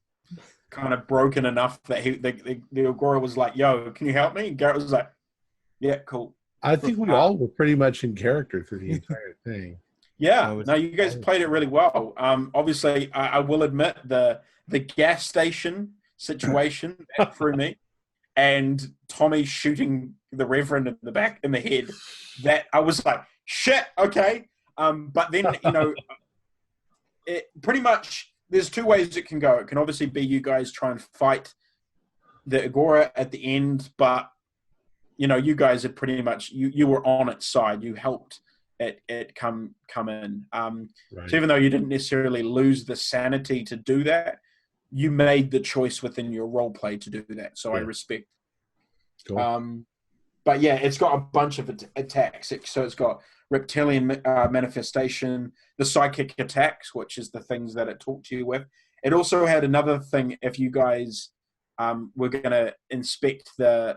kind of broken enough that the Agora was like, "Yo, can you help me?" And Garrett was like, "Yeah, cool." I think we all were pretty much in character through the entire thing. Yeah, no, you guys played it really well. Obviously, I will admit the gas station situation that threw me, and Tommy shooting the Reverend in the head. That I was like, shit, okay. But then it pretty much there's two ways it can go. It can obviously be you guys try and fight the Agora at the end, but you guys are pretty much you were on its side. You helped it come in. Right. So even though you didn't necessarily lose the sanity to do that, you made the choice within your role play to do that. So yeah. I respect. Cool. But yeah, it's got a bunch of attacks. So it's got reptilian manifestation, the psychic attacks, which is the things that it talked to you with, It also had another thing. If you guys were going to inspect the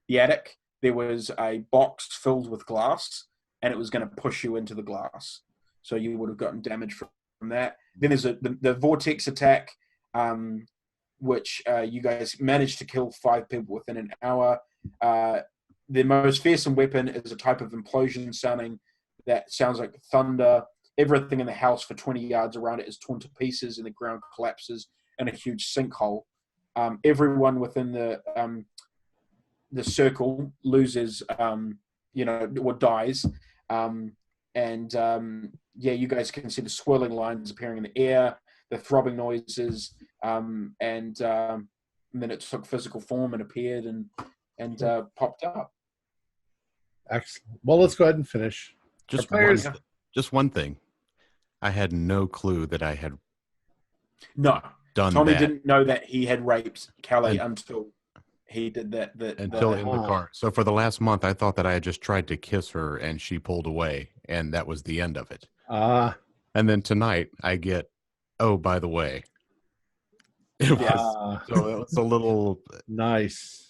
attic, there was a box filled with glass, and it was going to push you into the glass. So you would have gotten damage from that. Then there's the vortex attack, which you guys managed to kill 5 people within an hour. The most fearsome weapon is a type of implosion sounding that sounds like thunder. Everything in the house for 20 yards around it is torn to pieces, and the ground collapses in a huge sinkhole. Everyone within the circle loses, or dies. You guys can see the swirling lines appearing in the air, the throbbing noises, and then it took physical form and appeared and popped up. Excellent. Well, let's go ahead and finish. Just one thing. I had no clue that I had done Tommy that. didn't know that he had raped Callie until he did that. Until in the car. So for the last month, I thought that I had just tried to kiss her and she pulled away, and that was the end of it. And then tonight I get, oh, by the way. So it was a little nice.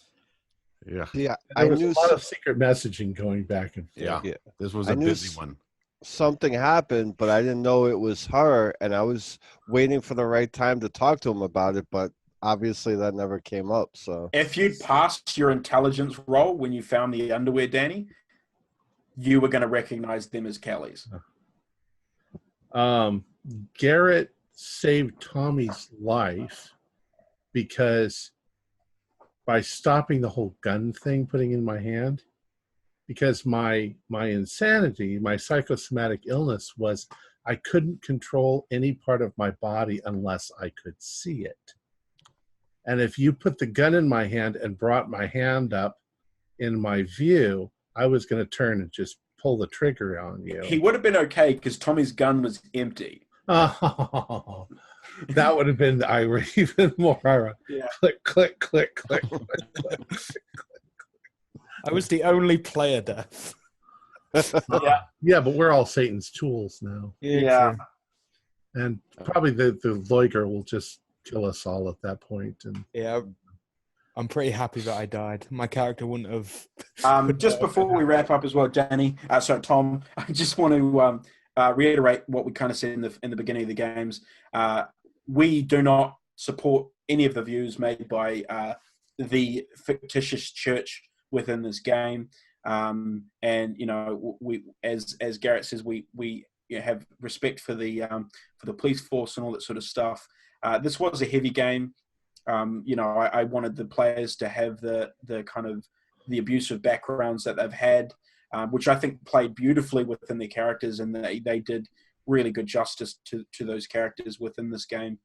Yeah. Yeah, There was a lot of secret messaging going back and forth. Yeah. This was a busy one. Something happened, but I didn't know it was her, and I was waiting for the right time to talk to him about it, but obviously that never came up. So if you'd passed your intelligence roll when you found the underwear, Danny, you were going to recognize them as Callie's. Garrett saved Tommy's life because by stopping the whole gun thing, putting in my hand, because my insanity, my psychosomatic illness was I couldn't control any part of my body unless I could see it. And if you put the gun in my hand and brought my hand up in my view, I was going to turn and just pull the trigger on you. He would have been okay because Tommy's gun was empty. Oh, that would have been even more. Yeah. Click, click, click, click. I was the only player death. Yeah, but we're all Satan's tools now. Yeah. And probably the Loiger will just kill us all at that point. And yeah, I'm pretty happy that I died. My character wouldn't have. Just before we wrap up as well, Danny, Tom, I just want to reiterate what we kind of said in the beginning of the games. We do not support any of the views made by the fictitious church within this game, and we, as Garrett says, we have respect for the police force and all that sort of stuff. This was a heavy game. I wanted the players to have the kind of the abusive backgrounds that they've had, which I think played beautifully within their characters, and they did really good justice to those characters within this game.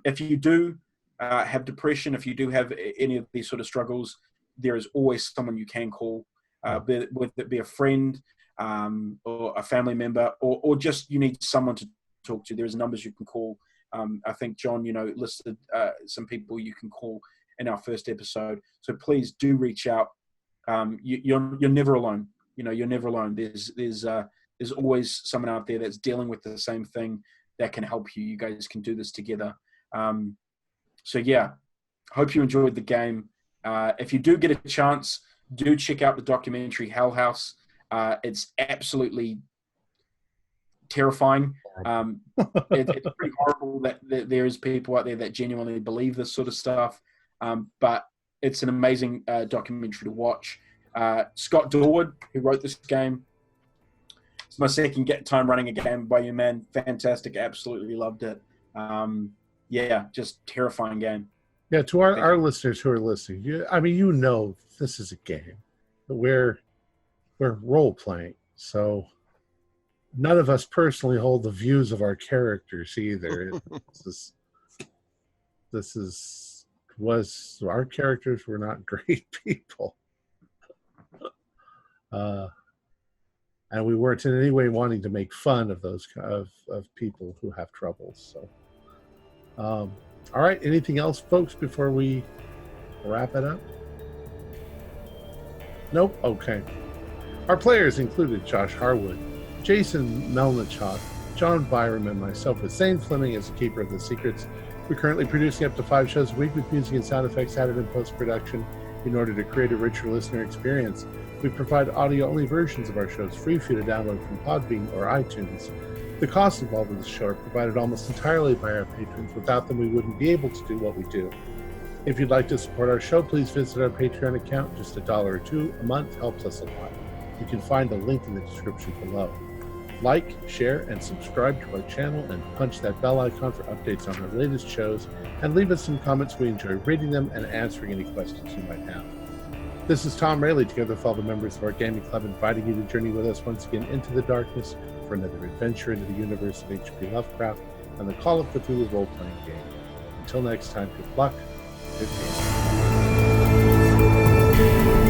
If you do have depression, if you do have any of these sort of struggles, there is always someone you can call, whether it be a friend or a family member, or just you need someone to talk to. There's numbers you can call. I think John, listed some people you can call in our first episode. So please do reach out. You're never alone. You're never alone. There's always someone out there that's dealing with the same thing that can help you. You guys can do this together. Hope you enjoyed the game. If you do get a chance, do check out the documentary Hell House. It's absolutely terrifying. It's pretty horrible that there is people out there that genuinely believe this sort of stuff. But it's an amazing documentary to watch. Scott Dorwood, who wrote this game, it's my second time running a game by you, man. Fantastic. Absolutely loved it. Just terrifying game. Yeah, to our listeners who are listening, this is a game, but we're role playing, so none of us personally hold the views of our characters either. Our characters were not great people, and we weren't in any way wanting to make fun of those of people who have troubles. So. All right, anything else, folks, before we wrap it up? Nope? Okay. Our players included Josh Harwood, Jason Melnichuk, John Byram, and myself with Zane Fleming as the keeper of the secrets. We're currently producing up to 5 shows a week with music and sound effects added in post-production in order to create a richer listener experience. We provide audio-only versions of our shows free for you to download from Podbean or iTunes. The costs involved with the show are provided almost entirely by our patrons. Without them, we wouldn't be able to do what we do. If you'd like to support our show, please visit our Patreon account. Just $1 or $2 a month helps us a lot. You can find a link in the description below. Like, share, and subscribe to our channel, and punch that bell icon for updates on our latest shows, and leave us some comments. We enjoy reading them and answering any questions you might have. This is Tom Rayleigh, together with all the members of our gaming club, inviting you to journey with us once again into the darkness for another adventure into the universe of H.P. Lovecraft and the Call of Cthulhu role-playing game. Until next time, good luck. Good game.